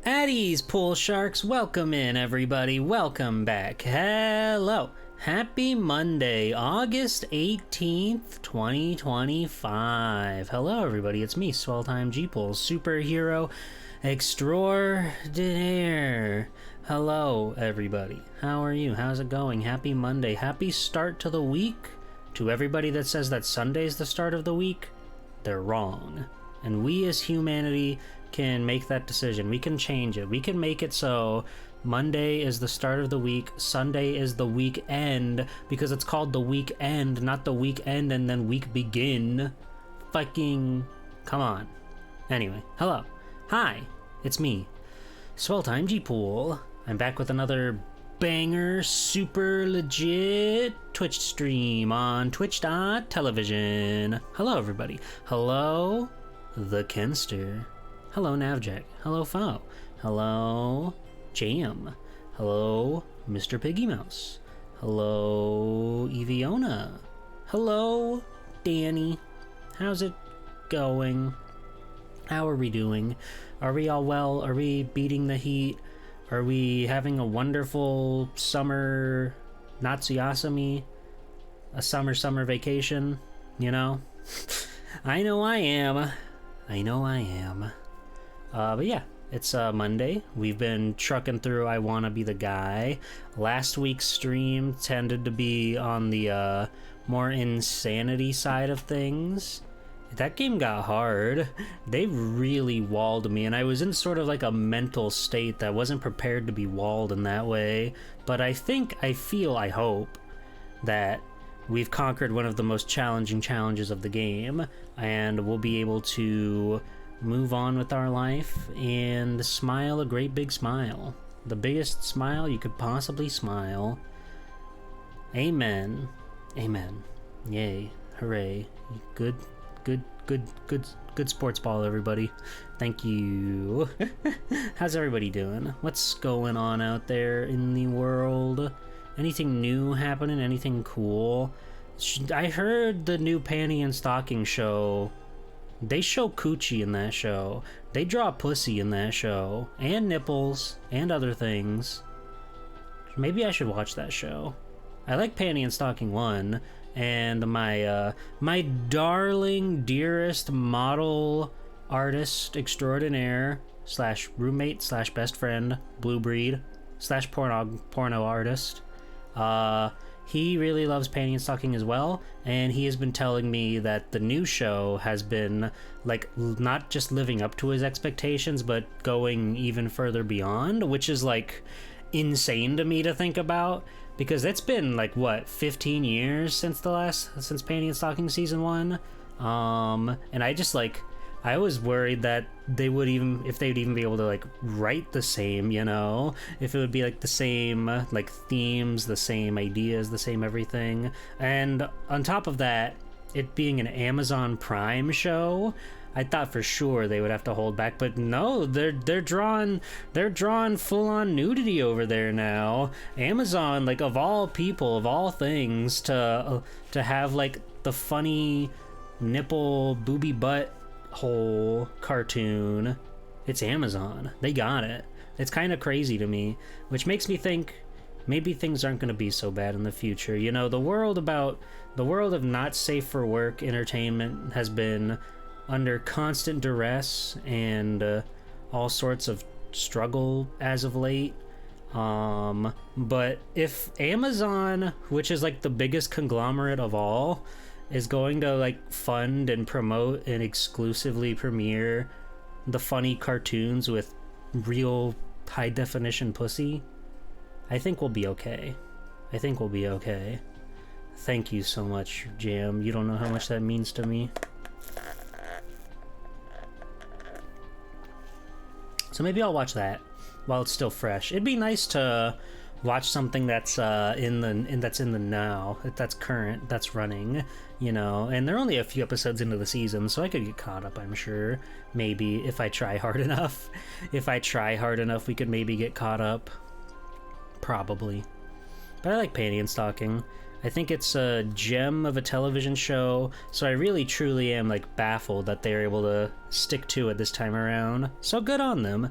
At ease, pool sharks. Welcome in, everybody. Welcome back. Hello. Happy Monday, August 18th, 2025. Hello, everybody. It's me, Swelltime G-Pool, superhero extraordinaire. Hello, everybody. How are you? How's it going? Happy Monday. Happy start to the week. To everybody that says that Sunday's the start of the week, they're wrong. And we as humanity can make that decision. We can change it. We can make it so Monday is the start of the week, Sunday is the weekend, because it's called the weekend, not the weekend and then week begin. Fucking come on. Anyway, hello. Hi, it's me, Swelltime G-Pool. I'm back with another banger, super legit Twitch stream on twitch.television. Hello, everybody. Hello, the Kenster. Hello, Navjack. Hello, Fo. Hello, Jam. Hello, Mr. Piggy Mouse. Hello, Eviona. Hello, Danny. How's it going? How are we doing? Are we all well? Are we beating the heat? Are we having a wonderful summer Natsuyasumi? A summer vacation, you know? I know I am. But yeah, it's Monday. We've been trucking through I Wanna Be the Guy. Last week's stream tended to be on the more insanity side of things. That game got hard. They really walled me, and I was in sort of like a mental state that wasn't prepared to be walled in that way. But I hope that we've conquered one of the most challenging challenges of the game, and we'll be able to move on with our life and smile a great big smile. The biggest smile you could possibly smile. Amen. Amen. Yay. Hooray. Good sports ball, everybody. Thank you. How's everybody doing? What's going on out there in the world? Anything new happening? Anything cool? I heard the new Panty and Stocking show. They show coochie in that show. They draw pussy in that show. And nipples. And other things. Maybe I should watch that show. I like Panty and Stocking 1. And my darling, dearest model artist extraordinaire slash roommate slash best friend, Blue Breed slash porno artist. He really loves Panty and Stocking as well, and he has been telling me that the new show has been, like, not just living up to his expectations, but going even further beyond, which is, like, insane to me to think about, because it's been, like, what, 15 years since Panty and Stocking Season 1? And I just, like, I was worried that if they'd even be able to, like, write the same, you know? If it would be, like, the same, like, themes, the same ideas, the same everything. And on top of that, it being an Amazon Prime show, I thought for sure they would have to hold back, but no, they're drawing full-on nudity over there now. Amazon, like, of all people, of all things, to have, like, the funny nipple booby butt whole cartoon. It's Amazon. They got it. It's kind of crazy to me, which makes me think maybe things aren't going to be so bad in the future. You know, the world of not safe for work entertainment has been under constant duress and all sorts of struggle as of late. But if Amazon, which is like the biggest conglomerate of all, is going to like fund and promote and exclusively premiere the funny cartoons with real high definition pussy, I think we'll be okay. Thank you so much, Jam. You don't know how much that means to me. So maybe I'll watch that while it's still fresh. It'd be nice to watch something that's in the now, that's current, that's running, you know. And they're only a few episodes into the season, so I could get caught up, I'm sure. Maybe if I try hard enough. We could maybe get caught up. Probably. But I like Panty and Stocking. I think it's a gem of a television show, so I really truly am like baffled that they're able to stick to it this time around. So good on them.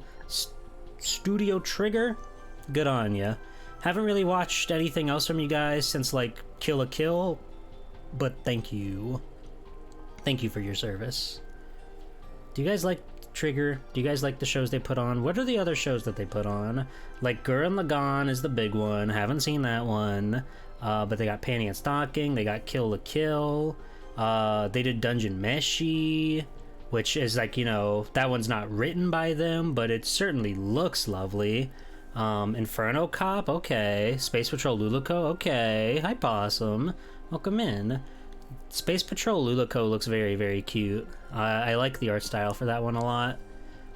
Studio Trigger, good on ya. Haven't really watched anything else from you guys since like Kill la Kill, but thank you. Thank you for your service. Do you guys like Trigger? Do you guys like the shows they put on? What are the other shows that they put on? Like Gurren Lagann is the big one. Haven't seen that one. But they got Panty and Stocking. They got Kill la Kill. They did Dungeon Meshi, which is like, you know, that one's not written by them, but it certainly looks lovely. Inferno Cop, okay. Space Patrol Luluco, okay. Hi, Possum. Welcome in. Space Patrol Luluco looks very, very cute. I like the art style for that one a lot.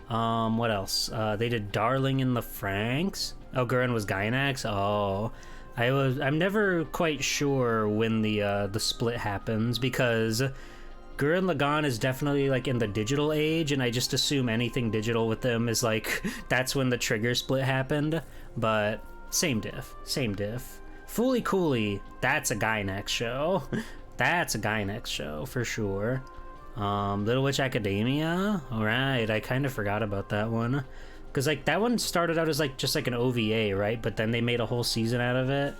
What else? They did Darling in the Franxx. Oh, Gurren was Gainax? Oh. I'm never quite sure when the split happens, because Gurren Lagann is definitely like in the digital age, and I just assume anything digital with them is like that's when the Trigger split happened. But same diff. Fooly Cooly, that's a Gainax show. That's a Gainax show for sure. Little Witch Academia, all right. I kind of forgot about that one, because like that one started out as like just like an OVA, right? But then they made a whole season out of it.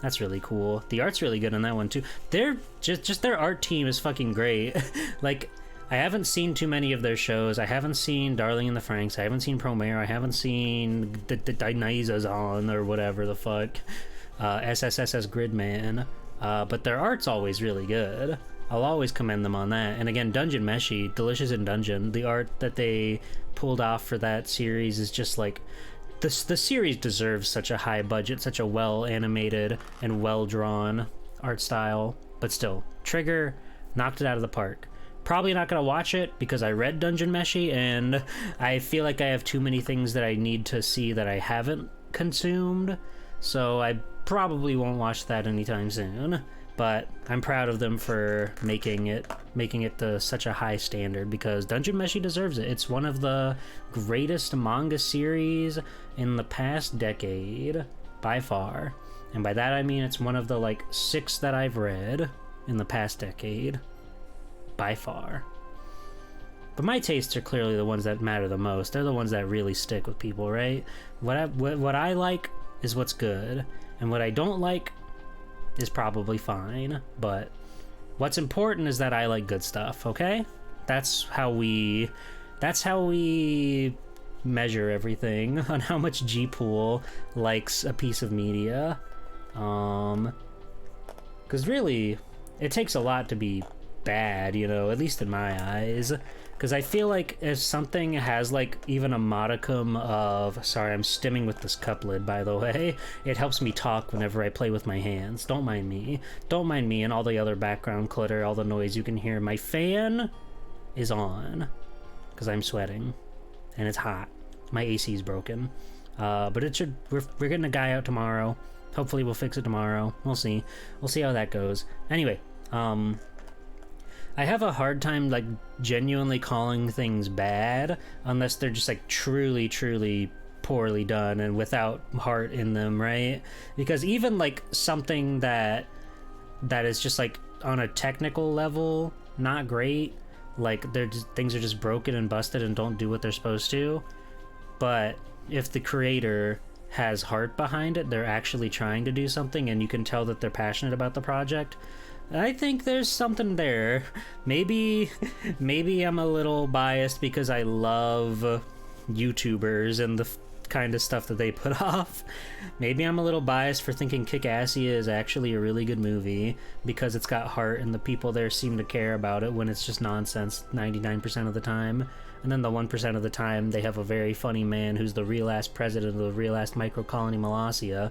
That's really cool. The art's really good on that one too. They're just their art team is fucking great. Like, I haven't seen too many of their shows. I haven't seen Darling in the Franxx. I haven't seen Promare. I haven't seen the Dainazas on or whatever the fuck. SSSS Gridman. But their art's always really good. I'll always commend them on that. And again, Dungeon Meshi, Delicious in Dungeon. The art that they pulled off for that series is just like, the series deserves such a high budget, such a well animated and well drawn art style. But still, Trigger knocked it out of the park. Probably not gonna watch it because I read Dungeon Meshi and I feel like I have too many things that I need to see that I haven't consumed. So I probably won't watch that anytime soon. But I'm proud of them for making it to such a high standard, because Dungeon Meshi deserves it. It's one of the greatest manga series in the past decade, by far. And by that I mean it's one of the like 6 that I've read in the past decade, by far. But my tastes are clearly the ones that matter the most. They're the ones that really stick with people, right? What I like is what's good, and what I don't like is probably fine, but what's important is that I like good stuff, okay? That's how we measure everything, on how much G-Pool likes a piece of media. Because really, it takes a lot to be bad, you know, at least in my eyes. Because I feel like if something has like even a modicum of, sorry, I'm stimming with this cup lid, by the way. It helps me talk whenever I play with my hands. Don't mind me. Don't mind me and all the other background clutter, all the noise you can hear. My fan is on because I'm sweating and it's hot. My AC is broken. But it should, we're getting a guy out tomorrow. Hopefully we'll fix it tomorrow. We'll see. We'll see how that goes. Anyway, I have a hard time like genuinely calling things bad unless they're just like truly, truly poorly done and without heart in them, right? Because even like something that is just like on a technical level not great, like things are just broken and busted and don't do what they're supposed to, but if the creator has heart behind it, they're actually trying to do something and you can tell that they're passionate about the project, I think there's something there. Maybe I'm a little biased because I love YouTubers and the kind of stuff that they put off. Maybe I'm a little biased for thinking Kick-Assia is actually a really good movie because it's got heart and the people there seem to care about it when it's just nonsense 99% of the time. And then the 1% of the time they have a very funny man who's the real ass president of the real ass microcolony Molossia.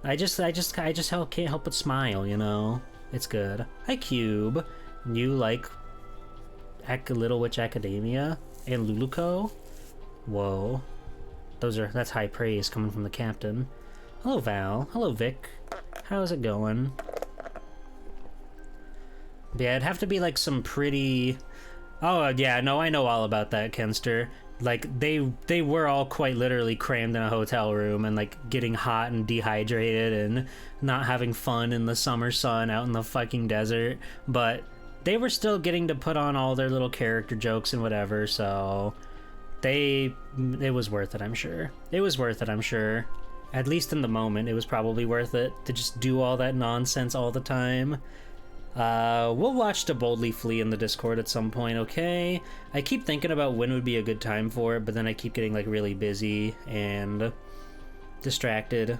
I just can't help but smile, you know? It's good. Hi, Cube. You like Little Witch Academia and Luluco? Whoa. That's high praise coming from the captain. Hello, Val. Hello, Vic. How's it going? Yeah, it'd have to be like some pretty... Oh, yeah, no, I know all about that, Kenster. Like, they were all quite literally crammed in a hotel room and, like, getting hot and dehydrated and not having fun in the summer sun out in the fucking desert. But they were still getting to put on all their little character jokes and whatever, so... it was worth it, I'm sure. It was worth it, I'm sure. At least in the moment, it was probably worth it to just do all that nonsense all the time. We'll watch To Boldly Flee in the Discord at some point, okay? I keep thinking about when would be a good time for it, but then I keep getting, like, really busy and distracted.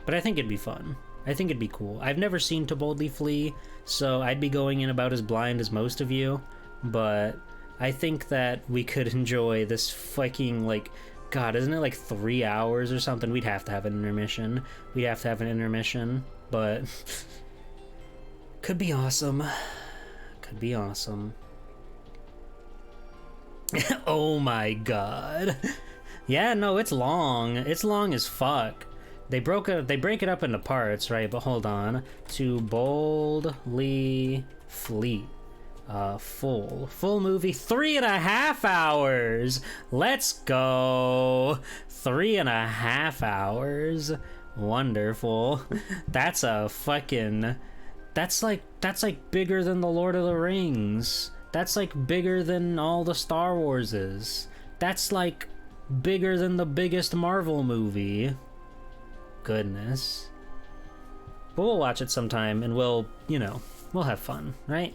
But I think it'd be fun. I think it'd be cool. I've never seen To Boldly Flee, so I'd be going in about as blind as most of you, but I think that we could enjoy this fucking, like, God, isn't it like 3 hours or something? We'd have to have an intermission. But could be awesome. Could be awesome. Oh my god. Yeah, no, it's long. It's long as fuck. They break it up into parts, right? But hold on. To Boldly Flee. Full movie, 3.5 hours. Let's go. 3.5 hours. Wonderful. That's like bigger than the Lord of the Rings. That's like bigger than all the Star Warses. That's like bigger than the biggest Marvel movie. Goodness. But we'll watch it sometime and we'll have fun, right?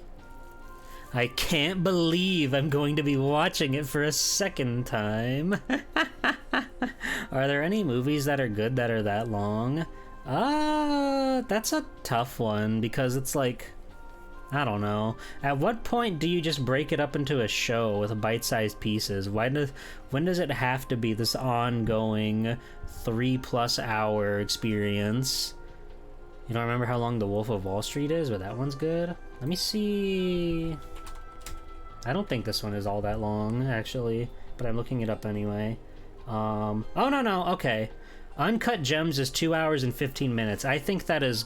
I can't believe I'm going to be watching it for a second time. Are there any movies that are good that are that long? That's a tough one because it's like, I don't know. At what point do you just break it up into a show with bite-sized pieces? When does it have to be this ongoing 3+ hour experience? You don't remember how long The Wolf of Wall Street is, but that one's good? Let me see. I don't think this one is all that long, actually, but I'm looking it up anyway. Oh, no, okay. Uncut Gems is 2 hours and 15 minutes. I think that is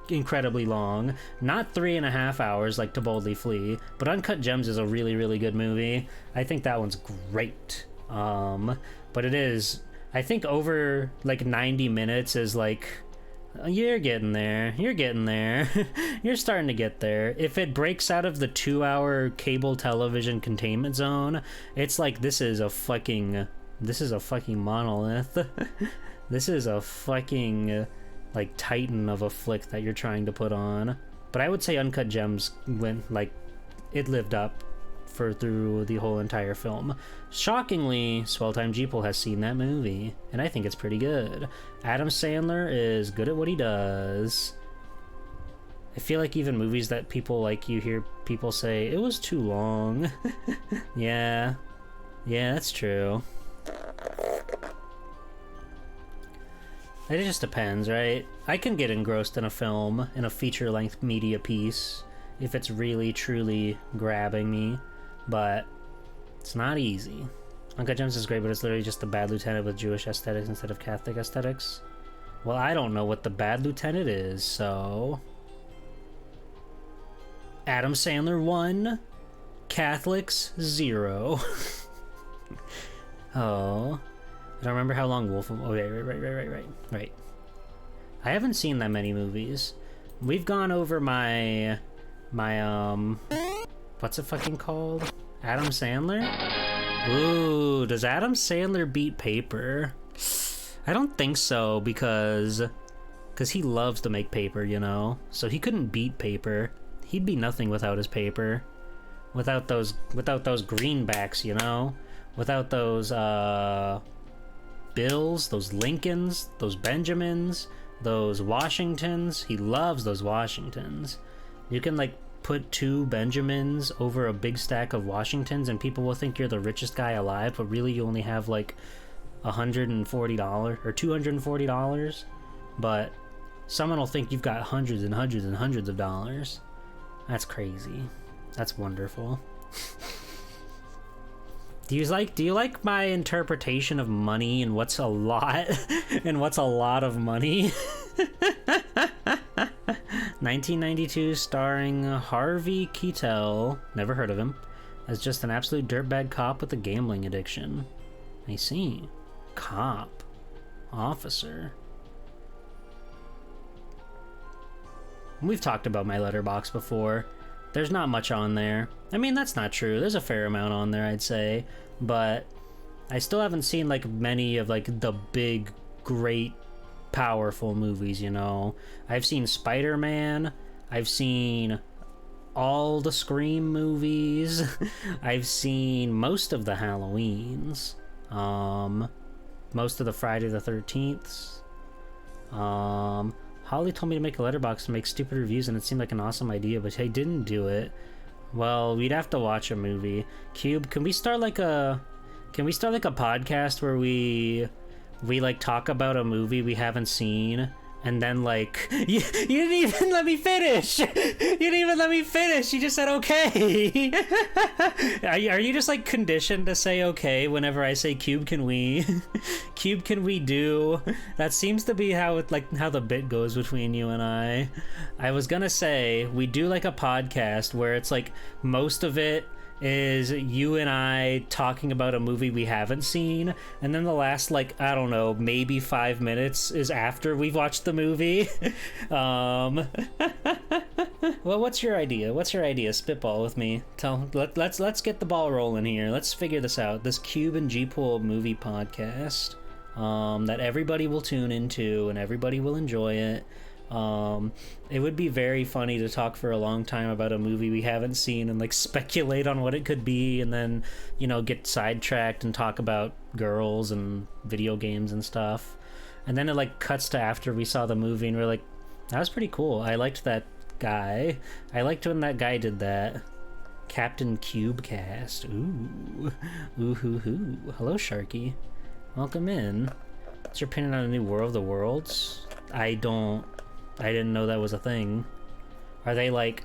incredibly long. Not 3.5 hours like To Boldly Flee, but Uncut Gems is a really, really good movie. I think that one's great. But it is, I think over like 90 minutes is like, you're getting there. You're starting to get there. If it breaks out of the 2-hour cable television containment zone, it's like this is a fucking monolith. This is a fucking like titan of a flick that you're trying to put on. But I would say Uncut Gems went like it lived up through the whole entire film. Shockingly, Swell Time Jeeple has seen that movie, and I think it's pretty good. Adam Sandler is good at what he does. I feel like even movies that people like, you hear people say, it was too long. Yeah, that's true. It just depends, right? I can get engrossed in a film, in a feature-length media piece, if it's really, truly grabbing me. But it's not easy. Uncut Gems is great, but it's literally just the Bad Lieutenant with Jewish aesthetics instead of Catholic aesthetics. Well, I don't know what the Bad Lieutenant is, so... Adam Sandler 1, Catholics 0. Oh. I don't remember how long Wolf of... Oh, right. I haven't seen that many movies. We've gone over my what's it fucking called? Adam Sandler? Ooh, does Adam Sandler beat Paper? I don't think so, because he loves to make paper, you know? So he couldn't beat Paper. He'd be nothing without his paper. Without those greenbacks, you know? Without those, Bills, those Lincolns, those Benjamins, those Washingtons. He loves those Washingtons. You can, like, put 2 Benjamins over a big stack of Washingtons and people will think you're the richest guy alive, but really you only have like $140 or $240. But someone will think you've got hundreds and hundreds and hundreds of dollars. That's crazy. That's wonderful. Do you like my interpretation of money and what's a lot and what's a lot of money? 1992, starring Harvey Keitel, never heard of him, as just an absolute dirtbag cop with a gambling addiction. I see. Cop. Officer. We've talked about my letterbox before. There's not much on there. I mean, that's not true. There's a fair amount on there, I'd say. But I still haven't seen like many of like the big, great, powerful movies, you know. I've seen Spider-Man. I've seen all the Scream movies. I've seen most of the Halloweens. Most of the Friday the 13th. Holly told me to make a letterbox to make stupid reviews, and it seemed like an awesome idea, but I didn't do it. Well, we'd have to watch a movie. Cube, can we start like a podcast where we like talk about a movie we haven't seen, and then like you didn't even let me finish. You didn't even let me finish. You just said okay. Are you just like conditioned to say okay whenever I say Cube, can we Cube, can we do? That seems to be how the bit goes between you and I was gonna say we do like a podcast where it's like most of it is you and I talking about a movie we haven't seen, and then the last, like, I don't know, maybe 5 minutes is after we've watched the movie. Well, what's your idea? Spitball with me. Let's get the ball rolling here. Let's figure this out. This Cube and G-Pool movie podcast that everybody will tune into and everybody will enjoy it. It would be very funny to talk for a long time about a movie we haven't seen and like speculate on what it could be, and then, you know, get sidetracked and talk about girls and video games and stuff. And then it like cuts to after we saw the movie and we're like, that was pretty cool. I liked that guy. I liked when that guy did that. Captain Cubecast. Ooh hoo hoo. Hello, Sharky. Welcome in. What's your opinion on a new War of the Worlds? I didn't know that was a thing. Are they like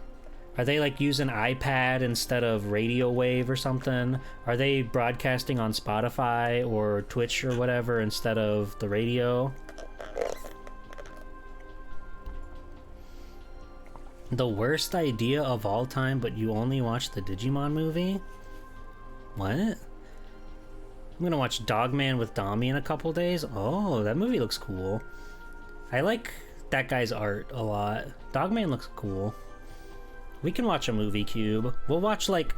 using iPad instead of radio wave or something? Are they broadcasting on Spotify or Twitch or whatever instead of the radio? The worst idea of all time, but you only watched the Digimon movie? What? I'm gonna watch Dogman with Dami in a couple days. Oh, that movie looks cool. I like that guy's art a lot. Dogman looks cool. We can watch a movie, Cube. We'll watch like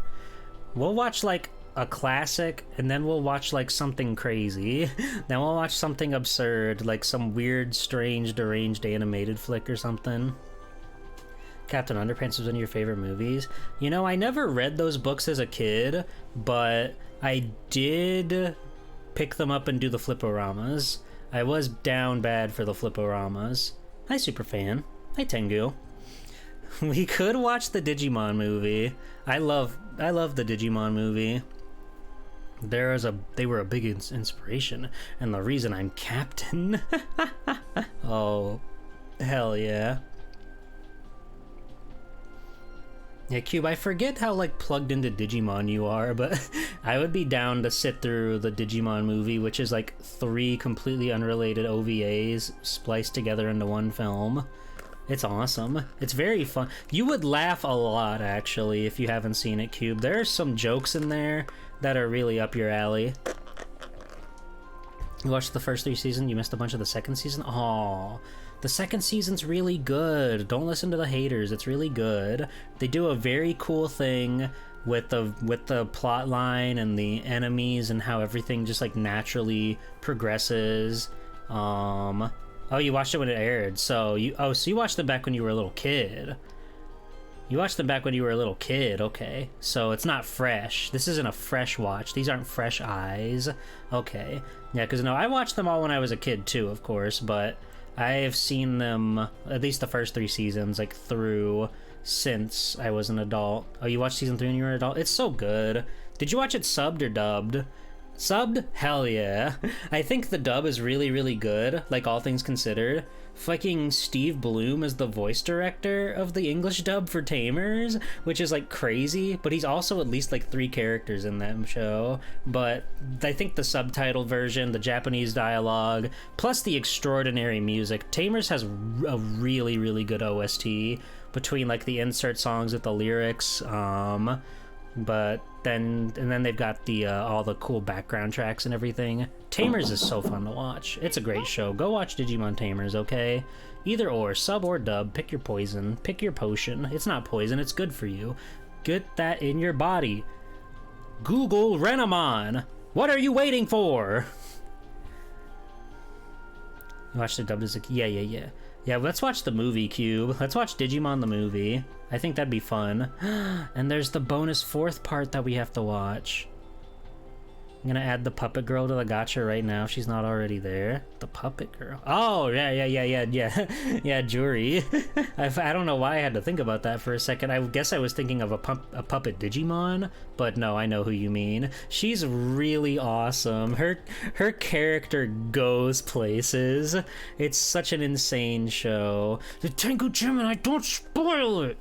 a classic, and then we'll watch like something crazy. Then we'll watch something absurd, like some weird, strange, deranged animated flick or something. Captain Underpants was one of your favorite movies. You know, I never read those books as a kid, but I did pick them up and do the fliporamas. I was down bad for the fliporamas. Hi, Superfan. Hi, Tengu. We could watch the Digimon movie. I love the Digimon movie. They were a big inspiration, and the reason I'm captain. Oh, hell yeah. Yeah, Cube, I forget how like plugged into Digimon you are, but I would be down to sit through the Digimon movie, which is like 3 completely unrelated OVAs spliced together into one film. It's awesome. It's very fun. You would laugh a lot, actually, if you haven't seen it, Cube. There are some jokes in there that are really up your alley. You watched the first 3 seasons, you missed a bunch of the second season? Aww. The second season's really good. Don't listen to the haters. It's really good. They do a very cool thing with the plot line and the enemies and how everything just like naturally progresses. Oh, you watched it when it aired. So you watched them back when you were a little kid. You watched them back when you were a little kid. Okay. So it's not fresh. This isn't a fresh watch. These aren't fresh eyes. Okay. Yeah, because no, I watched them all when I was a kid too, of course, but I have seen them, at least the first 3 seasons, like, through since I was an adult. Oh, you watched season 3 when you were an adult? It's so good. Did you watch it subbed or dubbed? Subbed? Hell yeah. I think the dub is really, really good, like, all things considered. Fucking Steve Bloom is the voice director of the English dub for Tamers, which is, like, crazy, but he's also at least, like, 3 characters in that show. But I think the subtitle version, the Japanese dialogue, plus the extraordinary music. Tamers has a really, really good OST between, like, the insert songs with the lyrics, but then they've got the all the cool background tracks and everything. Tamers is so fun to watch. It's a great show. Go watch Digimon Tamers, okay? Either or, sub or dub, pick your poison, pick your potion. It's not poison, it's good for you. Get that in your body. Google Renamon. What are you waiting for? You watched the dubbed as a... Yeah. Yeah, let's watch the movie, Cube. Let's watch Digimon the movie. I think that'd be fun. And there's the bonus 4th part that we have to watch. I'm gonna add the puppet girl to the gacha right now if she's not already there. The puppet girl. Oh, yeah. Yeah, Juri. I don't know why I had to think about that for a second. I guess I was thinking of a puppet Digimon, but no, I know who you mean. She's really awesome. Her character goes places. It's such an insane show. The Tengu Gemini, don't spoil it!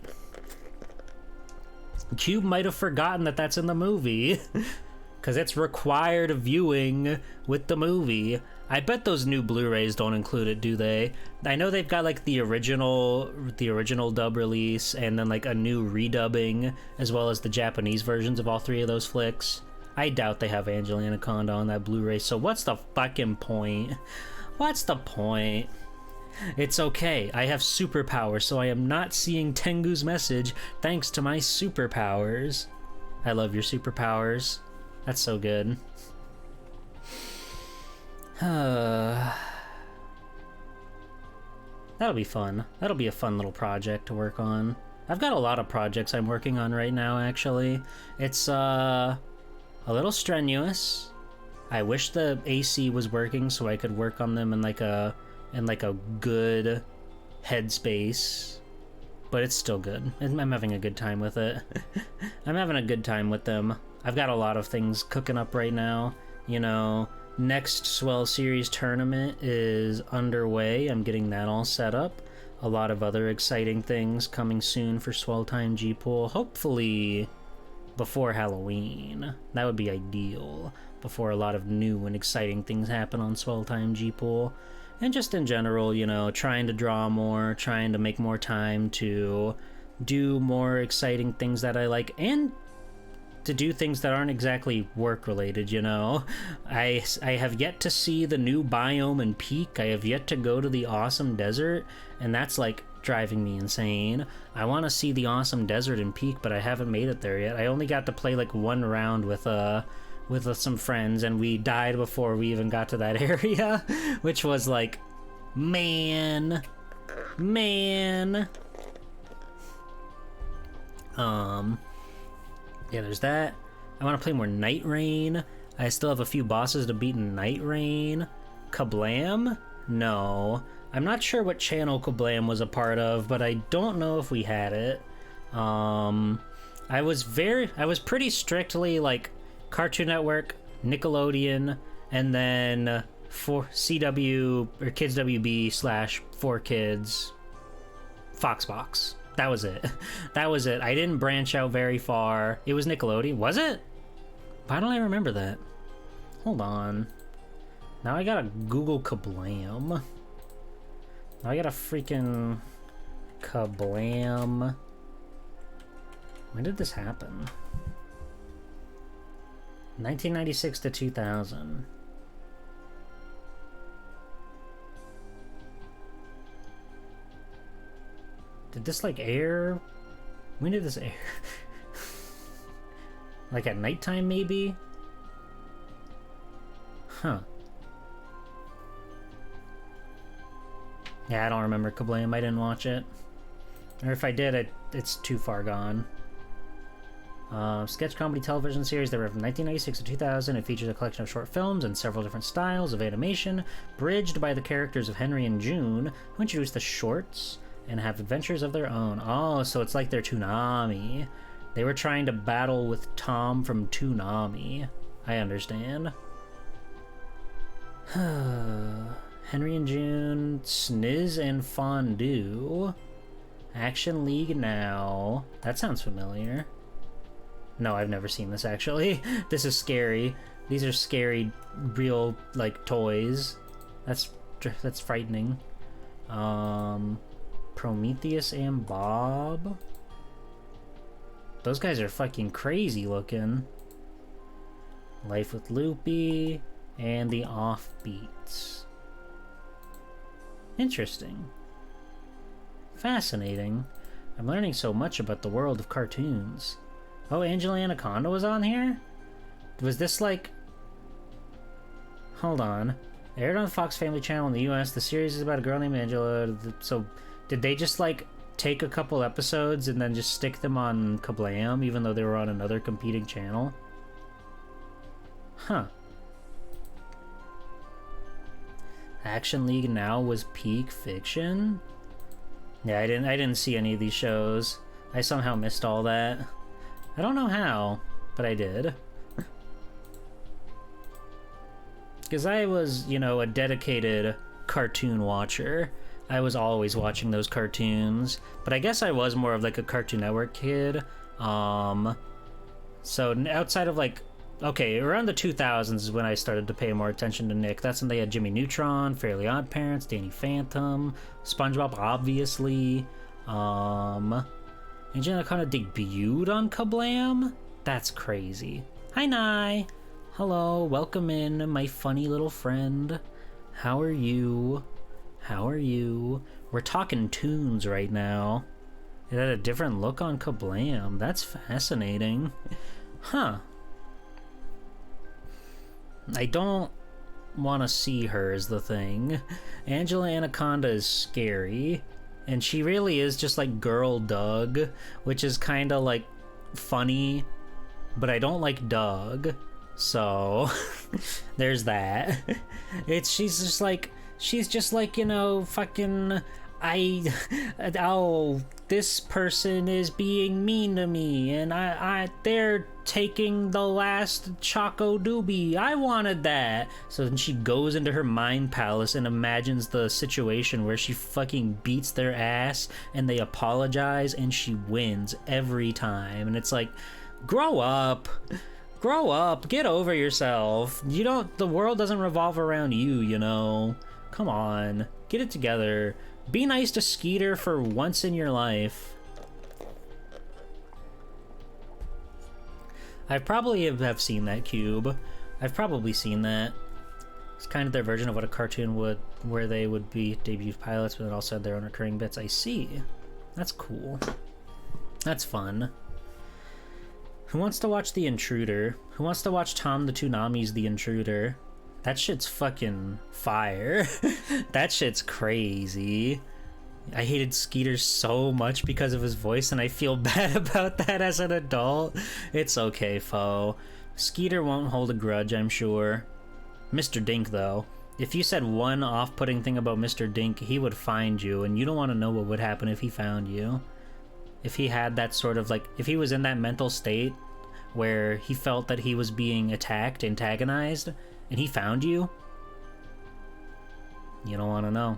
Cube might have forgotten that that's in the movie. Because it's required viewing with the movie. I bet those new Blu-rays don't include it, do they? I know they've got like the original dub release and then like a new redubbing as well as the Japanese versions of all 3 of those flicks. I doubt they have Angel Anaconda on that Blu-ray, so what's the fucking point? What's the point? It's okay, I have superpowers, so I am not seeing Tengu's message thanks to my superpowers. I love your superpowers. That's so good. That'll be fun. That'll be a fun little project to work on. I've got a lot of projects I'm working on right now, actually. It's a little strenuous. I wish the AC was working so I could work on them in like a good headspace. But it's still good. I'm having a good time with it. I'm having a good time with them. I've got a lot of things cooking up right now. You know, next Swell Series tournament is underway. I'm getting that all set up. A lot of other exciting things coming soon for Swell Time G-Pool. Hopefully before Halloween. That would be ideal. Before a lot of new and exciting things happen on Swell Time G-Pool. And just in general, you know, trying to draw more, trying to make more time to do more exciting things that I like, and to do things that aren't exactly work related, you know. I have yet to see the new biome in Peak. I have yet to go to the awesome desert, and that's like driving me insane. I want to see the awesome desert in Peak, but I haven't made it there yet. I only got to play like 1 round with some friends, and we died before we even got to that area, which was like, man. Yeah, there's that. I want to play more Night Rain. I still have a few bosses to beat in Night Rain. Kablam? No. I'm not sure what channel Kablam was a part of, but I don't know if we had it. I was pretty strictly like Cartoon Network, Nickelodeon, and then for CW or Kids WB / 4Kids, Foxbox. That was it. That was it. I didn't branch out very far. It was Nickelodeon. Was it? Why don't I remember that? Hold on. Now I gotta Google Kablam. Now I gotta freaking Kablam. When did this happen? 1996 to 2000. Did this like air? When did this air? Like at nighttime maybe? Huh. Yeah, I don't remember Kablam. I didn't watch it. Or if I did, it's too far gone. Sketch comedy television series that ran from 1996 to 2000. It features a collection of short films and several different styles of animation, bridged by the characters of Henry and June, who introduce the shorts and have adventures of their own. Oh, so it's like their Toonami. They were trying to battle with Tom from Toonami. I understand. Henry and June, Sniz and Fondue. Action League Now. That sounds familiar. No, I've never seen this actually. This is scary. These are scary, real, like, toys. That's frightening. Prometheus and Bob. Those guys are fucking crazy looking. Life with Loopy and the Offbeats. Interesting. Fascinating. I'm learning so much about the world of cartoons. Oh, Angela Anaconda was on here? Was this like Hold on. Aired on the Fox Family Channel in the US. The series is about a girl named Angela. So, did they just, like, take a couple episodes and then just stick them on Kablam, even though they were on another competing channel? Huh. Action League Now was peak fiction? Yeah, I didn't see any of these shows. I somehow missed all that. I don't know how, but I did. Because I was, you know, a dedicated cartoon watcher. I was always watching those cartoons. But I guess I was more of like a Cartoon Network kid. So outside of like, okay, around the 2000s is when I started to pay more attention to Nick. That's when they had Jimmy Neutron, Fairly Odd Parents, Danny Phantom, SpongeBob, obviously. Agent Anaconda debuted on Kablam? That's crazy. Hi, Nye. Hello, welcome in, my funny little friend. How are you? How are you? We're talking tunes right now. It had a different look on Kablam. That's fascinating. Huh. I don't want to see her is the thing. Angela Anaconda is scary. And she really is just like Girl Doug, which is kind of like funny, but I don't like Doug. So there's that. She's just like, you know, fucking, oh, this person is being mean to me, and they're taking the last Choco Doobie. I wanted that. So then she goes into her mind palace and imagines the situation where she fucking beats their ass and they apologize and she wins every time. And it's like, grow up. Grow up. Get over yourself. The world doesn't revolve around you, you know. Come on. Get it together. Be nice to Skeeter for once in your life. I probably have seen that cube. I've probably seen that. It's kind of their version of what a cartoon would, where they would be debut pilots, but it also had their own recurring bits. I see. That's cool. That's fun. Who wants to watch The Intruder? Who wants to watch Tom the Toonami's The Intruder? That shit's fucking fire. That shit's crazy. I hated Skeeter so much because of his voice, and I feel bad about that as an adult. It's okay, foe. Skeeter won't hold a grudge, I'm sure. Mr. Dink, though. If you said one off-putting thing about Mr. Dink, he would find you, and you don't want to know what would happen if he found you. If he had that sort of, like, if he was in that mental state where he felt that he was being attacked, antagonized, and he found you, you don't want to know.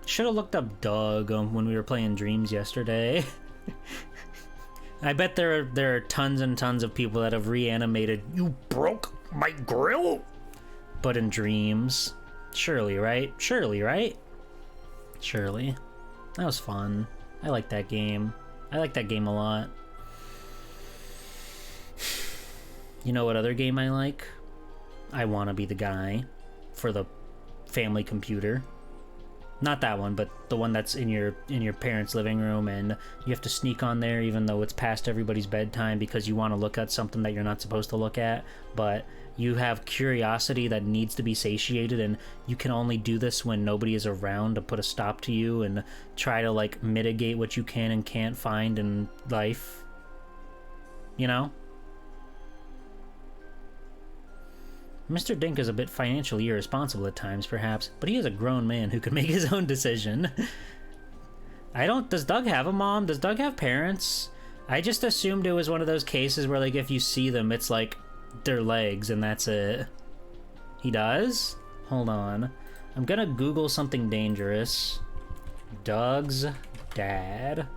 Should have looked up Doug when we were playing Dreams yesterday. I bet there are tons and tons of people that have reanimated "You broke my grill," but in Dreams. Surely, right? Surely, right? Surely. That was fun. I like that game. I like that game a lot. You know what other game I like? I Wanna Be the Guy for the family computer. Not that one, but the one that's in your parents' living room, and you have to sneak on there even though it's past everybody's bedtime because you want to look at something that you're not supposed to look at, but you have curiosity that needs to be satiated, and you can only do this when nobody is around to put a stop to you and try to, like, mitigate what you can and can't find in life. You know? Mr. Dink is a bit financially irresponsible at times, perhaps, but he is a grown man who can make his own decision. Does Doug have a mom? Does Doug have parents? I just assumed it was one of those cases where, like, if you see them, it's like their legs and that's it. He does? Hold on. I'm gonna Google something dangerous. Doug's dad.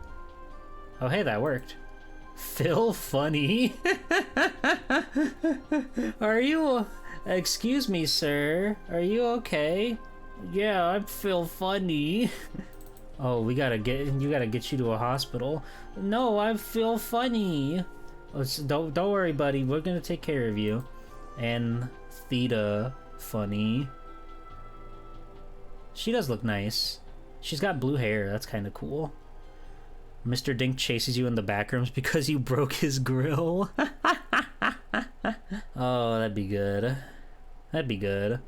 Oh, hey, that worked. Phil Funny. Are you... Excuse me, sir. Are you okay? Yeah, I feel funny. Oh, you gotta get you to a hospital. No, I feel funny. Don't worry, buddy. We're gonna take care of you. And Theta Funny. She does look nice. She's got blue hair. That's kind of cool. Mr. Dink chases you in the back rooms because you broke his grill. Oh, that'd be good. That'd be good.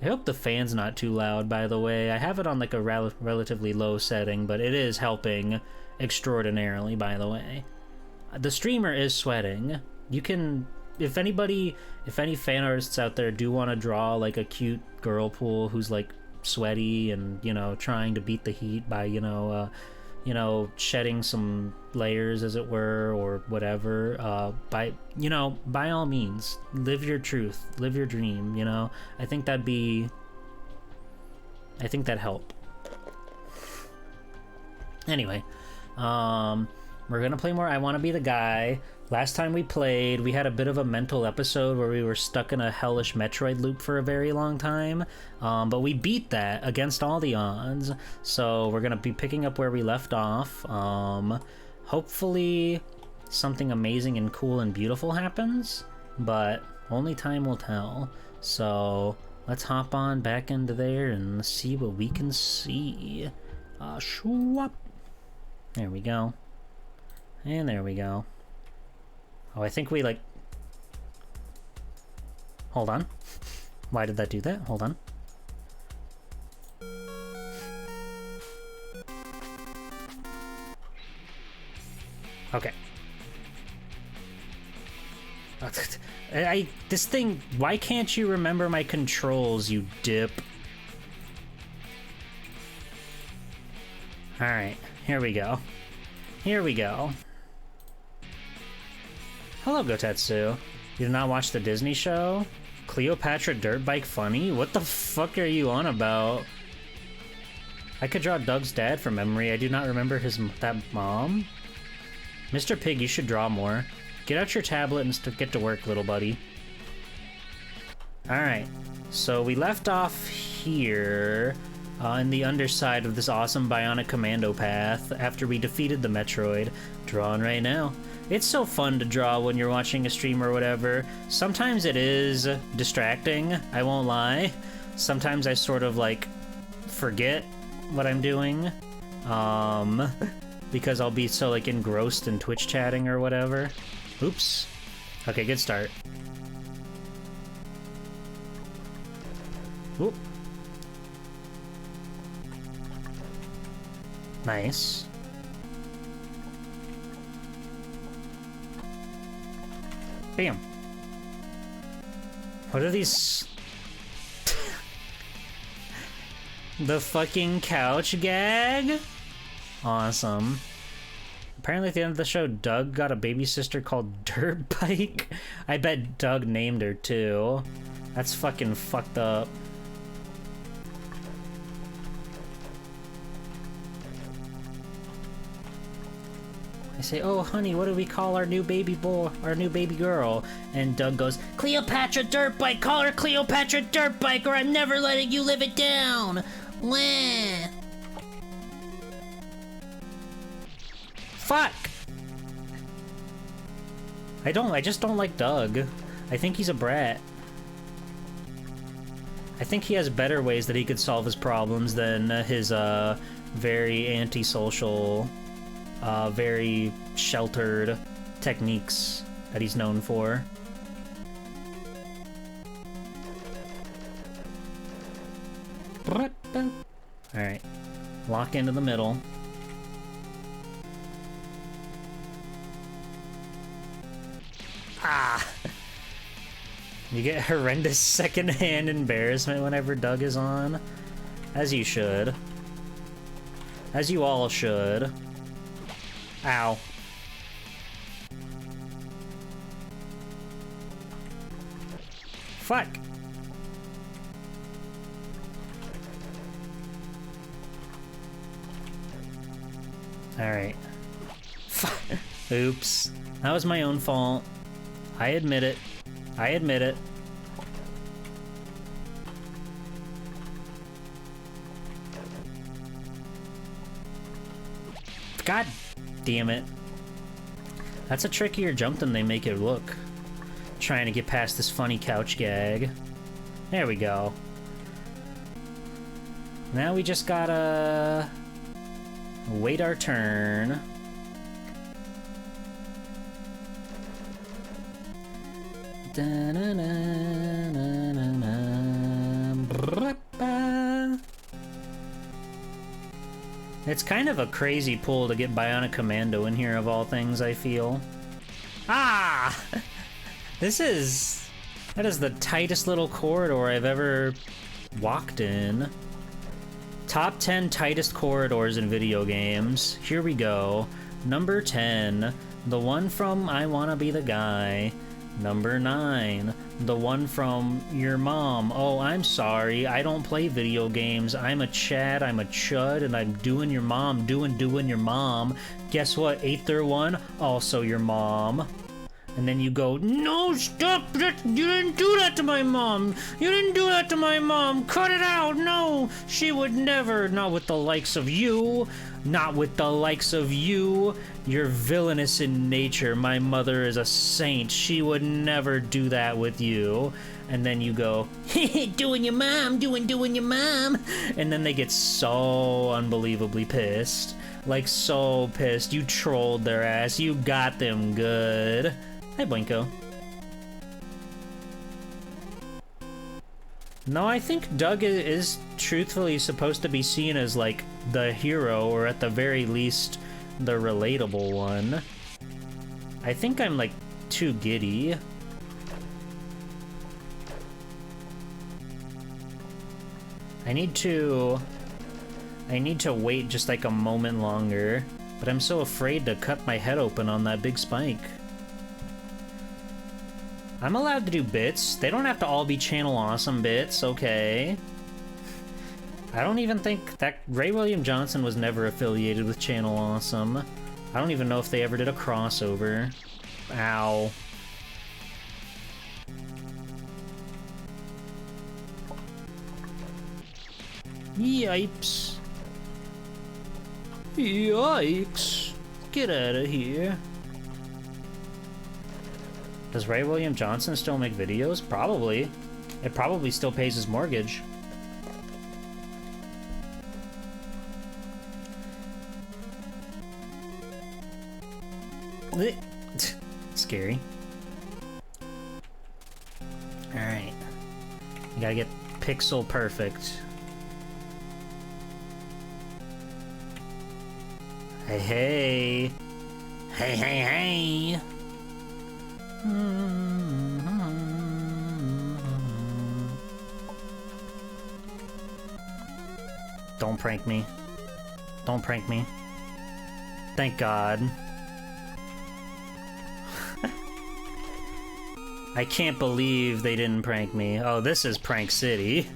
I hope the fan's not too loud, by the way. I have it on like a relatively low setting, but it is helping extraordinarily, by the way. The streamer is sweating. You can, if any fan artists out there do want to draw like a cute girl pool who's like sweaty and, you know, trying to beat the heat by, shedding some layers, as it were, or whatever, by all means, live your truth, live your dream, you know? I think that'd help. Anyway, we're gonna play more I Wanna Be the Guy. Last time we played, we had a bit of a mental episode where we were stuck in a hellish Metroid loop for a very long time, but we beat that against all the odds, so we're gonna be picking up where we left off. Hopefully something amazing and cool and beautiful happens, but only time will tell. So let's hop on back into there and see what we can see. Shoo-wop. There we go. And there we go. Oh, I think we, like... Hold on. Why did that do that? Hold on. Okay. This thing... Why can't you remember my controls, you dip? Alright, here we go. Here we go. Hello, Gotetsu. You did not watch the Disney show? Cleopatra Dirt Bike funny? What the fuck are you on about? I could draw Doug's dad from memory. I do not remember that mom. Mr. Pig, you should draw more. Get out your tablet and get to work, little buddy. Alright, so we left off here in the underside of this awesome Bionic Commando path after we defeated the Metroid. Drawing right now. It's so fun to draw when you're watching a stream or whatever. Sometimes it is distracting, I won't lie. Sometimes I sort of like forget what I'm doing, because I'll be so like engrossed in Twitch chatting or whatever. Oops. Okay, good start. Oop. Nice. Bam. What are these? The fucking couch gag? Awesome. Apparently at the end of the show, Doug got a baby sister called Dirt Bike. I bet Doug named her too. That's fucking fucked up. I say, oh honey, what do we call our new baby boy, our new baby girl? And Doug goes, Cleopatra Dirt Bike, call her Cleopatra Dirt Bike or I'm never letting you live it down. Wah. Fuck! I just don't like Doug. I think he's a brat. I think he has better ways that he could solve his problems than his, very antisocial, very sheltered techniques that he's known for. Alright. Lock into the middle. Ah! You get horrendous secondhand embarrassment whenever Doug is on. As you should. As you all should. Ow. Fuck! Alright. Oops. That was my own fault. I admit it. I admit it. God damn it. That's a trickier jump than they make it look. Trying to get past this funny couch gag. There we go. Now we just gotta wait our turn. Da-na-na-na-na-na. It's kind of a crazy pull to get Bionic Commando in here, of all things, I feel. Ah! That is the tightest little corridor I've ever walked in. Top 10 tightest corridors in video games. Here we go. Number 10, the one from I Wanna Be the Guy. Number 9, the one from your mom. Oh, I'm sorry, I don't play video games. I'm a Chad, I'm a chud, and I'm doing your mom, doing your mom. Guess what, 8th one? Also your mom. And then you go, no, stop, you didn't do that to my mom. You didn't do that to my mom. Cut it out, no. She would never, not with the likes of you. Not with the likes of you. You're villainous in nature. My mother is a saint. She would never do that with you. And then you go, doing your mom, doing your mom. And then they get so unbelievably pissed. Like, so pissed. You trolled their ass. You got them good. Hi, Blinko. No, I think Doug is truthfully supposed to be seen as, like, the hero, or at the very least, the relatable one. I think I'm, like, too giddy. I need to wait just, like, a moment longer, but I'm so afraid to cut my head open on that big spike. I'm allowed to do bits. They don't have to all be Channel Awesome bits, okay? I don't even think that Ray William Johnson was never affiliated with Channel Awesome. I don't even know if they ever did a crossover. Ow. Yipes. Yikes. Get out of here. Does Ray William Johnson still make videos? Probably. It probably still pays his mortgage. Scary. Alright. You gotta get pixel perfect. Hey, hey. Hey, hey, hey. Don't prank me. Don't prank me. Thank God. I can't believe they didn't prank me. Oh, this is Prank City.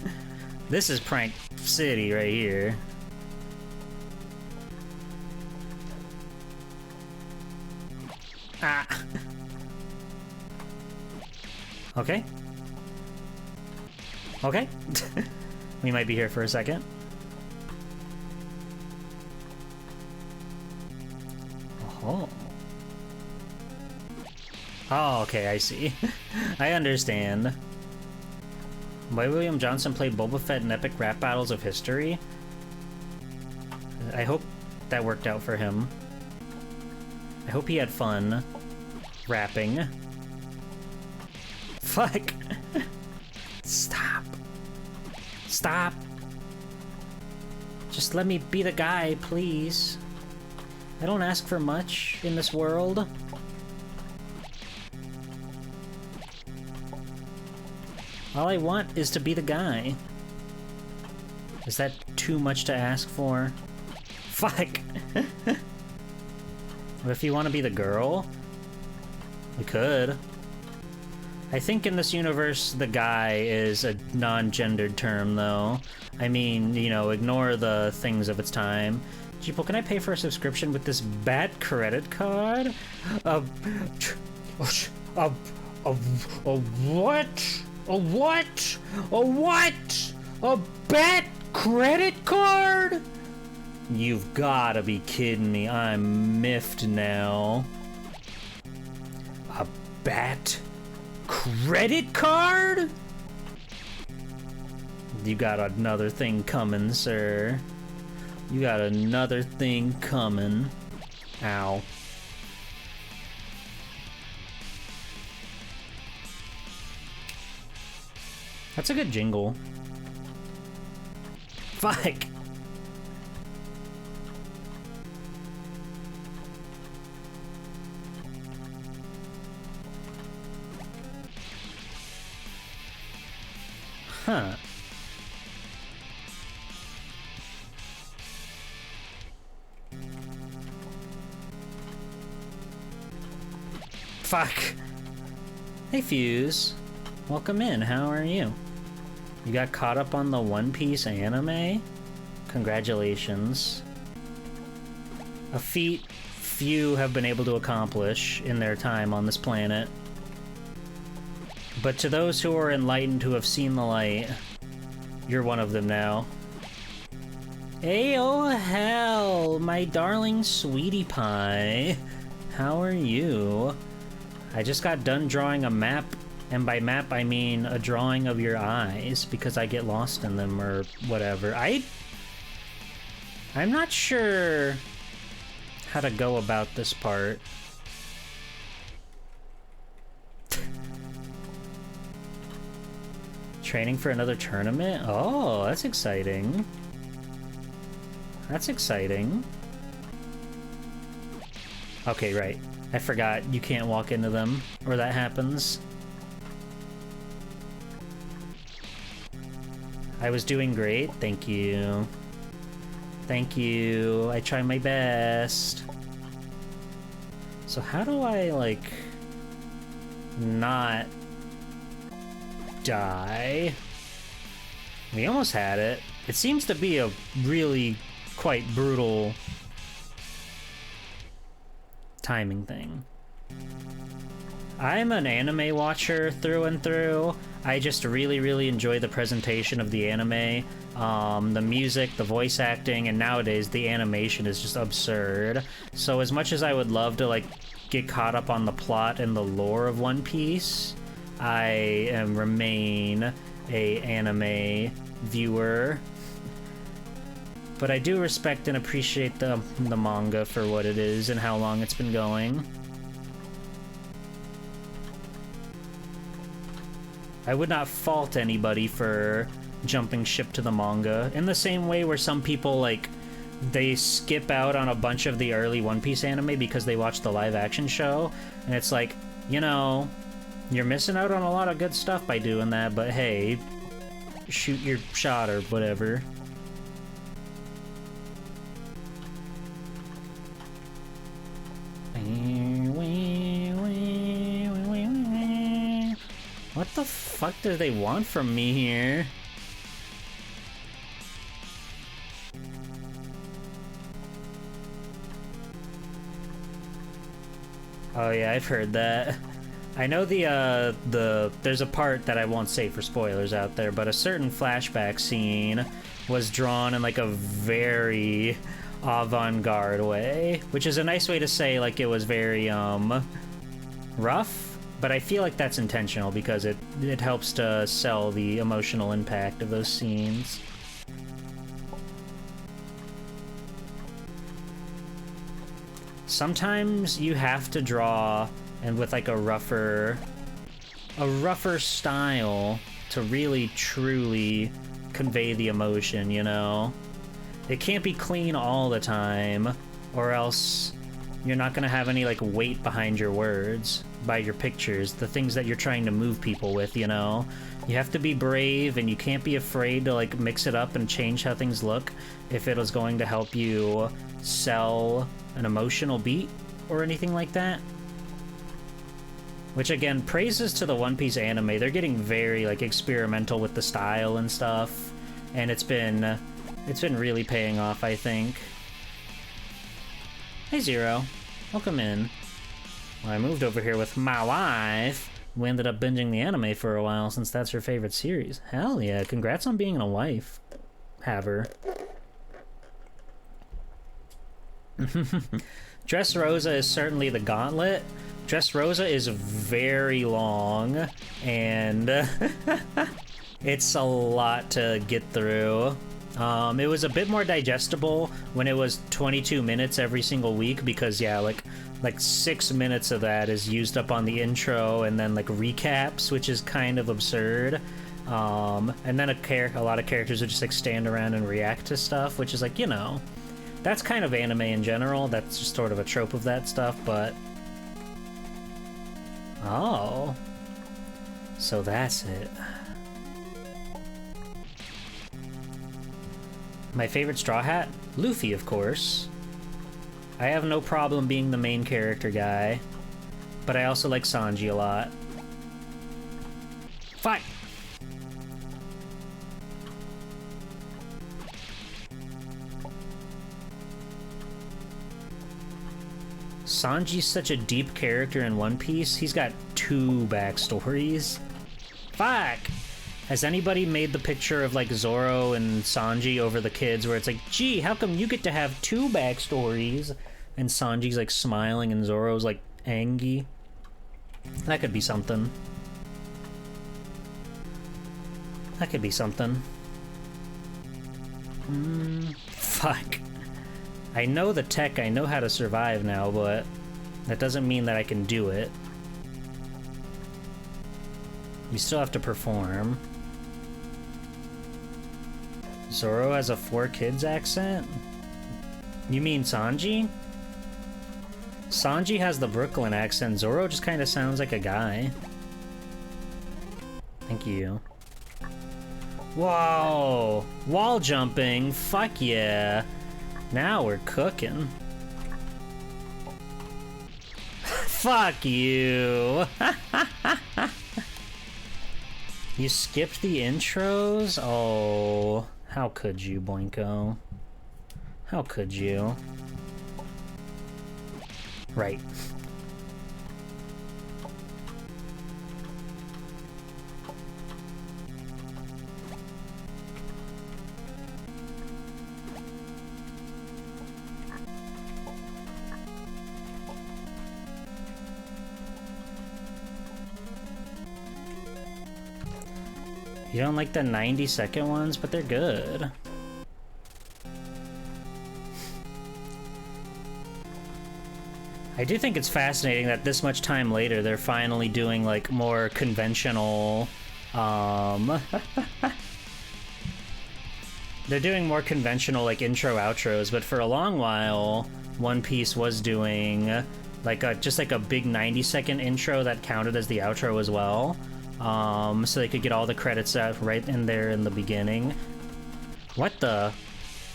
This is Prank City right here. Ah. Okay. Okay. We might be here for a second. Oh. Oh, okay, I see. I understand. Why William Johnson played Boba Fett in epic rap battles of history? I hope that worked out for him. I hope he had fun rapping. Fuck. Stop. Stop. Just let me be the guy, please. I don't ask for much in this world. All I want is to be the guy. Is that too much to ask for? Fuck. What if you want to be the girl? We could. I think in this universe, the guy is a non-gendered term, though. I mean, you know, ignore the things of its time. Jeeple, can I pay for a subscription with this bad credit card? A what? A what? A what? A bad credit card? You've gotta be kidding me. I'm miffed now. A bat credit card? You got another thing coming, sir. You got another thing coming. Ow. That's a good jingle. Fuck. Huh. Fuck. Hey, Fuse. Welcome in. How are you? You got caught up on the One Piece anime? Congratulations. A feat few have been able to accomplish in their time on this planet. But to those who are enlightened who have seen the light, you're one of them now. Hey, oh hell, my darling sweetie pie. How are you? I just got done drawing a map, and by map I mean a drawing of your eyes, because I get lost in them or whatever. I'm not sure how to go about this part. Training for another tournament? Oh, that's exciting. That's exciting. Okay, right. I forgot you can't walk into them, or that happens. I was doing great, thank you. Thank you, I try my best. So how do I, like, not die? We almost had it. It seems to be a really quite brutal timing thing. I'm an anime watcher through and through. I just really enjoy the presentation of the anime. The music, the voice acting, and nowadays the animation is just absurd. So as much as I would love to like get caught up on the plot and the lore of One Piece, I remain a anime viewer. But I do respect and appreciate the manga for what it is and how long it's been going. I would not fault anybody for jumping ship to the manga, in the same way where some people, like, they skip out on a bunch of the early One Piece anime because they watch the live-action show, and it's like, you know, you're missing out on a lot of good stuff by doing that, but hey, shoot your shot or whatever. What the fuck do they want from me here? Oh yeah, I've heard that. I know there's a part that I won't say for spoilers out there, but a certain flashback scene was drawn in like a very avant-garde way, which is a nice way to say like it was very rough, but I feel like that's intentional because it helps to sell the emotional impact of those scenes. Sometimes you have to draw and with like a rougher style to really truly convey the emotion, you know? It can't be clean all the time, or else you're not gonna have any like weight behind your words, by your pictures, the things that you're trying to move people with, you know? You have to be brave, and you can't be afraid to like mix it up and change how things look if it is going to help you sell an emotional beat or anything like that. Which again, praises to the One Piece anime. They're getting very like experimental with the style and stuff, and it's been really paying off, I think. Hey Zero, welcome in. Well, I moved over here with my wife. We ended up binging the anime for a while since that's her favorite series. Hell yeah, congrats on being a wife. Have her. Dressrosa is certainly the gauntlet. Dressrosa is very long, and it's a lot to get through. It was a bit more digestible when it was 22 minutes every single week, because yeah, like 6 minutes of that is used up on the intro and then like recaps, which is kind of absurd. And then a lot of characters would just like stand around and react to stuff, which is like, you know, that's kind of anime in general. That's just sort of a trope of that stuff, but... Oh. So that's it. My favorite Straw Hat? Luffy, of course. I have no problem being the main character guy, but I also like Sanji a lot. Fight! Sanji's such a deep character in One Piece. He's got 2 backstories. Fuck! Has anybody made the picture of, like, Zoro and Sanji over the kids where it's like, gee, how come you get to have 2 backstories? And Sanji's, like, smiling and Zoro's, like, angry? That could be something. That could be something. Fuck. I know the tech, I know how to survive now, but that doesn't mean that I can do it. We still have to perform. Zoro has a 4 kids accent? You mean Sanji? Sanji has the Brooklyn accent. Zoro just kind of sounds like a guy. Thank you. Whoa! Wall jumping! Fuck yeah! Now we're cooking. Fuck you! You skipped the intros? Oh, how could you, Boinko? How could you? Right. You don't like the 90-second ones, but they're good. I do think it's fascinating that this much time later, they're finally doing, like, more conventional, they're doing more conventional, like, intro-outros, but for a long while, One Piece was doing, like, just like a big 90-second intro that counted as the outro as well. So they could get all the credits out right in there in the beginning. What the?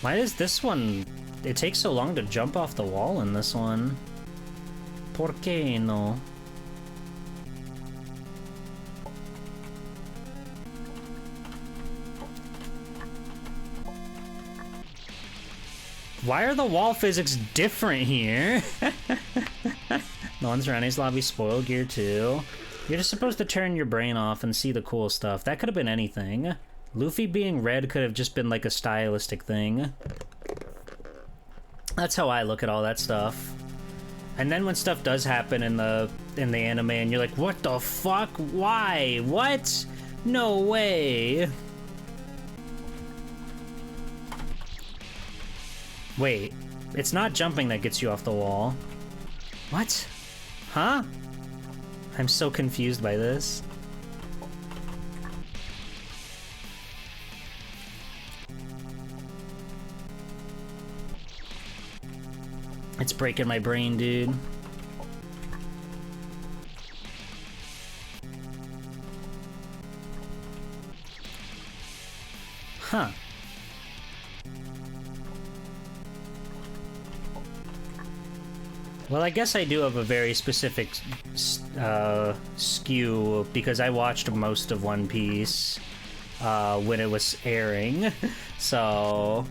Why is this one... It takes so long to jump off the wall in this one. ¿Por qué no? Why are the wall physics different here? The ones around his lobby spoil gear too. You're just supposed to turn your brain off and see the cool stuff. That could have been anything. Luffy being red could have just been like a stylistic thing. That's how I look at all that stuff. And then when stuff does happen in the anime and you're like, what the fuck? Why? What? No way. Wait, it's not jumping that gets you off the wall. What? Huh? I'm so confused by this. It's breaking my brain, dude. Huh. Well, I guess I do have a very specific skew because I watched most of One Piece when it was airing, so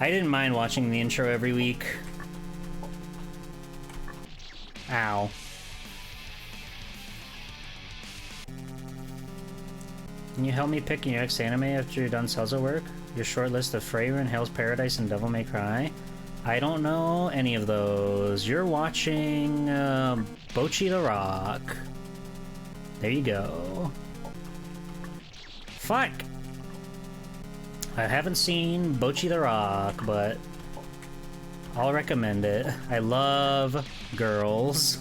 I didn't mind watching the intro every week. Ow. Can you help me pick your next anime after you're done Celso work? Your short list of Freyrin, Hell's Paradise, and Devil May Cry? I don't know any of those. You're watching Bocchi the Rock. There you go. Fuck! I haven't seen Bocchi the Rock, but I'll recommend it. I love girls.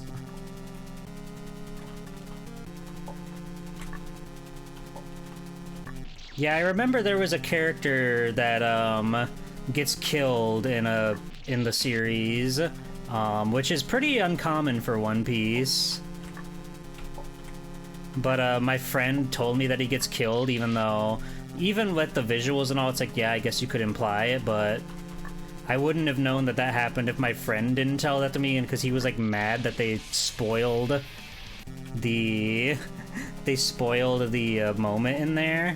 Yeah, I remember there was a character that gets killed in the series, which is pretty uncommon for One Piece. But my friend told me that he gets killed even though even with the visuals and all, it's like, yeah, I guess you could imply it, but I wouldn't have known that that happened if my friend didn't tell that to me, and because he was like mad that they spoiled the moment in there.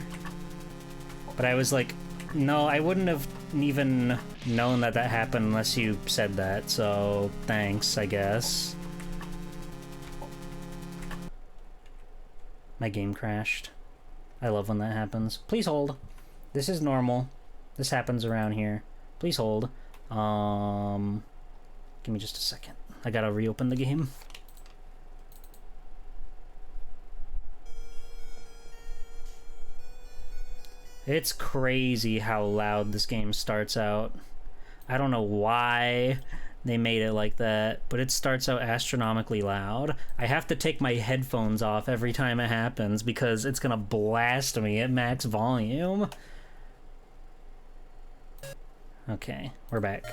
But I was like, no, I wouldn't have even known that that happened unless you said that, so thanks, I guess. My game crashed. I love when that happens. Please hold. This is normal. This happens around here. Please hold. Give me just a second. I gotta reopen the game. It's crazy how loud this game starts out. I don't know why they made it like that, but it starts out astronomically loud. I have to take my headphones off every time it happens because it's gonna blast me at max volume. Okay, we're back.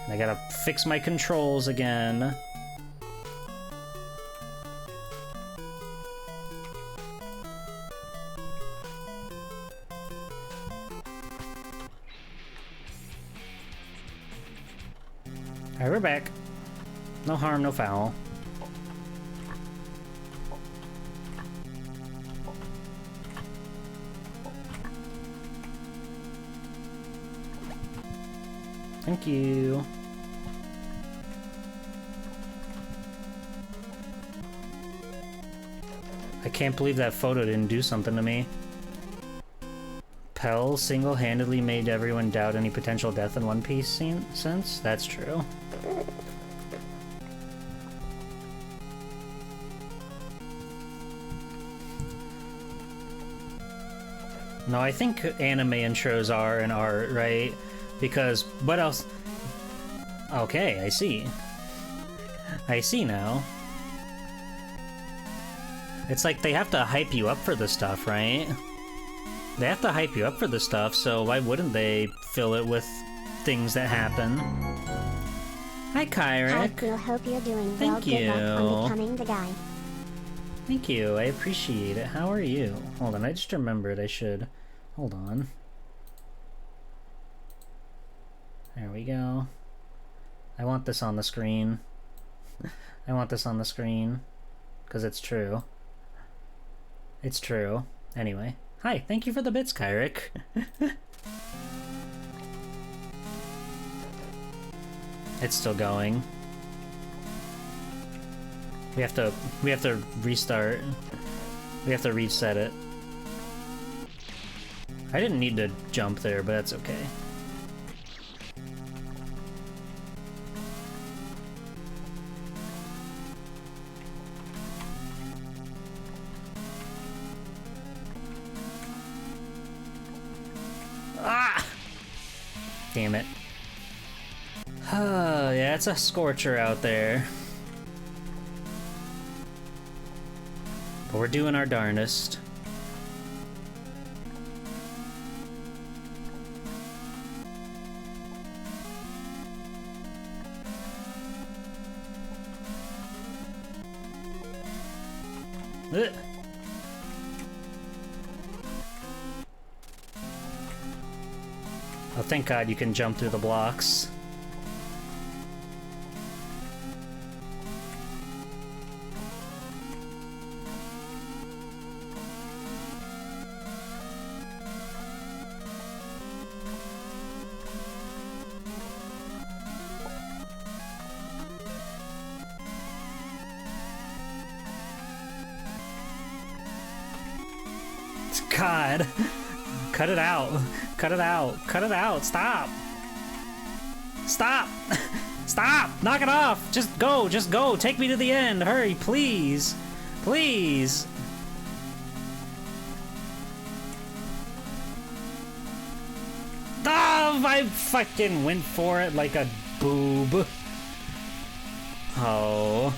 I gotta fix my controls again. Alright, we're back. No harm, no foul. Thank you. I can't believe that photo didn't do something to me. Pell single-handedly made everyone doubt any potential death in One Piece since? That's true. No, I think anime intros are an art, right? Because what else? Okay, I see. I see now. It's like they have to hype you up for the stuff, right? They have to hype you up for the stuff, so why wouldn't they fill it with things that happen? Hi, Kyrick. Hi, Quill. Hope you're doing well. Thank you. Good luck on becoming the guy. Thank you. I appreciate it. How are you? Hold on. I just remembered I should. Hold on. There we go. I want this on the screen. I want this on the screen. Because it's true. It's true. Anyway. Hi, thank you for the bits, Kyrick. It's still going. We have to restart. We have to reset it. I didn't need to jump there, but that's okay. Ah! Damn it. Yeah, it's a scorcher out there. But we're doing our darndest. Ugh. Oh, thank God you can jump through the blocks. God. Cut it out. Cut it out. Cut it out. Stop. Stop. Stop. Knock it off. Just go. Just go. Take me to the end. Hurry, please. Please. Oh, I fucking went for it like a boob. Oh.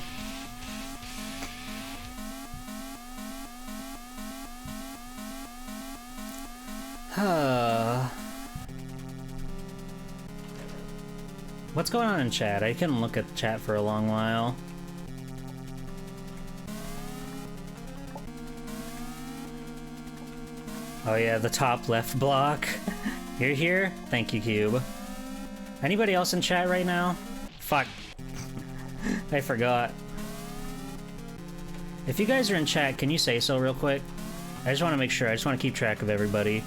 What's going on in chat? I couldn't look at chat for a long while. Oh yeah, the top left block. You're here? Thank you, Cube. Anybody else in chat right now? Fuck. I forgot. If you guys are in chat, can you say so real quick? I just want to make sure. I just want to keep track of everybody.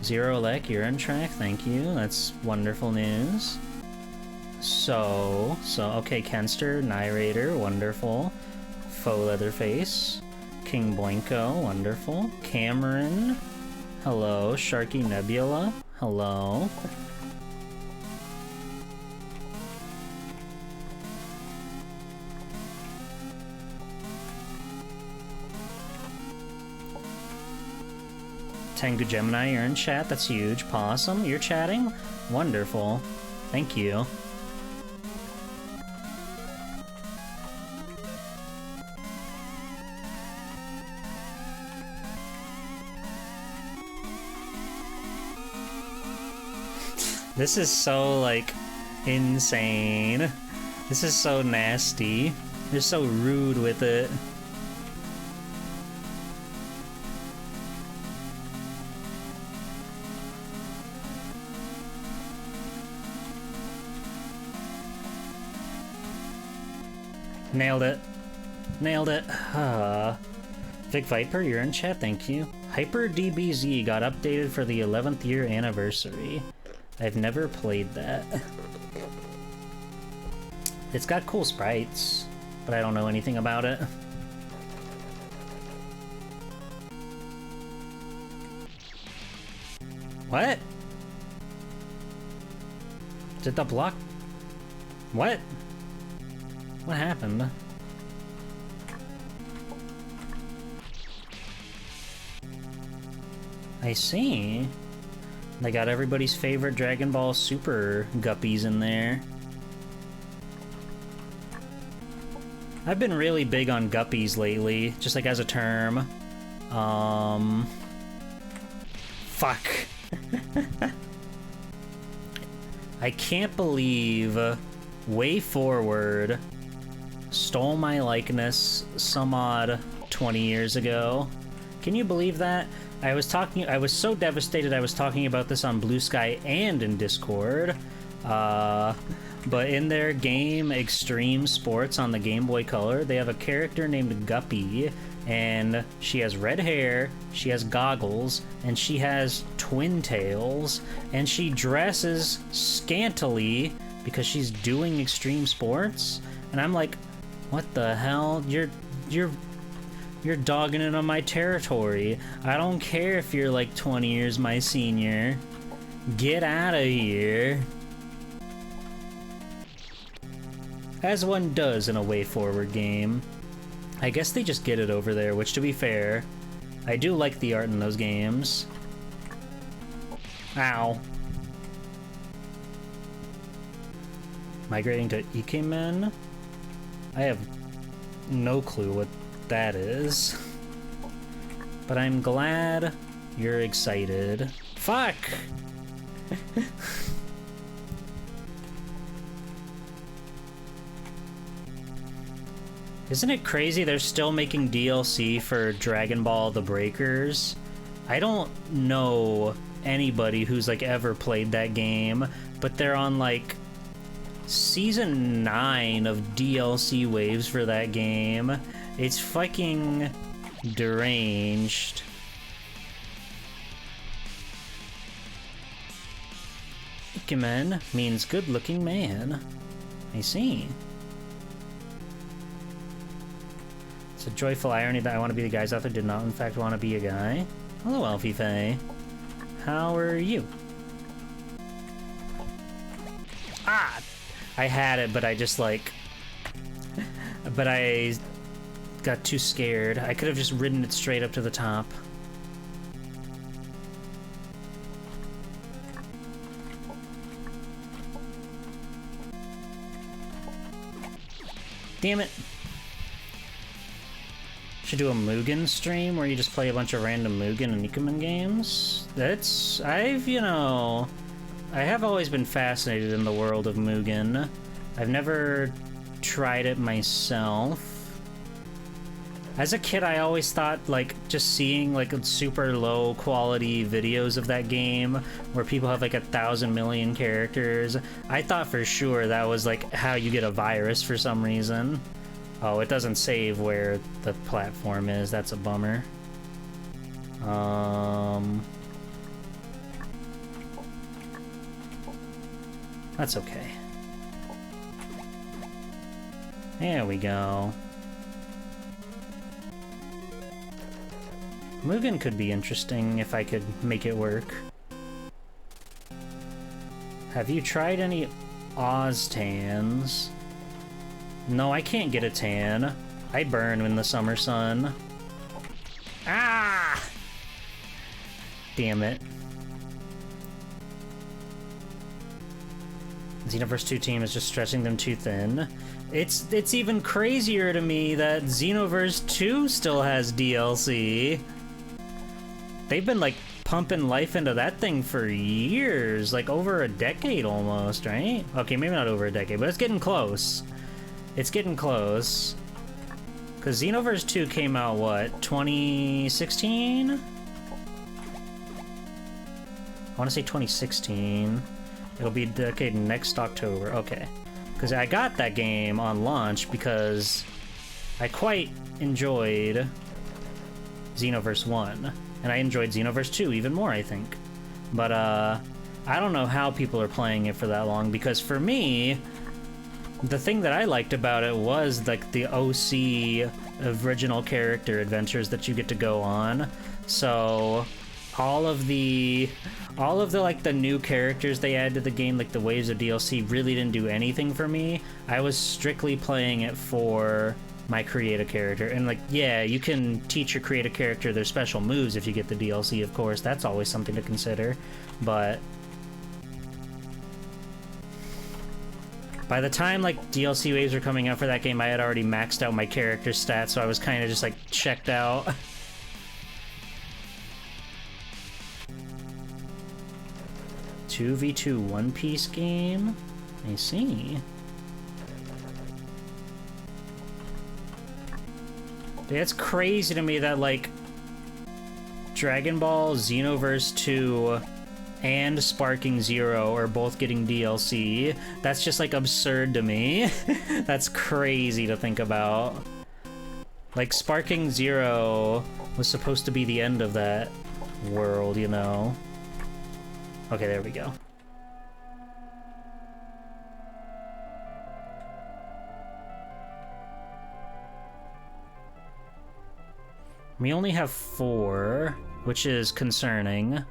Zero Lek, you're in track. Thank you. That's wonderful news. So, okay, Kenster, Narrator, wonderful. Faux Leatherface. King Blanco, wonderful. Cameron, hello. Sharky Nebula, hello. Tengu Gemini, you're in chat. That's huge. Possum, you're chatting? Wonderful. Thank you. This is so, like, insane. This is so nasty. They're so rude with it. Nailed it. Nailed it. Vic Viper, you're in chat, thank you. HyperDBZ got updated for the 11th year anniversary. I've never played that. It's got cool sprites, but I don't know anything about it. What? Did the block? What? What happened? I see. They got everybody's favorite Dragon Ball Super guppies in there. I've been really big on guppies lately, just like as a term. Fuck. I can't believe Way Forward stole my likeness some odd 20 years ago. Can you believe that? I was so devastated I was talking about this on Blue Sky and in Discord. But in their game Extreme Sports on the Game Boy Color, they have a character named Guppy, and she has red hair, she has goggles, and she has twin tails, and she dresses scantily because she's doing extreme sports. And I'm like, what the hell? You're dogging it on my territory. I don't care if you're like 20 years my senior. Get out of here. As one does in a Way Forward game. I guess they just get it over there, which to be fair, I do like the art in those games. Ow. Migrating to Ikemen? I have no clue what that is. But I'm glad you're excited. Fuck! Isn't it crazy they're still making DLC for Dragon Ball The Breakers? I don't know anybody who's like ever played that game, but they're on like Season 9 of DLC waves for that game. It's fucking deranged. Ikemen means good-looking man. I see. It's a joyful irony that I want to be the guy's author did not in fact want to be a guy. Hello, Alfie Faye. How are you? Ah! I had it, but I just like... But I got too scared. I could have just ridden it straight up to the top. Damn it. Should do a Mugen stream where you just play a bunch of random Mugen and Ikemen games. I have always been fascinated in the world of Mugen. I've never tried it myself. As a kid, I always thought, like, just seeing, like, super low quality videos of that game where people have, like, 1,000 million characters, I thought for sure that was, like, how you get a virus for some reason. Oh, it doesn't save where the platform is. That's a bummer. That's okay. There we go. Mugen could be interesting if I could make it work. Have you tried any Oz tans? No, I can't get a tan. I burn in the summer sun. Ah! Damn it. Xenoverse 2 team is just stretching them too thin. It's even crazier to me that Xenoverse 2 still has DLC. They've been, like, pumping life into that thing for years, like over a decade almost, right? Okay, maybe not over a decade, but it's getting close. It's getting close. Because Xenoverse 2 came out, what, 2016? I want to say 2016. It'll be a decade next October. Okay. Because I got that game on launch because I quite enjoyed Xenoverse 1. And I enjoyed Xenoverse 2 even more, I think. But, I don't know how people are playing it for that long, because for me, the thing that I liked about it was, like, the OC original character adventures that you get to go on. So, all of the, like, the new characters they add to the game, like the waves of DLC, really didn't do anything for me. I was strictly playing it for my create a character, and, like, yeah, you can teach your create a character their special moves if you get the DLC, of course. That's always something to consider, but by the time, like, DLC waves were coming out for that game, I had already maxed out my character stats, so I was kind of just, like, checked out. 2v2 One Piece game? I see. It's crazy to me that, like, Dragon Ball, Xenoverse 2, and Sparking Zero are both getting DLC. That's just, like, absurd to me. That's crazy to think about. Like, Sparking Zero was supposed to be the end of that world, you know? Okay, there we go. We only have 4, which is concerning.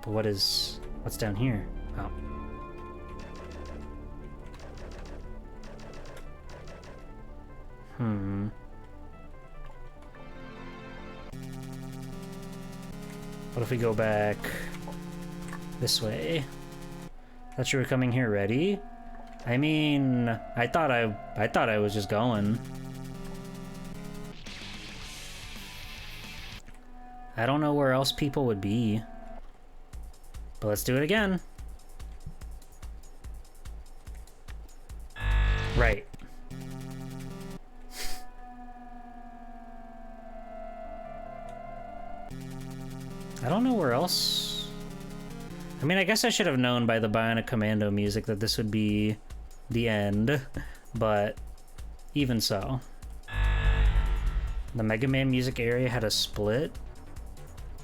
But what's down here? Oh. What if we go back this way? Thought you were coming here ready? I mean, I thought I was just going. I don't know where else people would be. But let's do it again. Right. I don't know where else. I mean, I guess I should have known by the Bionic Commando music that this would be the end, but even so. The Mega Man music area had a split.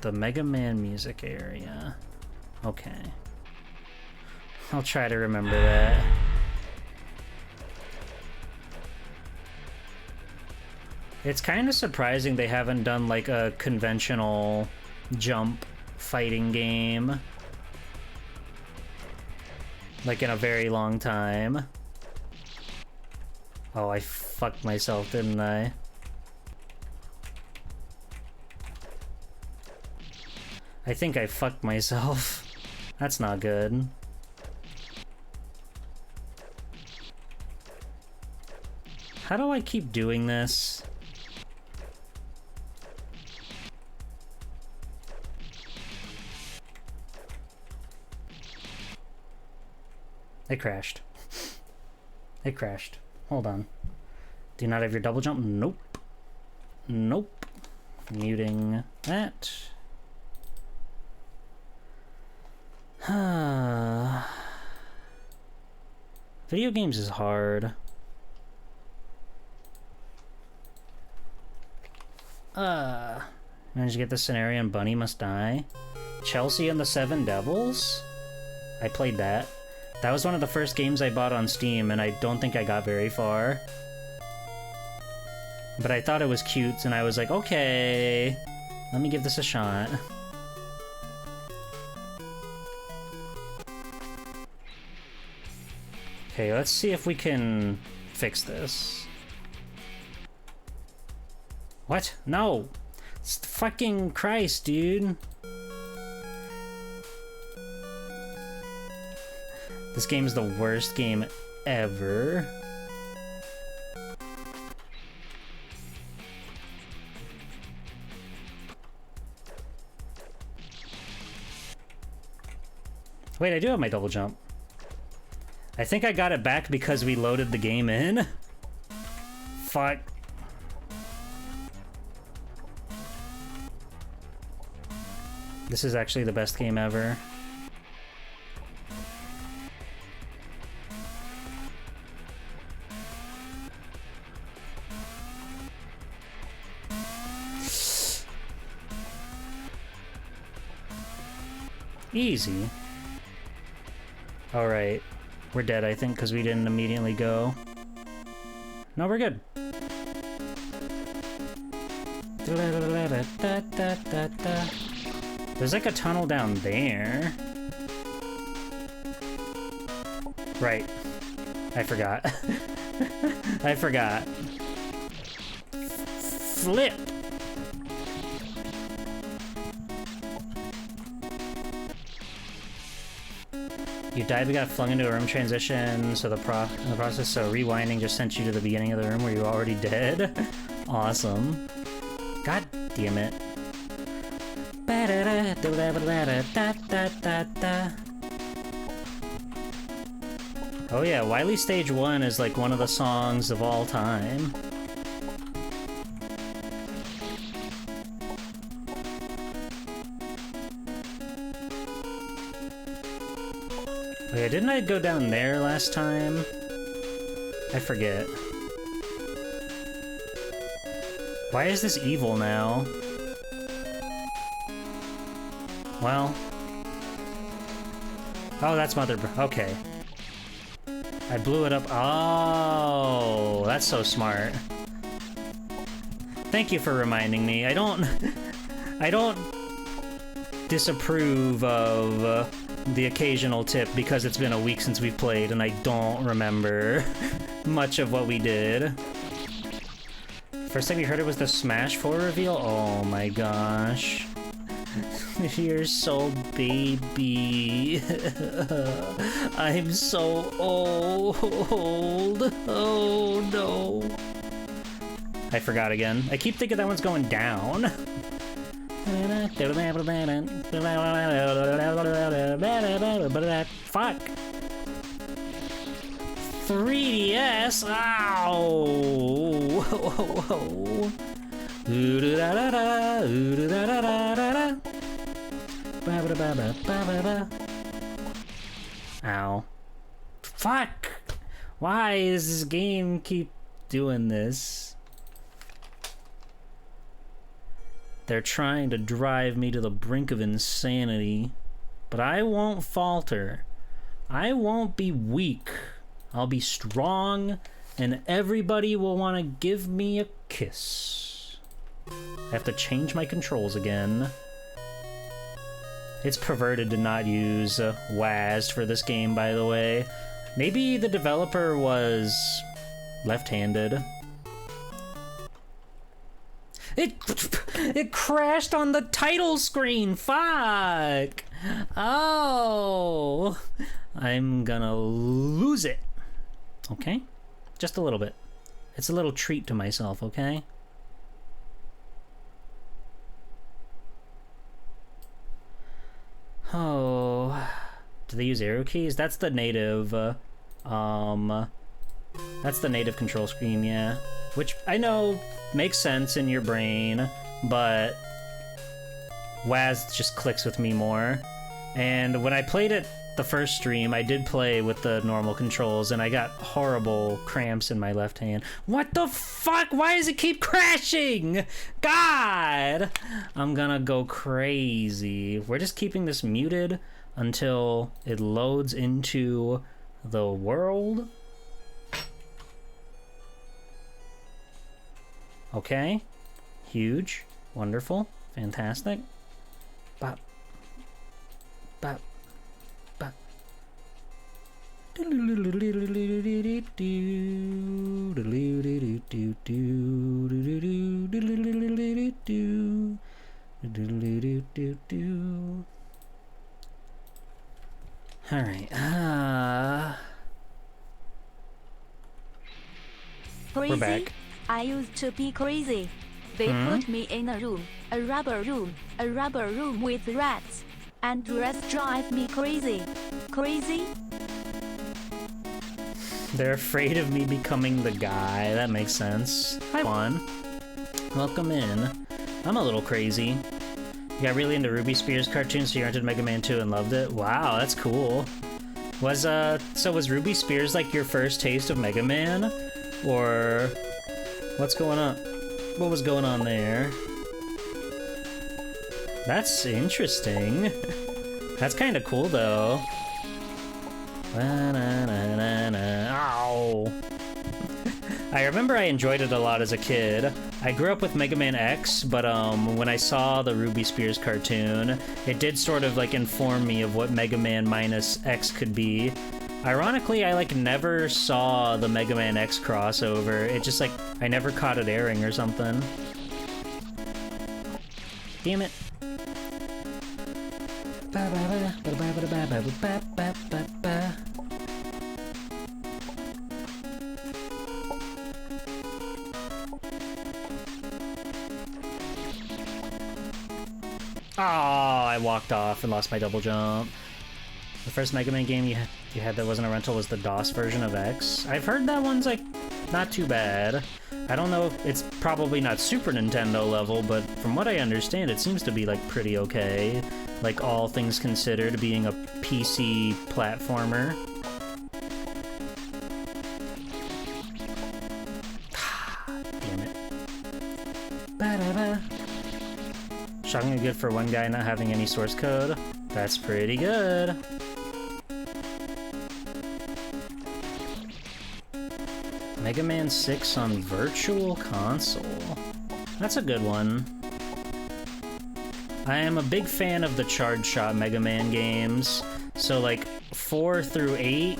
The Mega Man music area. Okay. I'll try to remember that. It's kind of surprising they haven't done, like, a conventional jump fighting game, like, in a very long time. Oh, I fucked myself, didn't I? I think I fucked myself. That's not good. How do I keep doing this? It crashed. It crashed. Hold on. Do you not have your double jump? Nope. Nope. Muting that. Video games is hard. Managed to get this scenario and Bunny Must Die. Chelsea and the Seven Devils? I played that. That was one of the first games I bought on Steam, and I don't think I got very far. But I thought it was cute, and I was like, okay, let me give this a shot. Okay, let's see if we can fix this. What? No! It's fucking Christ, dude! This game is the worst game ever. Wait, I do have my double jump. I think I got it back because we loaded the game in. Fuck. This is actually the best game ever. Easy. Alright. We're dead, I think, because we didn't immediately go. No, we're good. There's like a tunnel down there. Right. I forgot. I forgot. Flip! You died, we got flung into a room transition, so the process, so rewinding just sent you to the beginning of the room where you were already dead. Awesome. God damn it. Oh yeah, Wily Stage 1 is like one of the songs of all time. Wait, didn't I go down there last time? I forget. Why is this evil now? Well. Oh, that's Mother... Okay. I blew it up. Oh, that's so smart. Thank you for reminding me. I don't disapprove of the occasional tip because it's been a week since we've played and I don't remember much of what we did. First time you heard it was the Smash 4 reveal? Oh my gosh. You're so baby. I'm so old. Oh no. I forgot again. I keep thinking that one's going down. Fuck. 3DS. Ow. Ow. Fuck. Why does this game keep doing this? They're trying to drive me to the brink of insanity, but I won't falter. I won't be weak. I'll be strong, and everybody will want to give me a kiss. I have to change my controls again. It's perverted to not use WASD for this game, by the way. Maybe the developer was left-handed. It crashed on the title screen. Fuck. Oh, I'm gonna lose it. Okay, just a little bit. It's a little treat to myself. Okay. Oh, do they use arrow keys? That's the native. That's the native control scheme. Yeah. which I know makes sense in your brain, but WAS just clicks with me more. And when I played it the first stream, I did play with the normal controls, and I got horrible cramps in my left hand. What the fuck? Why does it keep crashing? God! I'm gonna go crazy. We're just keeping this muted until it loads into the world. Okay. Huge. Wonderful. Fantastic. Bop. Bop. Bop. All right. We're back. I used to be crazy. They put me in a rubber room with rats, and rats drive me crazy. Crazy? They're afraid of me becoming the guy. That makes sense. Hi, Juan. Welcome in. I'm a little crazy. You got really into Ruby Spears cartoons, so you rented Mega Man 2 and loved it? Wow, that's cool. So was Ruby Spears like your first taste of Mega Man? Or what's going on? What was going on there? That's interesting. That's kind of cool, though. Ow. I remember I enjoyed it a lot as a kid. I grew up with Mega Man X, but when I saw the Ruby Spears cartoon, it did sort of like inform me of what Mega Man minus X could be. Ironically, I like never saw the Mega Man X crossover. It just like, I never caught it airing or something. Damn it. Oh, I walked off and lost my double jump. The first Mega Man game you had that wasn't a rental was the DOS version of X. I've heard that one's like not too bad. I don't know, it's probably not Super Nintendo level, but from what I understand, it seems to be like pretty okay. Like all things considered, being a PC platformer. Damn it. Ba-da-ba. Shockingly good for one guy not having any source code. That's pretty good. Mega Man 6 on Virtual Console. That's a good one. I am a big fan of the Charge Shot Mega Man games. So like 4 through 8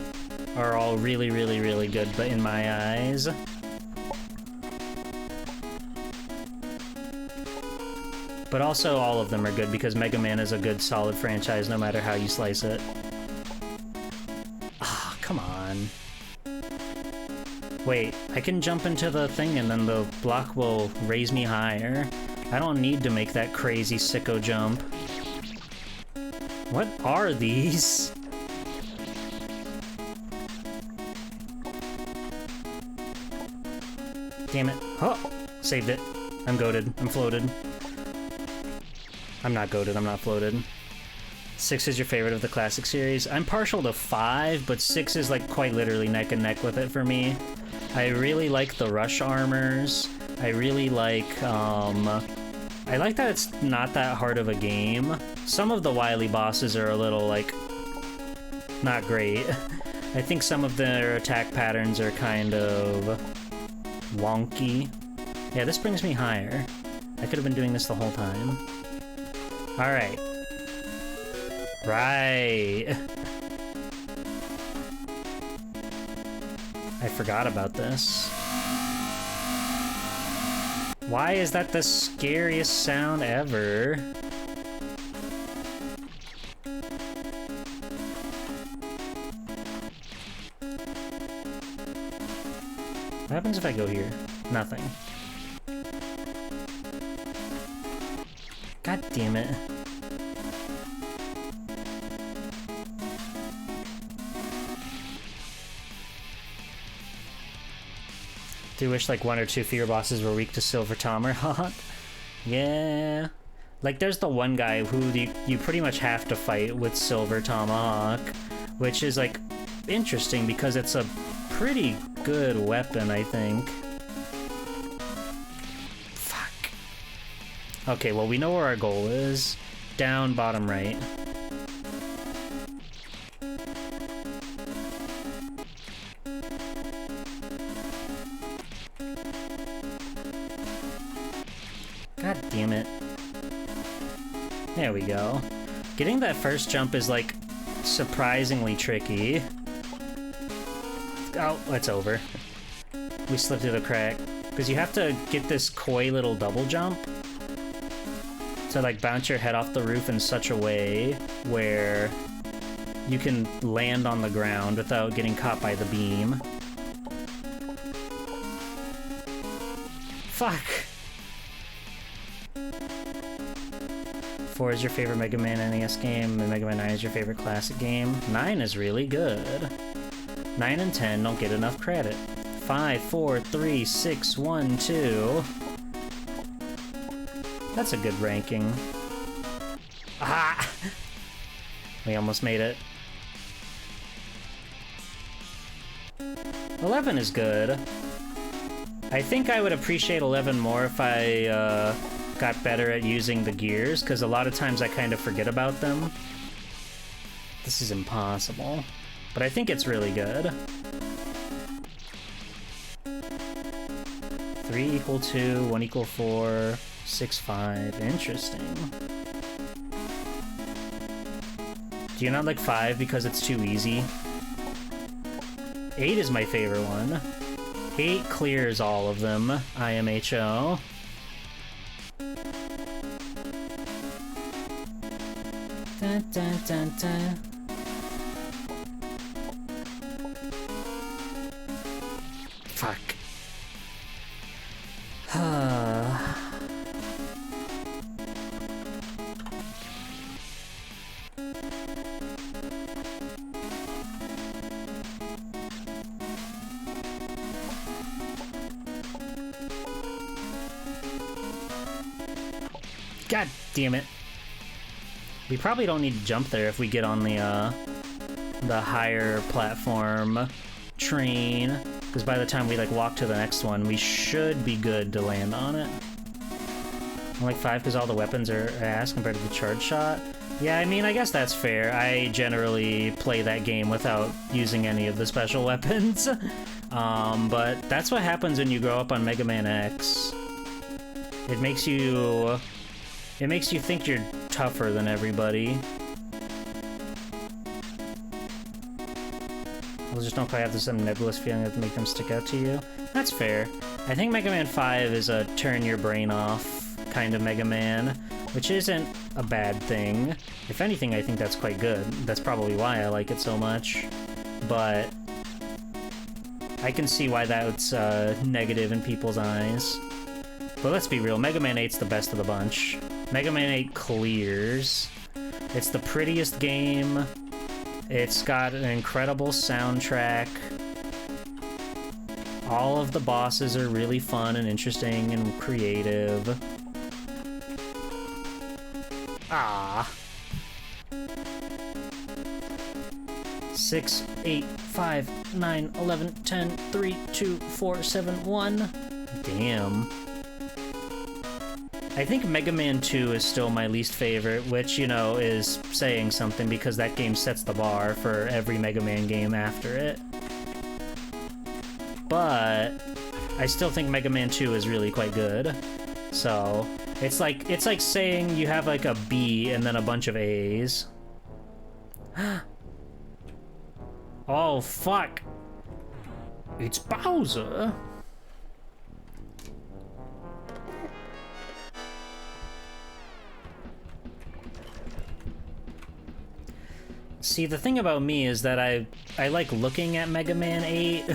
are all really, really, really good, but in my eyes. But also all of them are good because Mega Man is a good solid franchise no matter how you slice it. Ah, come on. Wait, I can jump into the thing and then the block will raise me higher. I don't need to make that crazy sicko jump. What are these? Damn it. Oh, saved it. I'm goated. I'm floated. I'm not goated. I'm not floated. 6 is your favorite of the classic series. I'm partial to 5, but 6 is like quite literally neck and neck with it for me. I really like the rush armors. I really like, I like that it's not that hard of a game. Some of the wily bosses are a little, like, not great. I think some of their attack patterns are kind of wonky. Yeah, this brings me higher. I could have been doing this the whole time. Alright. Right. I forgot about this. Why is that the scariest sound ever? What happens if I go here? Nothing. God damn it. Do you wish like one or two fewer bosses were weak to Silver Tomahawk? Yeah. Like there's the one guy who you pretty much have to fight with Silver Tomahawk, which is like interesting because it's a pretty good weapon, I think. Fuck. Okay, well we know where our goal is. Down, bottom right. God damn it. There we go. Getting that first jump is, like, surprisingly tricky. Oh, it's over. We slipped through the crack. Because you have to get this coy little double jump to, like, bounce your head off the roof in such a way where you can land on the ground without getting caught by the beam. Fuck! 4 is your favorite Mega Man NES game, and Mega Man 9 is your favorite classic game. 9 is really good. 9 and 10 don't get enough credit. 5, 4, 3, 6, 1, 2. That's a good ranking. Ah! We almost made it. 11 is good. I think I would appreciate 11 more if I, got better at using the gears, because a lot of times I kind of forget about them. This is impossible. But I think it's really good. 3 equal 2, 1 equal 4, 6, 5. Interesting. Do you not like 5 because it's too easy? 8 is my favorite one. 8 clears all of them, IMHO. Dun, dun, dun, dun. Fuck. God damn it. We probably don't need to jump there if we get on the higher platform train, because by the time we like walk to the next one, we should be good to land on it. I'm like 5 because all the weapons are ass compared to the charge shot. Yeah, I mean, I guess that's fair. I generally play that game without using any of the special weapons. But that's what happens when you grow up on Mega Man X. It makes you think you're tougher than everybody. Well, just don't quite have this nebulous feeling that make them stick out to you. That's fair. I think Mega Man 5 is a turn your brain off kind of Mega Man, which isn't a bad thing. If anything, I think that's quite good. That's probably why I like it so much. But I can see why that's negative in people's eyes. But let's be real, Mega Man 8's the best of the bunch. Mega Man 8 clears. It's the prettiest game. It's got an incredible soundtrack. All of the bosses are really fun and interesting and creative. Ah. 6, 8, 5, 9, 11, 10, 3, 2, 4, 7, 1. Damn. I think Mega Man 2 is still my least favorite, which, you know, is saying something because that game sets the bar for every Mega Man game after it. But I still think Mega Man 2 is really quite good. So, it's like saying you have like a B and then a bunch of A's. Oh, fuck. It's Bowser. See, the thing about me is that I like looking at Mega Man 8.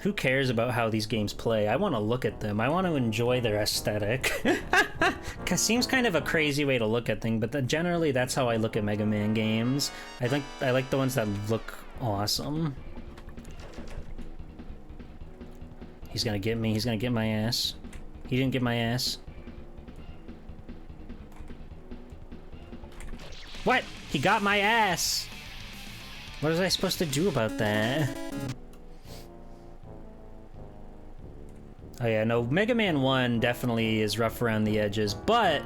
Who cares about how these games play? I want to look at them. I want to enjoy their aesthetic. Seems kind of a crazy way to look at things, but generally that's how I look at Mega Man games. I like the ones that look awesome. He's gonna get me. He's gonna get my ass. He didn't get my ass. What? He got my ass! What was I supposed to do about that? Oh yeah, no, Mega Man 1 definitely is rough around the edges, but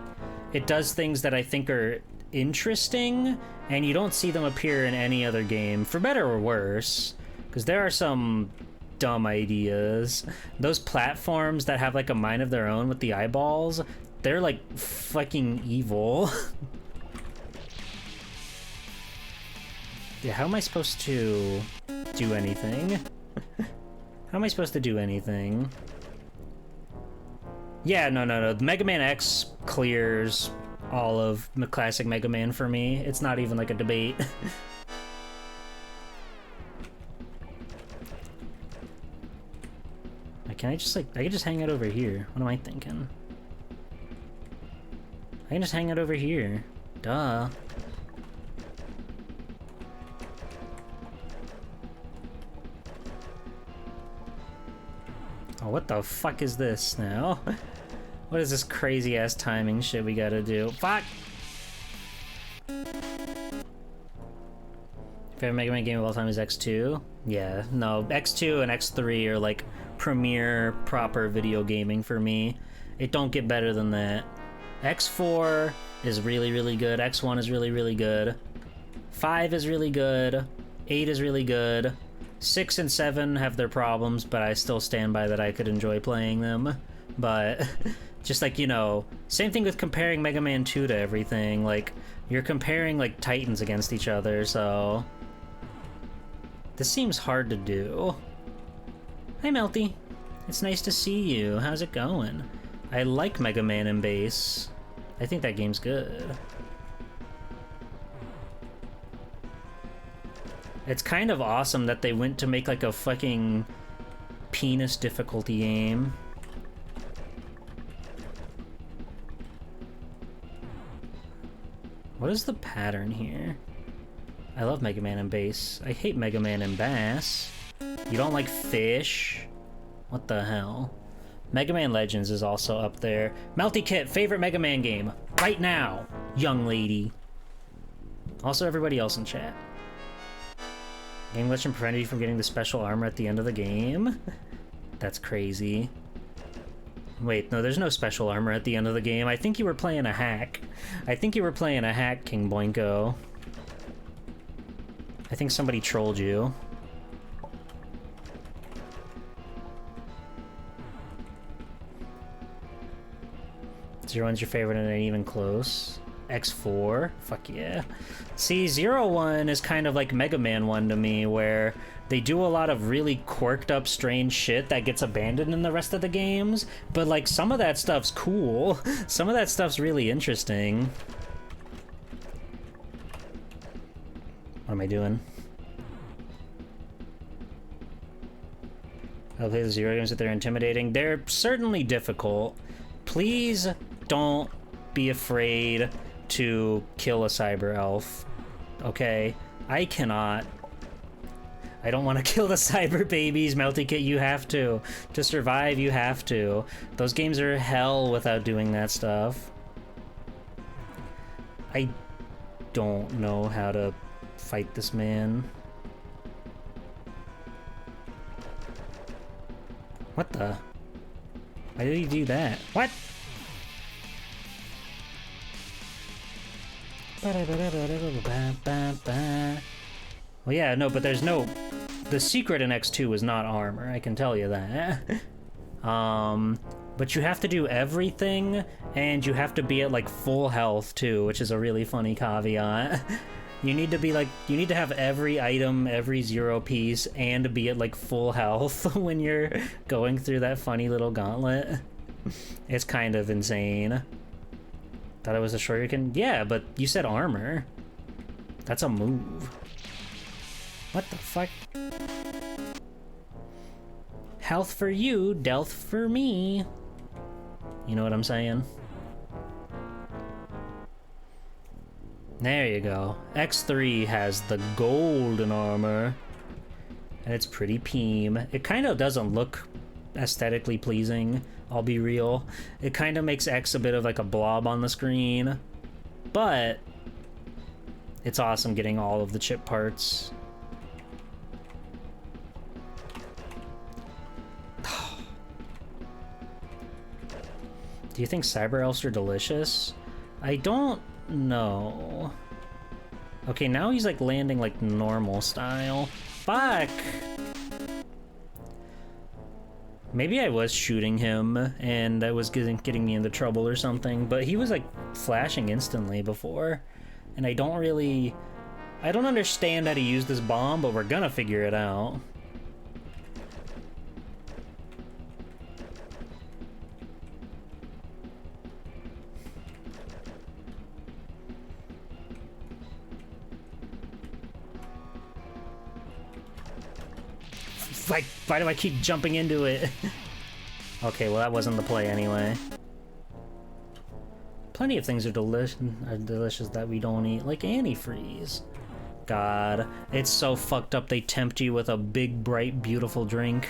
it does things that I think are interesting, and you don't see them appear in any other game, for better or worse, because there are some dumb ideas. Those platforms that have like a mind of their own with the eyeballs, they're like fucking evil. Yeah, how am I supposed to do anything? How am I supposed to do anything? Yeah, no. The Mega Man X clears all of the classic Mega Man for me. It's not even like a debate. Can I just like, I can just hang out over here. What am I thinking? I can just hang out over here. Duh. Oh, what the fuck is this now? What is this crazy ass timing shit we gotta do? Fuck! Favorite Mega Man game of all time is X2? Yeah, no, X2 and X3 are like premier proper video gaming for me. It don't get better than that. X4 is really, really good. X1 is really, really good. 5 is really good. 8 is really good. 6 and 7 have their problems, but I still stand by that I could enjoy playing them. But just like, you know, same thing with comparing Mega Man 2 to everything. Like, you're comparing like Titans against each other, so this seems hard to do. Hi Melty, it's nice to see you. How's it going? I like Mega Man and Bass. I think that game's good. It's kind of awesome that they went to make like a fucking penis difficulty game. What is the pattern here? I love Mega Man and Bass. I hate Mega Man and Bass. You don't like fish? What the hell? Mega Man Legends is also up there. Melty Kit, favorite Mega Man game. Right now, young lady. Also everybody else in chat. Game glitch and prevented you from getting the special armor at the end of the game? That's crazy. Wait, no, there's no special armor at the end of the game. I think you were playing a hack. I think you were playing a hack, King Boinko. I think somebody trolled you. Zero One's your favorite and it ain't even close. X4? Fuck yeah. See, 01 is kind of like Mega Man 1 to me, where they do a lot of really quirked up, strange shit that gets abandoned in the rest of the games, but like some of that stuff's cool. Some of that stuff's really interesting. What am I doing? I'll play the Zero games if they're intimidating. They're certainly difficult. Please don't be afraid to kill a cyber elf. Okay? I cannot. I don't want to kill the cyber babies, Melty Kit. You have to. To survive, you have to. Those games are hell without doing that stuff. I don't know how to fight this man. What the? Why did he do that? What? Well, yeah, no, but there's no... The secret in X2 is not armor, I can tell you that. But you have to do everything, and you have to be at, like, full health, too, which is a really funny caveat. You need to be, like, you need to have every item, every zero piece, and be at, like, full health when you're going through that funny little gauntlet. It's kind of insane. Thought it was a shuriken? Yeah, but you said armor. That's a move. What the fuck? Health for you, death for me. You know what I'm saying? There you go. X3 has the golden armor. And it's pretty peem. It kind of doesn't look aesthetically pleasing, I'll be real. It kind of makes X a bit of like a blob on the screen, but it's awesome getting all of the chip parts. Do you think cyber elves are delicious? I don't know. Okay, now he's like landing like normal style. Fuck! Maybe I was shooting him and that was getting me into trouble or something, but he was like flashing instantly before. And I don't understand how to use this bomb, but we're gonna figure it out. Like, why do I keep jumping into it? Okay, well that wasn't the play anyway. Plenty of things are delicious that we don't eat, like antifreeze. God, it's so fucked up they tempt you with a big, bright, beautiful drink.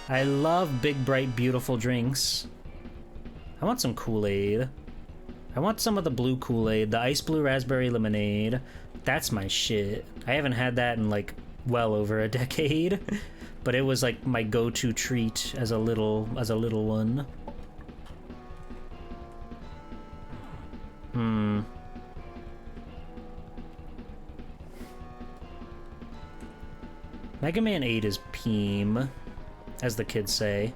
I love big, bright, beautiful drinks. I want some Kool-Aid. I want some of the blue Kool-Aid, the ice blue raspberry lemonade. That's my shit. I haven't had that in like well over a decade. But it was like my go-to treat as a little one. Mega Man 8 is Peem, as the kids say.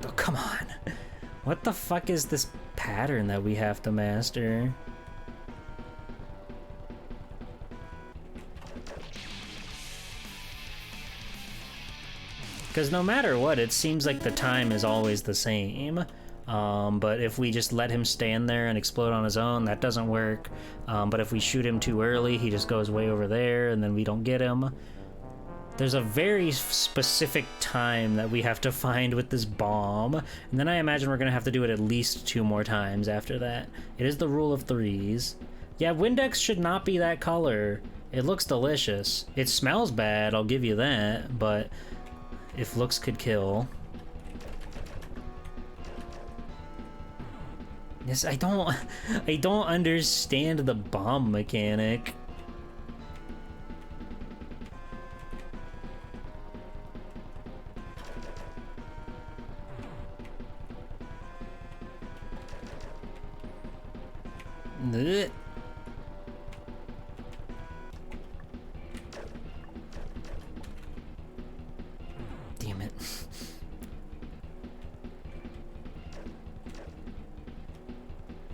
Oh, come on. What the fuck is this pattern that we have to master? Because no matter what, it seems like the time is always the same. But if we just let him stand there and explode on his own, that doesn't work. But if we shoot him too early, he just goes way over there, and then we don't get him. There's a very specific time that we have to find with this bomb, and then I imagine we're gonna have to do it at least 2 more times after that. It is the rule of 3s. Yeah, Windex should not be that color. It looks delicious. It smells bad, I'll give you that, but if looks could kill. Yes, I don't understand the bomb mechanic. Ugh. Damn it.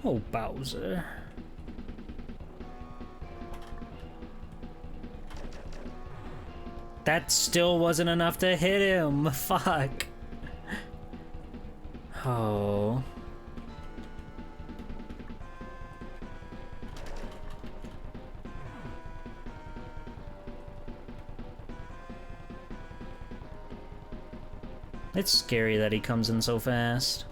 Oh, Bowser. That still wasn't enough to hit him. Fuck. Oh. It's scary that he comes in so fast.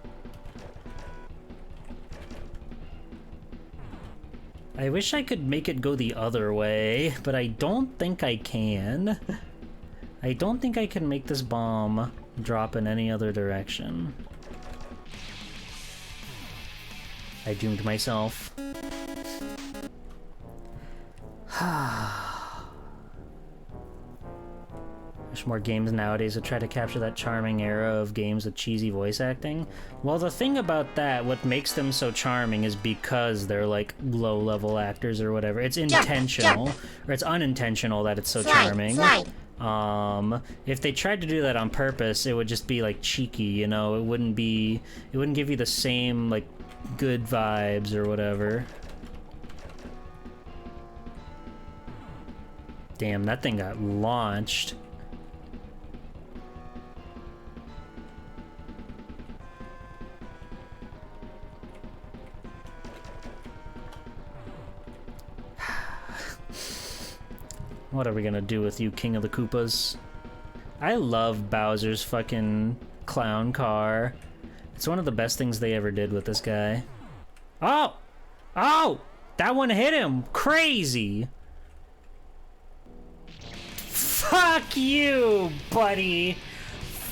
I wish I could make it go the other way, but I don't think I can. I don't think I can make this bomb drop in any other direction. I doomed myself. There's more games nowadays that try to capture that charming era of games with cheesy voice acting. Well, the thing about that, what makes them so charming is because they're like low-level actors or whatever. It's intentional, or it's unintentional that it's so charming. If they tried to do that on purpose, it would just be like cheeky, you know? It wouldn't give you the same like good vibes or whatever. Damn, that thing got launched. What are we gonna do with you, King of the Koopas? I love Bowser's fucking clown car. It's one of the best things they ever did with this guy. Oh! Oh! That one hit him! Crazy! Fuck you, buddy!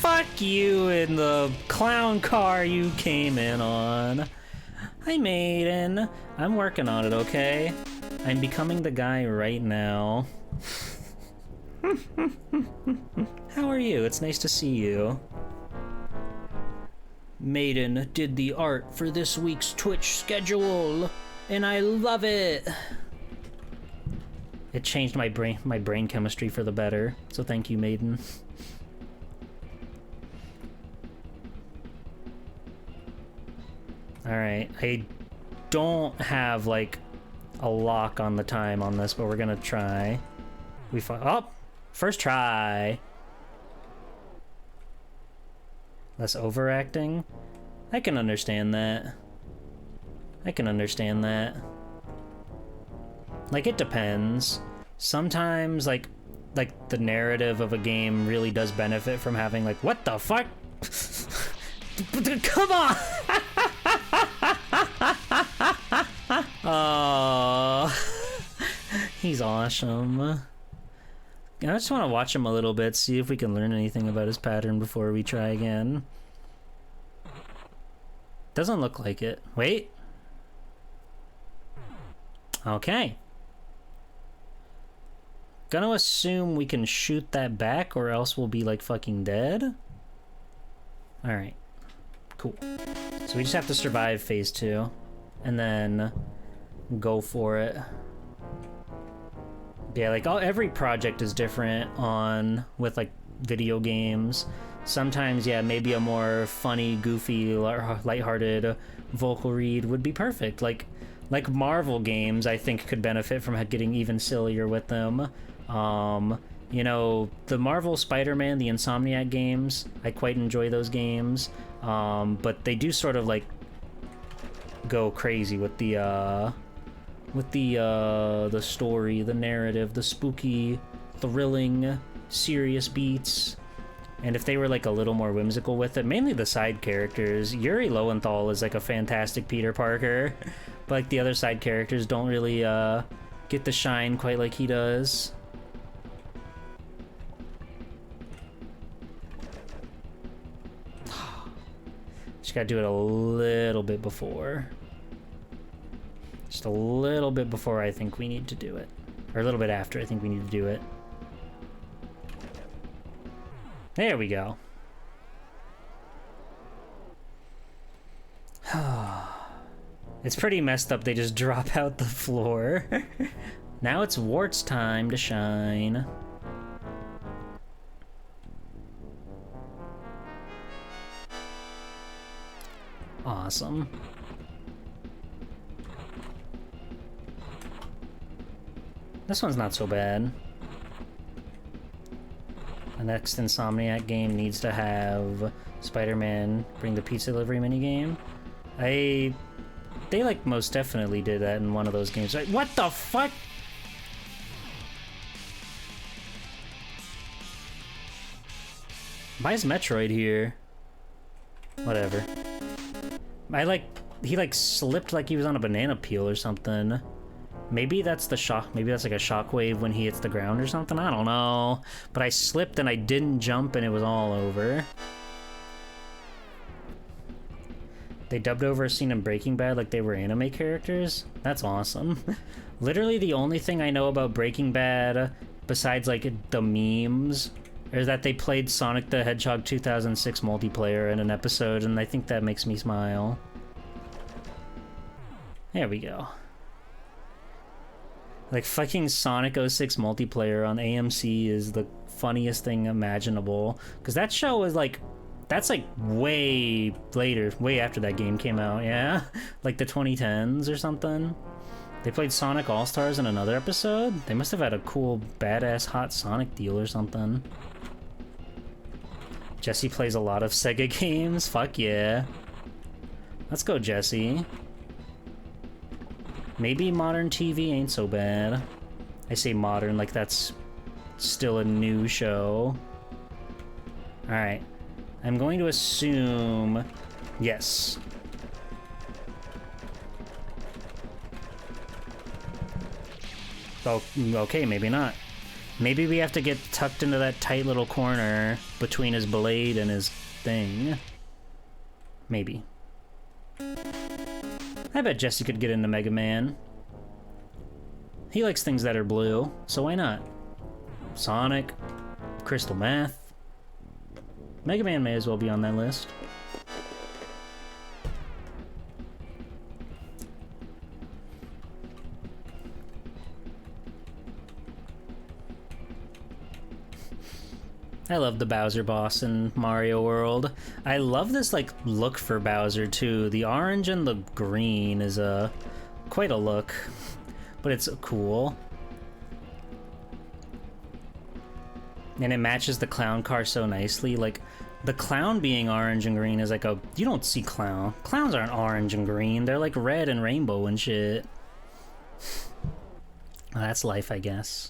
fuck you in the clown car you came in on. Hi, Maiden. I'm working on it, okay? I'm becoming the guy right now. How are you? It's nice to see you. Maiden did the art for this week's Twitch schedule, and I love it. It changed my brain chemistry for the better, so thank you, Maiden. Alright, I don't have, like, a lock on the time on this, but we're gonna try. Oh! First try! Less overacting? I can understand that. I can understand that. Like, it depends. Sometimes, like the narrative of a game really does benefit from having, like, what the fuck? Come on! Oh, he's awesome. I just want to watch him a little bit, see if we can learn anything about his pattern before we try again. Doesn't look like it. Wait. Okay. Gonna assume we can shoot that back or else we'll be like fucking dead. Alright. Cool. So we just have to survive phase 2 and then go for it. Yeah, like every project is different with like video games. Sometimes, yeah, maybe a more funny, goofy, lighthearted vocal read would be perfect. Like Marvel games, I think could benefit from getting even sillier with them. You know, the Marvel Spider-Man, the Insomniac games, I quite enjoy those games. But they do sort of like go crazy with the story, the narrative, the spooky, thrilling, serious beats. And if they were like a little more whimsical with it, mainly the side characters. Yuri Lowenthal is like a fantastic Peter Parker, but like the other side characters don't really get the shine quite like he does. Just gotta do it a little bit before. Just a little bit before I think we need to do it. Or a little bit after I think we need to do it. There we go. It's pretty messed up, they just drop out the floor. Now it's Wart's time to shine. Awesome. This one's not so bad. The next Insomniac game needs to have Spider-Man bring the pizza delivery minigame. They like most definitely did that in one of those games. Like, what the fuck? Why is Metroid here? Whatever. He like slipped like he was on a banana peel or something. Maybe that's the shock. Maybe that's like a shockwave when he hits the ground or something. I don't know. But I slipped and I didn't jump and it was all over. They dubbed over a scene in Breaking Bad like they were anime characters. That's awesome. Literally the only thing I know about Breaking Bad, besides like the memes, is that they played Sonic the Hedgehog 2006 multiplayer in an episode, and I think that makes me smile. There we go. Like, fucking Sonic 06 multiplayer on AMC is the funniest thing imaginable. Because that show was like, that's like way later, way after that game came out, yeah? Like the 2010s or something. They played Sonic All-Stars in another episode? They must have had a cool, badass, hot Sonic deal or something. Jesse plays a lot of Sega games? Fuck yeah. Let's go, Jesse. Maybe modern TV ain't so bad. I say modern like that's still a new show. Alright. I'm going to assume... yes. Oh, okay, maybe not. Maybe we have to get tucked into that tight little corner between his blade and his thing. Maybe. I bet Jesse could get into Mega Man. He likes things that are blue, so why not? Sonic, Crystal Meth. Mega Man may as well be on that list. I love the Bowser boss in Mario World. I love this like look for Bowser too. The orange and the green is quite a look, but it's cool. And it matches the clown car so nicely. Like the clown being orange and green is like you don't see clown. Clowns aren't orange and green. They're like red and rainbow and shit. Well, that's life, I guess.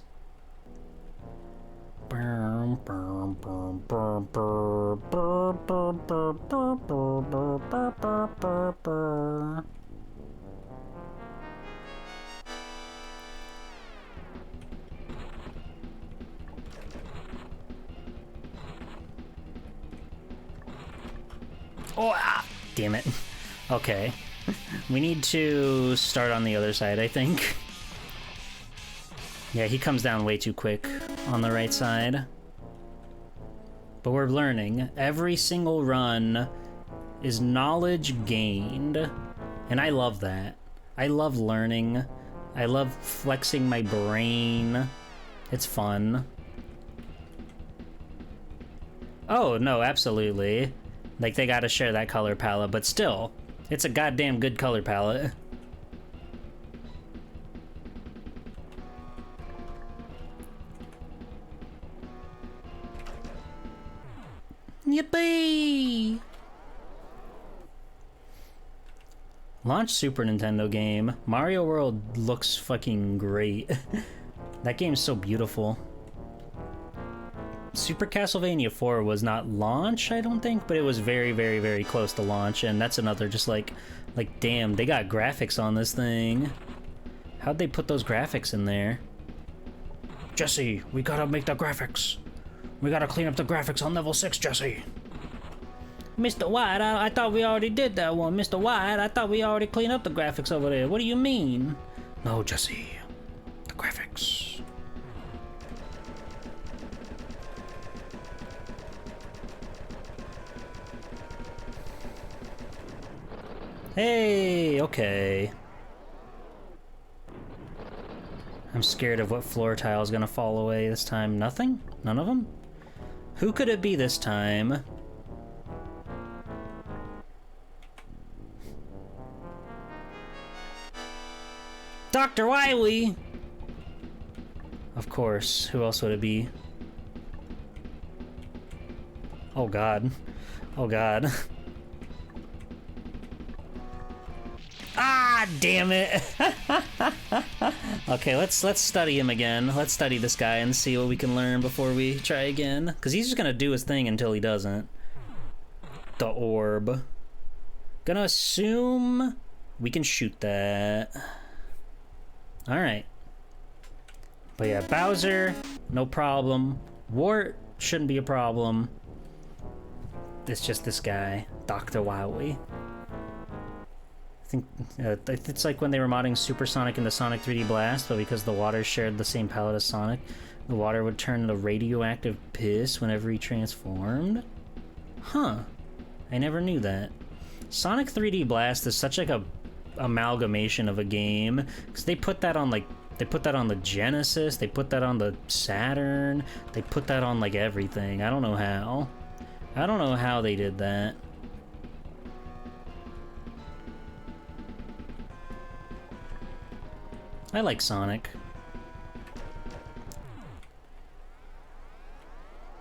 Oh, ah, damn it. Okay. We need to start on the other side, I think. Yeah, he comes down way too quick on the right side. But we're learning. Every single run is knowledge gained. And I love that. I love learning. I love flexing my brain. It's fun. Oh, no, absolutely. Like, they gotta share that color palette, but still, it's a goddamn good color palette. Yippee! Launch Super Nintendo game. Mario World looks fucking great. That game's so beautiful. Super Castlevania 4 was not launch, I don't think, but it was very, very, very close to launch, and that's another just like damn, they got graphics on this thing. How'd they put those graphics in there? Jesse, we gotta make the graphics. We gotta clean up the graphics on level 6, Jesse. Mr. White, I thought we already did that one. Mr. White, I thought we already cleaned up the graphics over there. What do you mean? No, Jesse. The graphics. Hey, okay. I'm scared of what floor tile is gonna fall away this time. Nothing? None of them? Who could it be this time? Dr. Wily! Of course. Who else would it be? Oh god. Oh god. Ah, damn it! Okay, let's study him again. Let's study this guy and see what we can learn before we try again. Because he's just gonna do his thing until he doesn't. The orb. Gonna assume we can shoot that. Alright. But yeah, Bowser, no problem. Wart shouldn't be a problem. It's just this guy, Dr. Wily. I think it's like when they were modding Supersonic into Sonic 3D Blast, but because the water shared the same palette as Sonic, the water would turn into radioactive piss whenever he transformed? Huh. I never knew that. Sonic 3D Blast is such like a amalgamation of a game, because they put that on like the Genesis, they put that on the Saturn, they put that on like everything. I don't know how. I don't know how they did that. I like Sonic.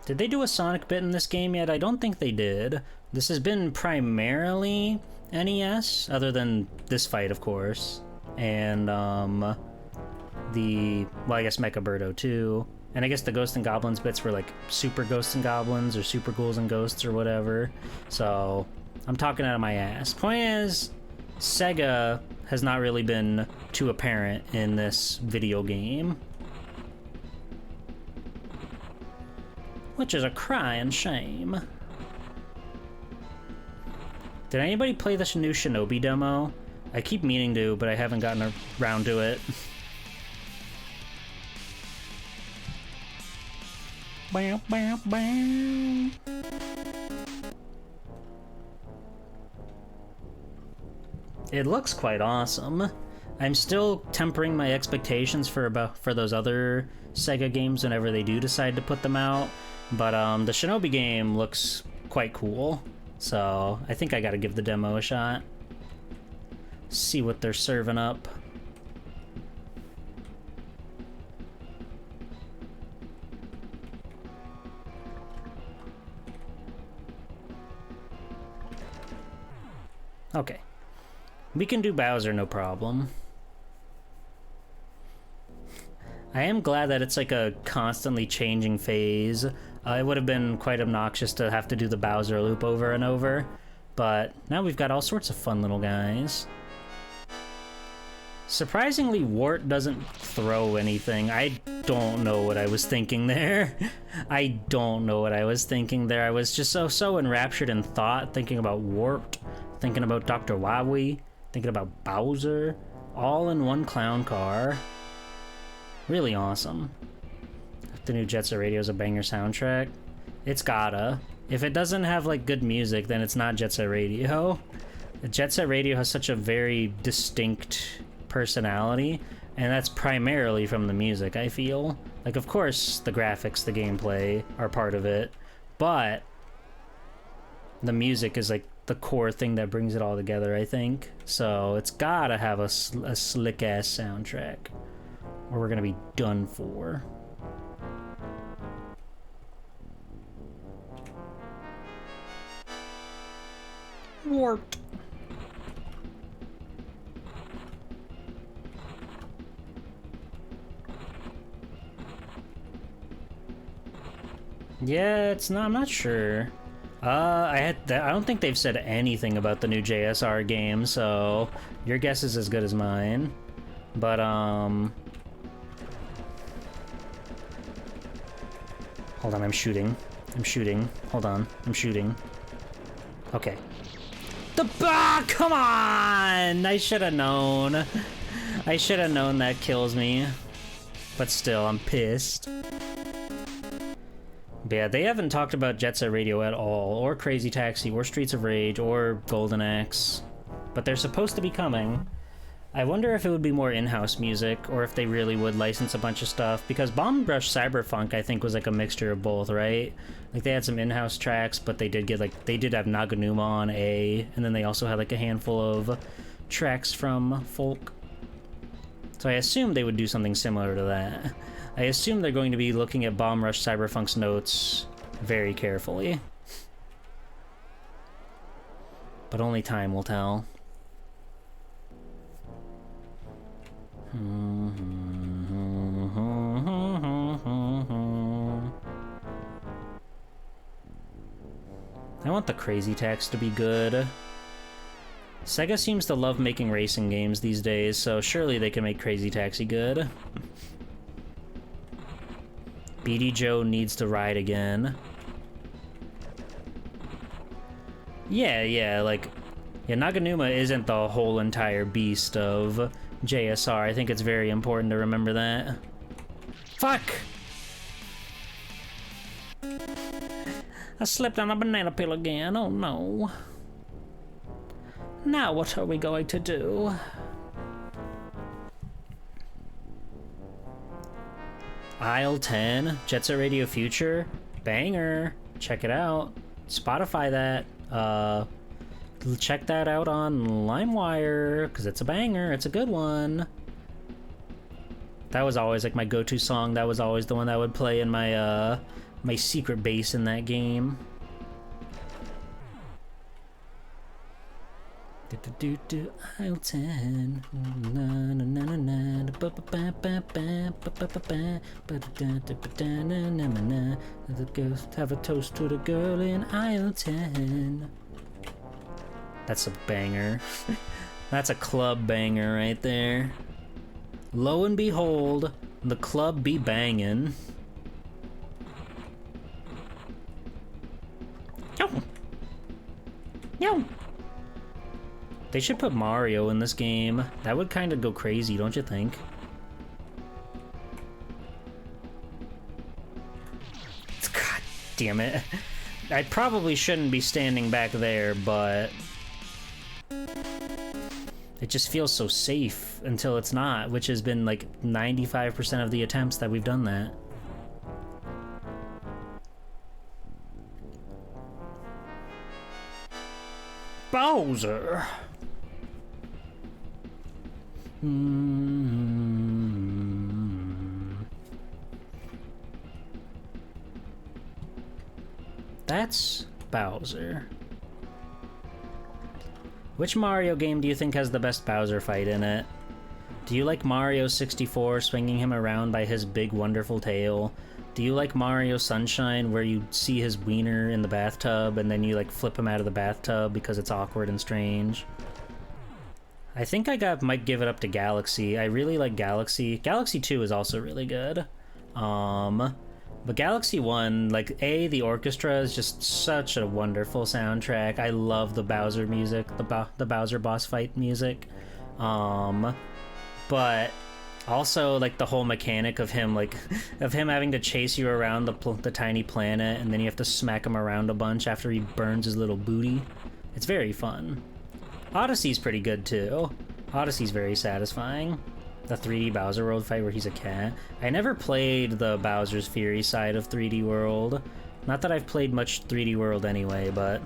Did they do a Sonic bit in this game yet? I don't think they did. This has been primarily NES, other than this fight, of course. And, well, I guess Mecha Birdo too. And I guess the Ghosts and Goblins bits were like Super Ghosts and Goblins, or Super Ghouls and Ghosts, or whatever. So, I'm talking out of my ass. Point is, Sega has not really been too apparent in this video game. which is a crying shame. Did anybody play the new Shinobi demo? I keep meaning to, but I haven't gotten around to it. Bow, bow, bow. It looks quite awesome. I'm still tempering my expectations for those other Sega games whenever they do decide to put them out, but the Shinobi game looks quite cool, so I think I gotta give the demo a shot. See what they're serving up. Okay. We can do Bowser, no problem. I am glad that it's like a constantly changing phase. It would have been quite obnoxious to have to do the Bowser loop over and over, but now we've got all sorts of fun little guys. Surprisingly, Wart doesn't throw anything. I don't know what I was thinking there. I don't know what I was thinking there. I was just so enraptured in thought, thinking about Wart, thinking about Dr. Wawi, thinking about Bowser, all in one clown car. Really awesome. The new Jet Set Radio is a banger soundtrack. It's gotta. If it doesn't have like good music, then it's not Jet Set Radio. Jet Set Radio has such a very distinct personality, and that's primarily from the music, I feel. Like, of course, the graphics, the gameplay are part of it, but the music is like the core thing that brings it all together, I think. So it's gotta have a slick-ass soundtrack, or we're gonna be done for. Warped. Yeah, it's not. I'm not sure. I don't think they've said anything about the new JSR game, so your guess is as good as mine. But hold on, I'm shooting. Hold on, I'm shooting. Okay. Come on! I should have known. I should have known that kills me. But still, I'm pissed. But yeah, they haven't talked about Jet Set Radio at all, or Crazy Taxi, or Streets of Rage, or Golden Axe. But they're supposed to be coming. I wonder if it would be more in-house music, or if they really would license a bunch of stuff, because Bomb Rush Cyberfunk, I think, was like a mixture of both, right? Like, they had some in-house tracks, but they did have Naganuma on A, and then they also had like a handful of tracks from folk. So I assume they would do something similar to that. I assume they're going to be looking at Bomb Rush Cyberfunk's notes very carefully. But only time will tell. I want the Crazy Tax to be good. Sega seems to love making racing games these days, so surely they can make Crazy Taxi good. BD Joe needs to ride again. Yeah, like... Yeah, Naganuma isn't the whole entire beast of JSR. I think it's very important to remember that. Fuck! I slipped on a banana peel again, oh no. Now what are we going to do? Aisle 10, Jet Set Radio Future, banger. Check it out. Spotify that. Check that out on LimeWire, because it's a banger. It's a good one. That was always like my go-to song. That was always the one that would play in my my secret base in that game. Aisle 10. Have a toast to the girl in aisle 10. That's a banger. That's a club banger right there. Lo and behold, the club be bangin'. Yo! They should put Mario in this game. That would kind of go crazy, don't you think? God damn it. I probably shouldn't be standing back there, but it just feels so safe until it's not, which has been like 95% of the attempts that we've done that. Bowser! That's Bowser. Which Mario game do you think has the best Bowser fight in it? Do you like Mario 64 swinging him around by his big wonderful tail? Do you like Mario Sunshine where you see his wiener in the bathtub and then you like flip him out of the bathtub because it's awkward and strange? I think might give it up to Galaxy. I really like Galaxy. Galaxy 2 is also really good. But Galaxy 1, like, the orchestra is just such a wonderful soundtrack. I love the Bowser music, the Bowser boss fight music. But also, like, the whole mechanic of him, like, of him having to chase you around the tiny planet, and then you have to smack him around a bunch after he burns his little booty. It's very fun. Odyssey's pretty good, too. Odyssey's very satisfying. The 3D Bowser World fight where he's a cat. I never played the Bowser's Fury side of 3D World. Not that I've played much 3D World anyway, but...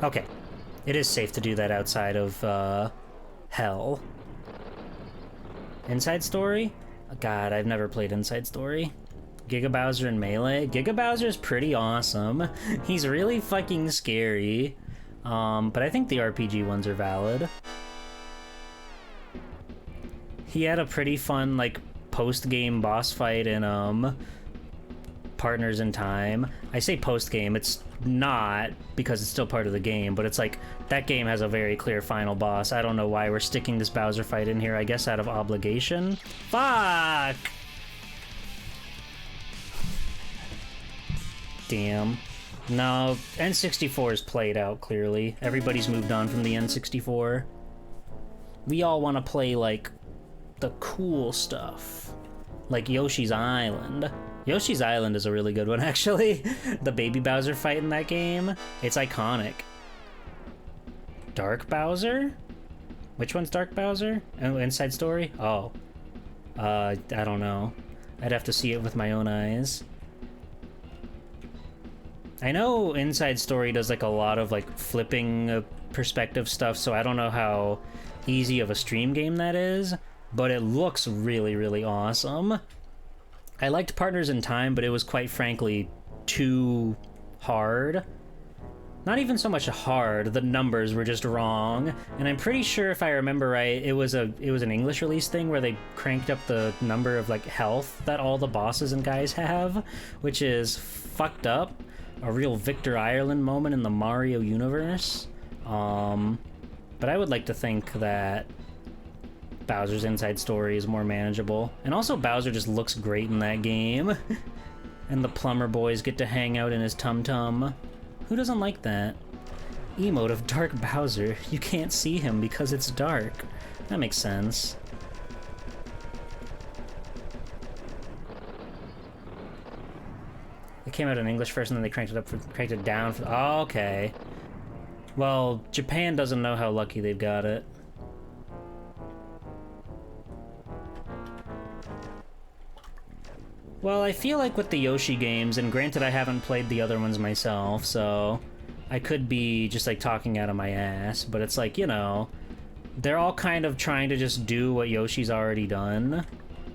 Okay. It is safe to do that outside of, Hell. Inside Story? God, I've never played Inside Story. Giga Bowser and Melee. Giga Bowser's pretty awesome. He's really fucking scary. But I think the RPG ones are valid. He had a pretty fun, like, post-game boss fight in, Partners in Time. I say post-game, it's not, because it's still part of the game, but it's like, that game has a very clear final boss. I don't know why we're sticking this Bowser fight in here, I guess out of obligation. Fuck! Damn. No, N64 is played out, clearly. Everybody's moved on from the N64. We all want to play, like, the cool stuff. Like Yoshi's Island. Yoshi's Island is a really good one, actually. The Baby Bowser fight in that game, it's iconic. Dark Bowser? Which one's Dark Bowser? Oh, Inside Story? Oh. I don't know. I'd have to see it with my own eyes. I know Inside Story does like a lot of like flipping perspective stuff, so I don't know how easy of a stream game that is, but it looks really, really awesome. I liked Partners in Time, but it was quite frankly too hard. Not even so much hard, the numbers were just wrong, and I'm pretty sure if I remember right, it was an English release thing where they cranked up the number of like health that all the bosses and guys have, which is fucked up. A real Victor Ireland moment in the Mario universe. But I would like to think that Bowser's Inside Story is more manageable. And also Bowser just looks great in that game. And the plumber boys get to hang out in his tum-tum. Who doesn't like that? Emote of Dark Bowser. You can't see him because it's dark. That makes sense. It came out in English first, and then they cranked it down. Oh, okay. Well, Japan doesn't know how lucky they've got it. Well, I feel like with the Yoshi games, and granted I haven't played the other ones myself, so I could be just like talking out of my ass, but it's like, you know, they're all kind of trying to just do what Yoshi's already done.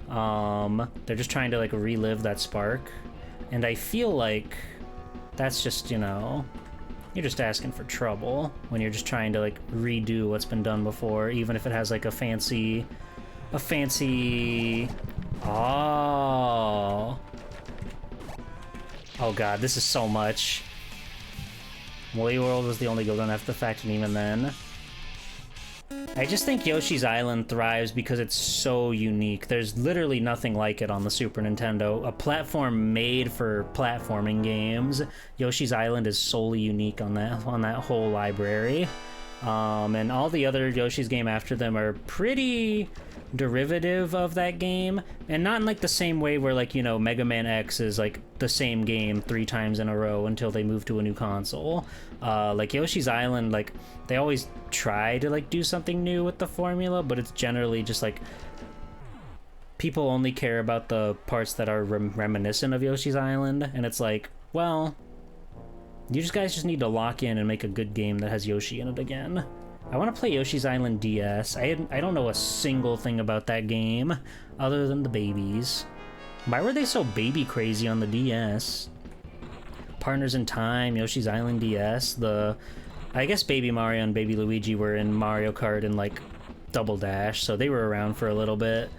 They're just trying to like relive that spark. And I feel like that's just, you know, you're just asking for trouble when you're just trying to like redo what's been done before, even if it has like a fancy... Oh. Oh god, this is so much. Woolly World was the only good one after the fact, and even then. I just think Yoshi's Island thrives because it's so unique. There's literally nothing like it on the Super Nintendo. A platform made for platforming games. Yoshi's Island is solely unique on that whole library. And all the other Yoshi's game after them are pretty derivative of that game, and not in like the same way where, like, you know, Mega Man X is like the same game 3 times in a row until they move to a new console. Like Yoshi's Island, like they always try to like do something new with the formula, but it's generally just like people only care about the parts that are reminiscent of Yoshi's Island, and it's like, well, you guys just need to lock in and make a good game that has Yoshi in it again. I want to play Yoshi's Island DS. I don't know a single thing about that game other than the babies. Why were they so baby crazy on the DS? Partners in Time, Yoshi's Island DS, I guess Baby Mario and Baby Luigi were in Mario Kart and like Double Dash, so they were around for a little bit.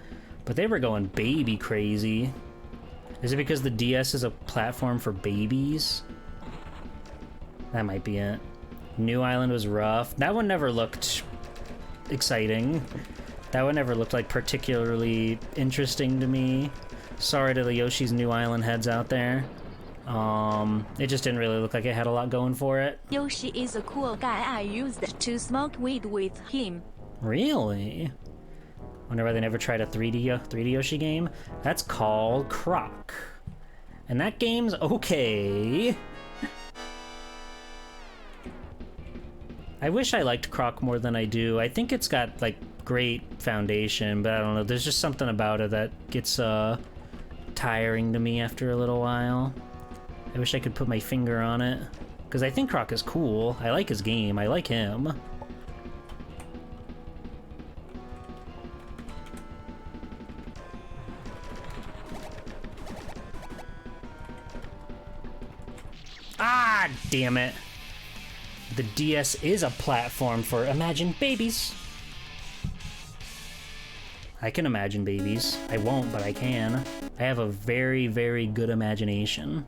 But they were going baby crazy. Is it because the DS is a platform for babies? That might be it. New Island was rough. That one never looked exciting. That one never looked like particularly interesting to me. Sorry to the Yoshi's New Island heads out there. It just didn't really look like it had a lot going for it. Yoshi is a cool guy. I used to smoke weed with him. Really? Wonder why they never tried a 3D Yoshi game. That's called Croc. And that game's okay. I wish I liked Croc more than I do. I think it's got, like, great foundation, but I don't know. There's just something about it that gets, tiring to me after a little while. I wish I could put my finger on it. Because I think Croc is cool. I like his game. I like him. Ah, damn it. The DS is a platform for imagined babies. I can imagine babies. I won't, but I can. I have a very, very good imagination.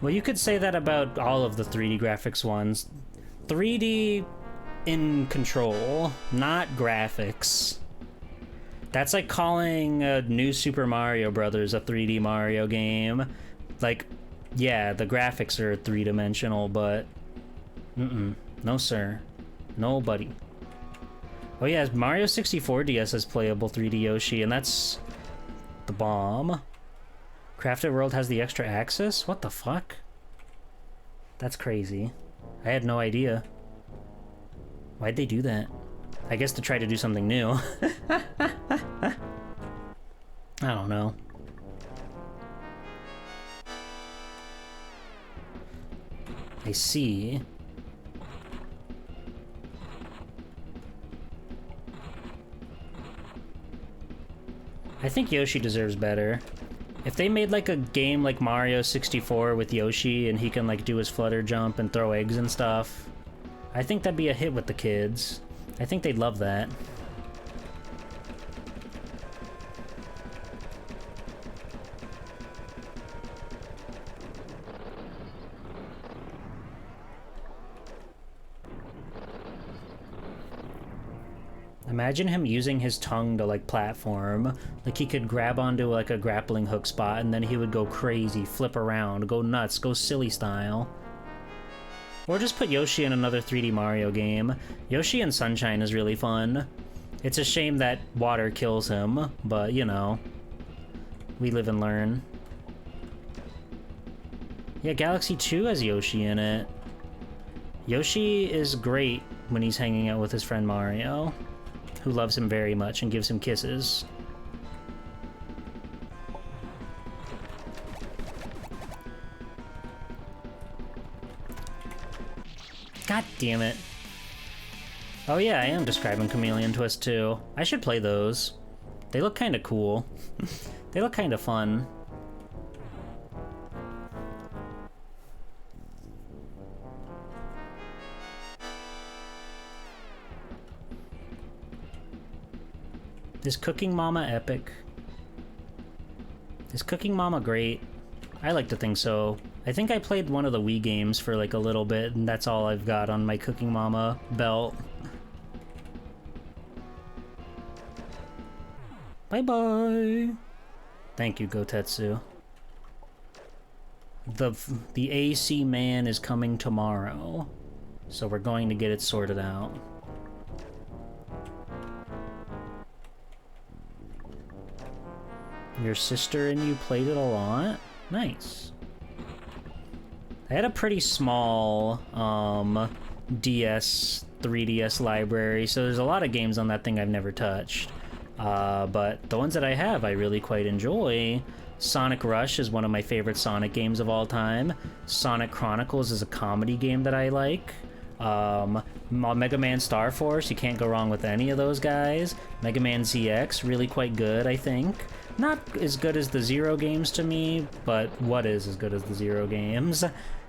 Well, you could say that about all of the 3D graphics ones. 3D in control, not graphics. That's like calling a new Super Mario Brothers a 3D Mario game. Like, yeah, the graphics are three-dimensional, but no sir. Nobody. Oh yeah, Mario 64 DS has playable 3D Yoshi, and that's the bomb. Crafted World has the extra access? What the fuck? That's crazy. I had no idea. Why'd they do that? I guess to try to do something new. I don't know. I see. I think Yoshi deserves better. If they made like a game like Mario 64 with Yoshi and he can like do his flutter jump and throw eggs and stuff, I think that'd be a hit with the kids. I think they'd love that. Imagine him using his tongue to, like, platform. Like, he could grab onto, like, a grappling hook spot, and then he would go crazy, flip around, go nuts, go silly style. Or just put Yoshi in another 3D Mario game. Yoshi and Sunshine is really fun. It's a shame that water kills him, but, you know, we live and learn. Yeah, Galaxy 2 has Yoshi in it. Yoshi is great when he's hanging out with his friend Mario, who loves him very much and gives him kisses. God damn it. Oh yeah, I am describing Chameleon Twist too. I should play those. They look kinda cool. They look kinda fun. Is Cooking Mama epic? Is Cooking Mama great? I like to think so. I think I played one of the Wii games for like a little bit, and that's all I've got on my Cooking Mama belt. Bye-bye! Thank you, Gotetsu. The AC man is coming tomorrow, so we're going to get it sorted out. Your sister and you played it a lot? Nice. I had a pretty small DS, 3DS library, so there's a lot of games on that thing I've never touched. But the ones that I have, I really quite enjoy. Sonic Rush is one of my favorite Sonic games of all time. Sonic Chronicles is a comedy game that I like. Mega Man Star Force, you can't go wrong with any of those guys. Mega Man ZX, really quite good, I think. Not as good as the Zero games to me, but what is as good as the Zero games,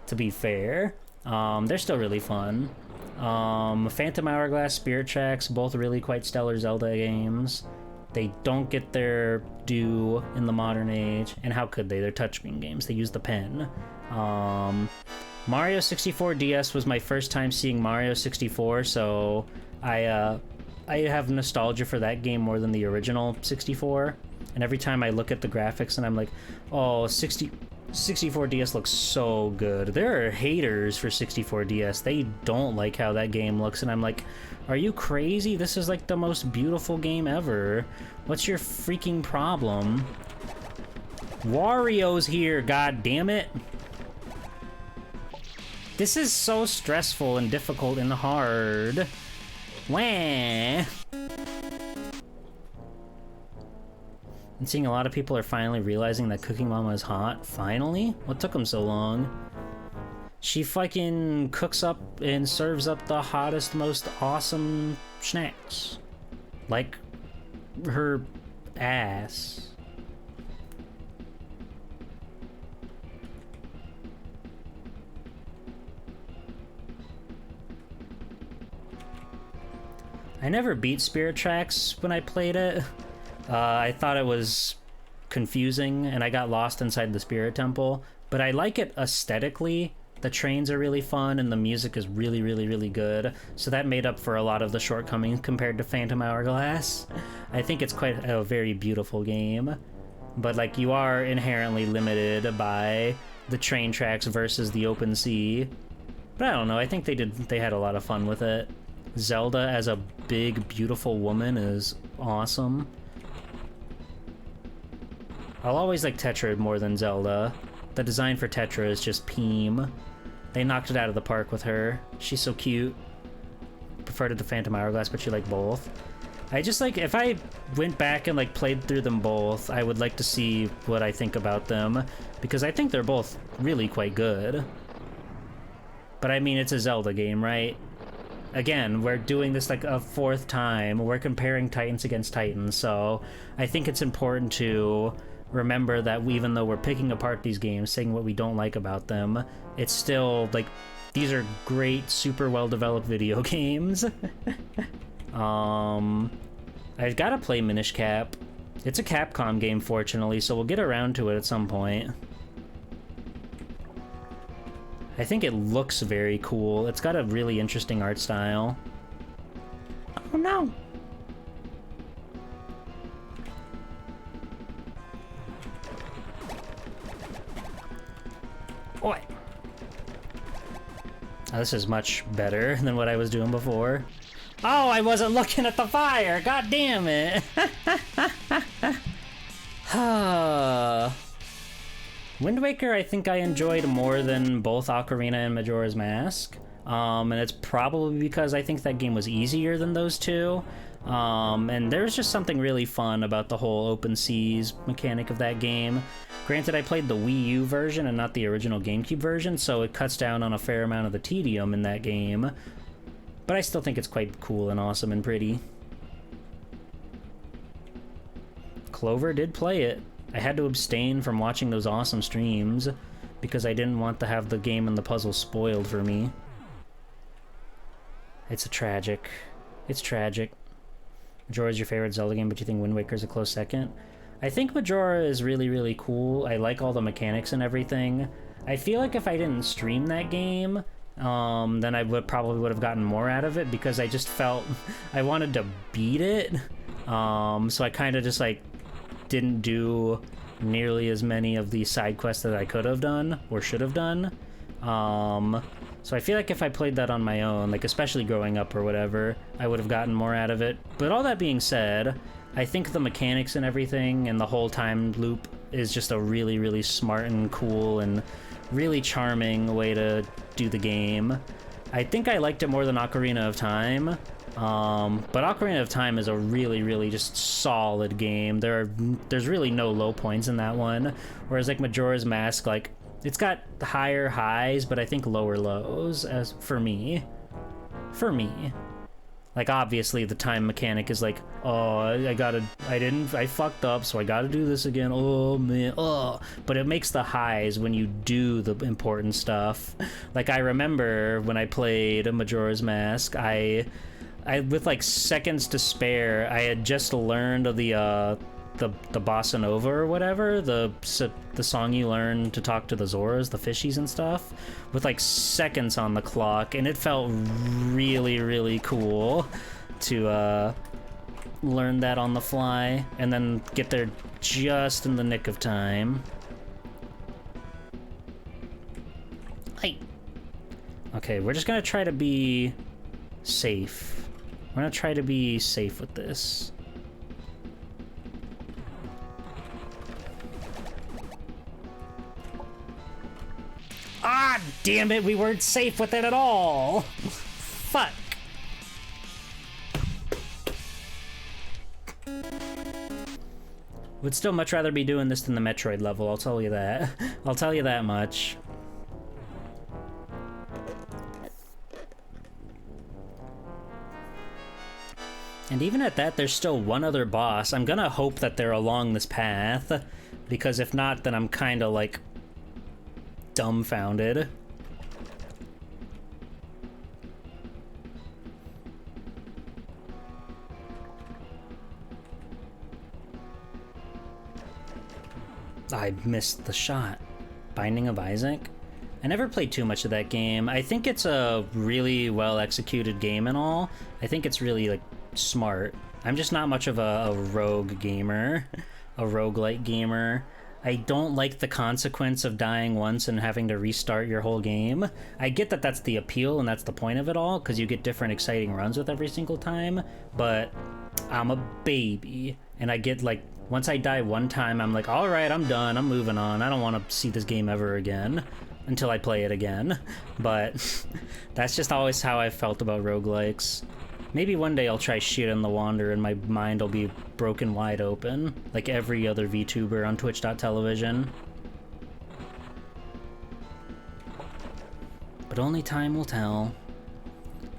to be fair. They're still really fun. Phantom Hourglass, Spirit Tracks, both really quite stellar Zelda games. They don't get their due in the modern age, and how could they? They're touchscreen games. They use the pen. Mario 64 DS was my first time seeing Mario 64, so I have nostalgia for that game more than the original 64. And every time I look at the graphics and I'm like, oh, 64 DS looks so good. There are haters for 64 DS. They don't like how that game looks, and I'm like, are you crazy? This is like the most beautiful game ever. What's your freaking problem? Wario's here, god damn it. This is so stressful and difficult and hard. Wah. I'm seeing a lot of people are finally realizing that Cooking Mama is hot. Finally? What took them so long? She fucking cooks up and serves up the hottest, most awesome snacks. Like her ass. I never beat Spirit Tracks when I played it. I thought it was confusing, and I got lost inside the Spirit Temple, but I like it aesthetically. The trains are really fun, and the music is really, really, really good, so that made up for a lot of the shortcomings compared to Phantom Hourglass. I think it's quite a very beautiful game, but like, you are inherently limited by the train tracks versus the open sea. But I don't know, I think they had a lot of fun with it. Zelda as a big, beautiful woman is awesome. I'll always like Tetra more than Zelda. The design for Tetra is just peem. They knocked it out of the park with her. She's so cute. Prefer to the Phantom Hourglass, but you like both. I just like, if I went back and like played through them both, I would like to see what I think about them, because I think they're both really quite good. But I mean, it's a Zelda game, right? Again, we're doing this like a fourth time. We're comparing Titans against Titans, so I think it's important to remember that even though we're picking apart these games, saying what we don't like about them, it's still like, these are great, super well developed video games. I've got to play Minish Cap. It's a Capcom game, fortunately, so we'll get around to it at some point. I think it looks very cool. It's got a really interesting art style. Oh no! Oi! Oh, this is much better than what I was doing before. Oh, I wasn't looking at the fire! God damn it! Wind Waker, I think I enjoyed more than both Ocarina and Majora's Mask. And it's probably because I think that game was easier than those two. And there's just something really fun about the whole open seas mechanic of that game. Granted, I played the Wii U version and not the original GameCube version, so it cuts down on a fair amount of the tedium in that game. But I still think it's quite cool and awesome and pretty. Clover did play it. I had to abstain from watching those awesome streams because I didn't want to have the game and the puzzle spoiled for me. It's tragic. It's tragic. Majora's your favorite Zelda game, but you think Wind Waker's a close second? I think Majora is really, really cool. I like all the mechanics and everything. I feel like if I didn't stream that game, then I probably would have gotten more out of it because I just felt I wanted to beat it. So I kind of just like didn't do nearly as many of the side quests that I could have done or should have done. So I feel like if I played that on my own, like especially growing up or whatever, I would have gotten more out of it. But all that being said, I think the mechanics and everything and the whole time loop is just a really, really smart and cool and really charming way to do the game. I think I liked it more than Ocarina of Time. But Ocarina of Time is a really, really just solid game. There's really no low points in that one. Whereas like Majora's Mask, like it's got higher highs, but I think lower lows as for me. Like obviously the time mechanic is like, oh, I fucked up, so I gotta do this again. Oh man, oh. But it makes the highs when you do the important stuff. Like I remember when I played Majora's Mask, I with like seconds to spare, I had just learned of the bossa nova or whatever, the song you learn to talk to the Zoras, the fishies and stuff, with like seconds on the clock, and it felt really, really cool to learn that on the fly and then get there just in the nick of time. Hey. Okay, we're just gonna try to be safe. We're gonna try to be safe with this. Ah, damn it, we weren't safe with it at all. Fuck. Would still much rather be doing this than the Metroid level, I'll tell you that. I'll tell you that much. And even at that, there's still one other boss. I'm gonna hope that they're along this path, because if not, then I'm kinda like dumbfounded. I missed the shot. Binding of Isaac? I never played too much of that game. I think it's a really well executed game and all. I think it's really like smart. I'm just not much of a rogue gamer, a roguelite gamer. I don't like the consequence of dying once and having to restart your whole game. I get that that's the appeal and that's the point of it all, because you get different exciting runs with every single time, but I'm a baby, and I get like, once I die one time, I'm like, alright, I'm done, I'm moving on. I don't want to see this game ever again until I play it again. But that's just always how I felt about roguelikes. Maybe one day I'll try Shit in the Wander and my mind will be broken wide open, like every other VTuber on Twitch.tv. But only time will tell.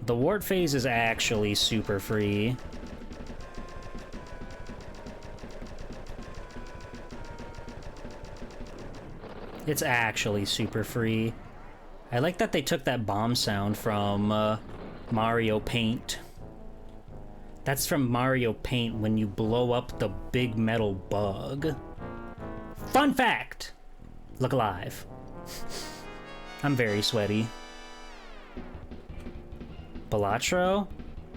The wart phase is actually super free. It's actually super free. I like that they took that bomb sound from Mario Paint. That's from Mario Paint when you blow up the big metal bug. Fun fact! Look alive. I'm very sweaty. Balatro?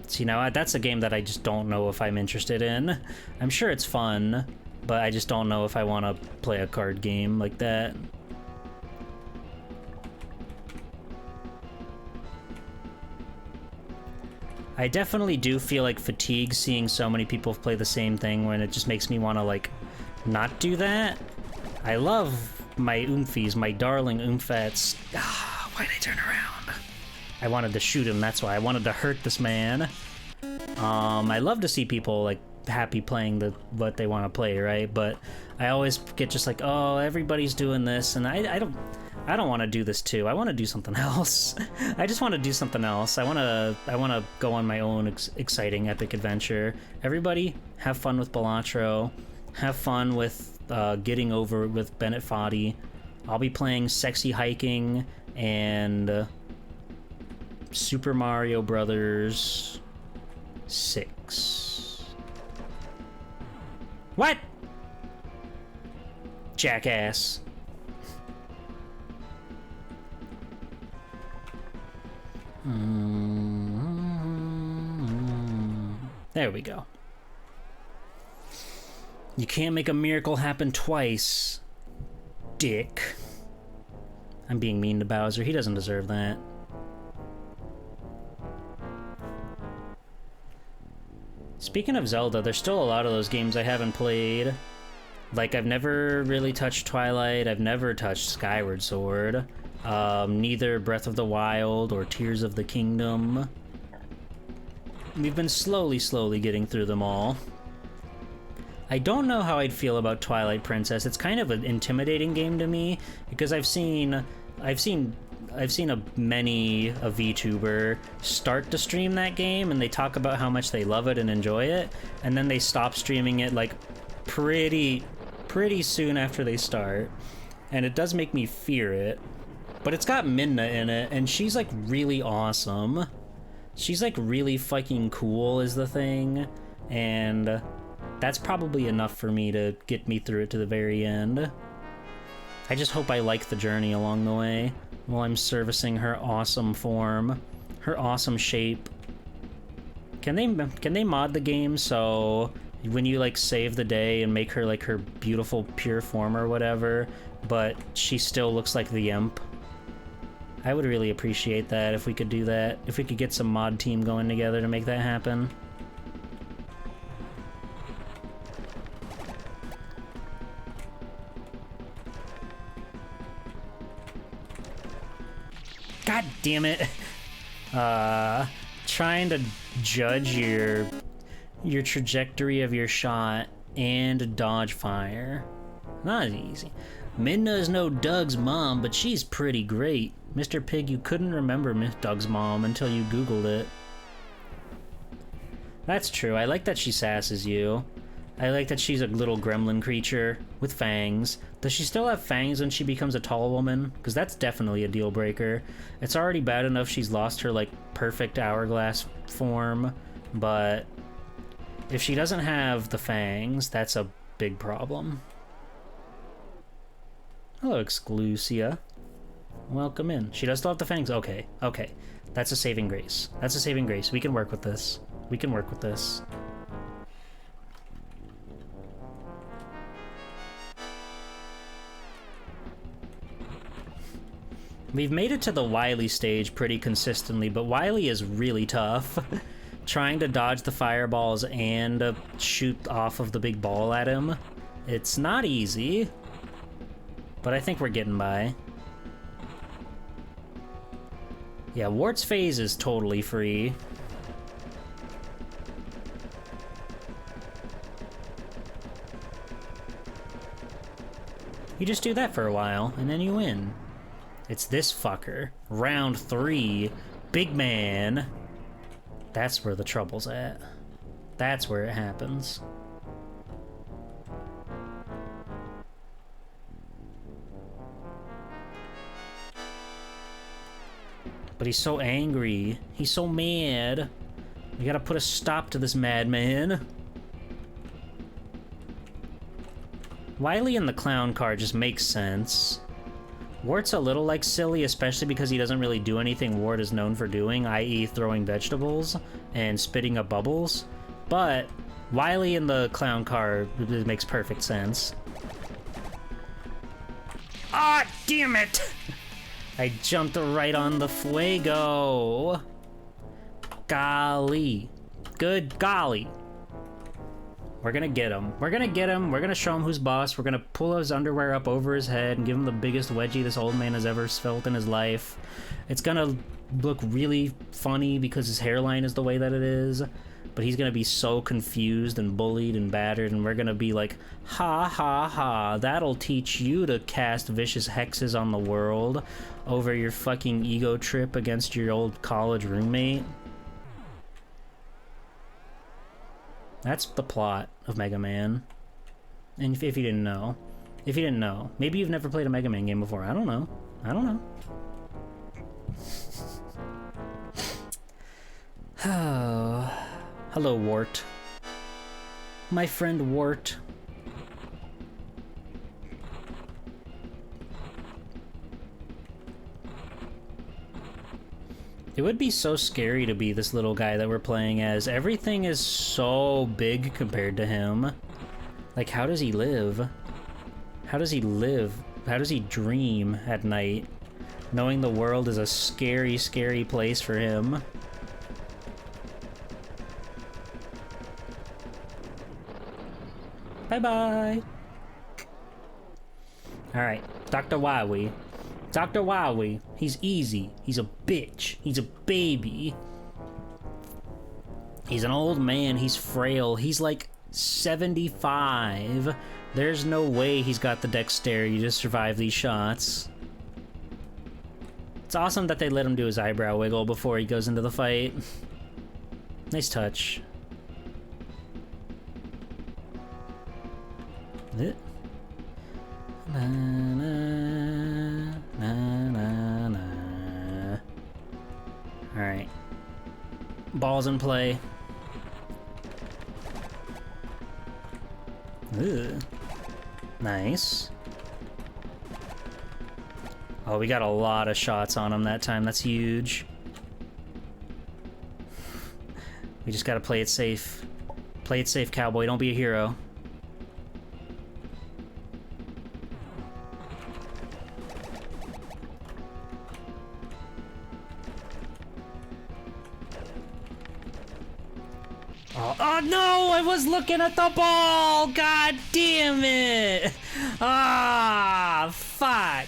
See, now that's a game that I just don't know if I'm interested in. I'm sure it's fun, but I just don't know if I want to play a card game like that. I definitely do feel like fatigue seeing so many people play the same thing when it just makes me want to, like, not do that. I love my oomfies, my darling oomfets. Ah, why'd I turn around? I wanted to shoot him, that's why. I wanted to hurt this man. I love to see people, like, happy playing what they want to play, right? But I always get just like, oh, everybody's doing this, and I don't want to do this too. I want to do something else. I just want to do something else. I want to go on my own exciting epic adventure. Everybody, have fun with Balatro. Have fun with getting over with Bennett Foddy. I'll be playing Sexy Hiking and Super Mario Brothers 6. What? Jackass. There we go. You can't make a miracle happen twice, dick. I'm being mean to Bowser. He doesn't deserve that. Speaking of Zelda, there's still a lot of those games I haven't played. Like, I've never really touched Twilight. I've never touched Skyward Sword. Neither Breath of the Wild or Tears of the Kingdom. We've been slowly getting through them all. I don't know how I'd feel about Twilight Princess. It's kind of an intimidating game to me because I've seen many a VTuber start to stream that game and they talk about how much they love it and enjoy it, and then they stop streaming it like pretty soon after they start, and it does make me fear it. But it's got Midna in it, and she's like really awesome. She's like really fucking cool is the thing, and that's probably enough for me to get me through it to the very end. I just hope I like the journey along the way while I'm servicing her awesome form, her awesome shape. Can they mod the game so when you like save the day and make her like her beautiful pure form or whatever, but she still looks like the imp? I would really appreciate that if we could do that. If we could get some mod team going together to make that happen. God damn it. Trying to judge your trajectory of your shot and dodge fire. Not easy. Midna is no Doug's mom, but she's pretty great. Mr. Pig, you couldn't remember Miss Doug's mom until you Googled it. That's true. I like that she sasses you. I like that she's a little gremlin creature with fangs. Does she still have fangs when she becomes a tall woman? Because that's definitely a deal breaker. It's already bad enough she's lost her, like, perfect hourglass form, but if she doesn't have the fangs, that's a big problem. Hello, Exclusia. Welcome in. She does still have the fangs? Okay, okay. That's a saving grace. That's a saving grace. We can work with this. We can work with this. We've made it to the Wily stage pretty consistently, but Wily is really tough. Trying to dodge the fireballs and shoot off of the big ball at him. It's not easy, but I think we're getting by. Yeah, Wart's phase is totally free. You just do that for a while, and then you win. It's this fucker. Round 3. Big man. That's where the trouble's at. That's where it happens. But he's so angry. He's so mad. We gotta put a stop to this madman. Wily in the clown car just makes sense. Wart's a little like silly, especially because he doesn't really do anything Wart is known for doing, i.e. throwing vegetables and spitting up bubbles. But Wily in the clown car makes perfect sense. Ah, damn it! I jumped right on the fuego. Golly. Good golly. We're gonna get him. We're gonna get him. We're gonna show him who's boss. We're gonna pull his underwear up over his head and give him the biggest wedgie this old man has ever felt in his life. It's gonna look really funny because his hairline is the way that it is, but he's gonna be so confused and bullied and battered, and we're gonna be like, ha ha ha, that'll teach you to cast vicious hexes on the world over your fucking ego trip against your old college roommate. That's the plot of Mega Man. And if you didn't know. If you didn't know. Maybe you've never played a Mega Man game before. I don't know. I don't know. Oh. Hello, Wart. My friend Wart. It would be so scary to be this little guy that we're playing as. Everything is so big compared to him. Like, how does he live? How does he live? How does he dream at night? Knowing the world is a scary, scary place for him. Bye-bye. Alright, Dr. Wowie. Dr. Wowie, he's easy. He's a bitch. He's a baby. He's an old man. He's frail. He's like 75. There's no way he's got the dexterity to survive these shots. It's awesome that they let him do his eyebrow wiggle before he goes into the fight. Nice touch. Na, na, na, na, na. All right. Balls in play. Ugh. Nice. Oh, we got a lot of shots on him that time. That's huge. We just gotta play it safe. Play it safe, cowboy. Don't be a hero. Oh no, I was looking at the ball! God damn it! Ah, fuck!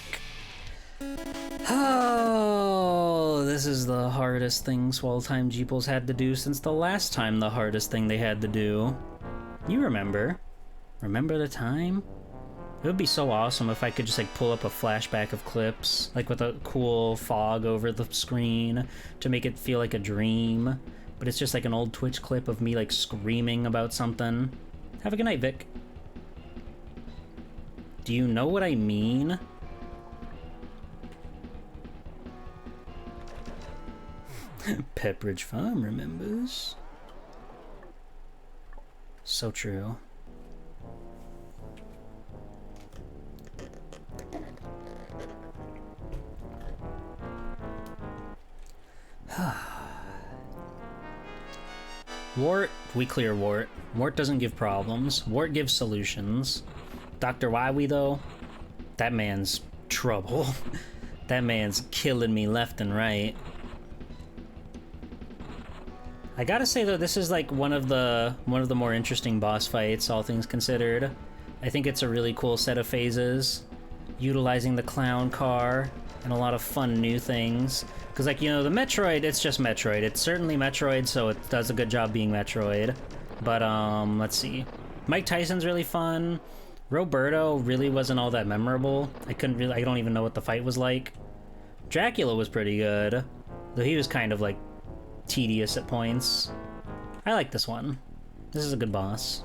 Oh, this is the hardest thing Swell Time Jeeples had to do since the last time the hardest thing they had to do. You remember. Remember the time? It would be so awesome if I could just like pull up a flashback of clips, like with a cool fog over the screen to make it feel like a dream. But it's just like an old Twitch clip of me like screaming about something. Have a good night, Vic. Do you know what I mean? Pepperidge Farm remembers. So true. Wart, we clear Wart. Wart doesn't give problems. Wart gives solutions. Dr. Wowie, though, that man's trouble. That man's killing me left and right. I gotta say though, this is like one of the more interesting boss fights, all things considered. I think it's a really cool set of phases, utilizing the clown car and a lot of fun new things. Because, like, you know, the Metroid, it's just Metroid. It's certainly Metroid, so it does a good job being Metroid. But, let's see. Mike Tyson's really fun. Roberto really wasn't all that memorable. I don't even know what the fight was like. Dracula was pretty good, though he was kind of, like, tedious at points. I like this one. This is a good boss.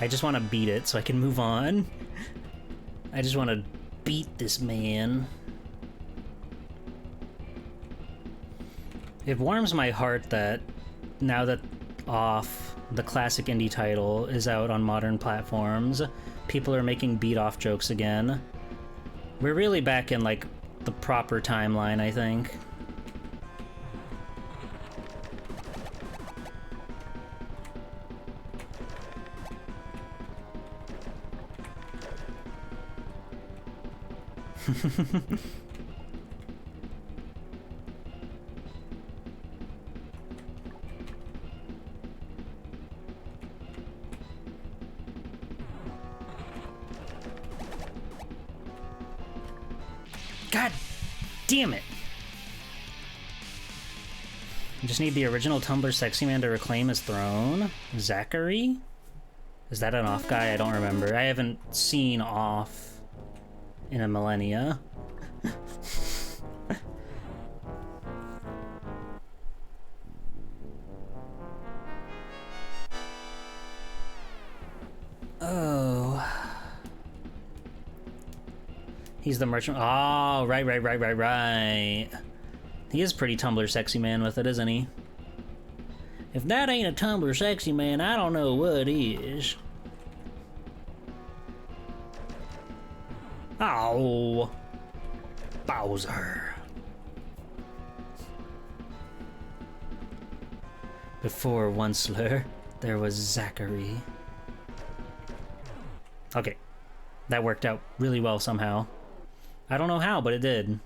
I just want to beat it so I can move on. I just want to beat this man. It warms my heart that now that Off, the classic indie title, is out on modern platforms, people are making beat-off jokes again. We're really back in, like, the proper timeline, I think. God damn it. I just need the original Tumblr sexy man to reclaim his throne. Zachary? Is that an Off guy? I don't remember. I haven't seen Off in a millennia. Oh. He's the merchant. Oh, right. He is pretty Tumblr sexy man with it, isn't he? If that ain't a Tumblr sexy man, I don't know what is. Oh. Bowser. Before Onceler, there was Zachary. Okay. That worked out really well somehow. I don't know how, but it did.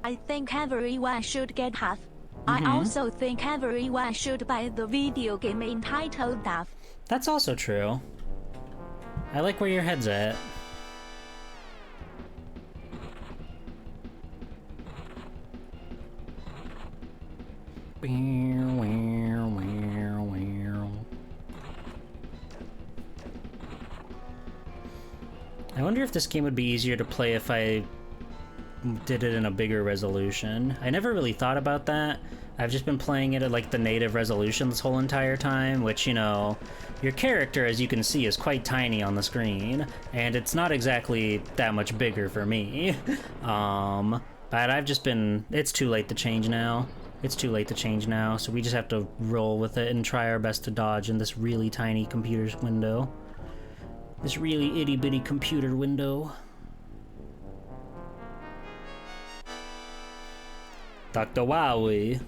I think everyone should get half. I also think everyone should buy the video game entitled Half. That's also true. I like where your head's at. I wonder if this game would be easier to play if I did it in a bigger resolution. I never really thought about that. I've just been playing it at like the native resolution this whole entire time, which, you know, your character, as you can see, is quite tiny on the screen, and it's not exactly that much bigger for me. But I've just been... It's too late to change now. It's too late to change now, so we just have to roll with it and try our best to dodge in this really tiny computer's window. This really itty-bitty computer window. Dr. Wowie.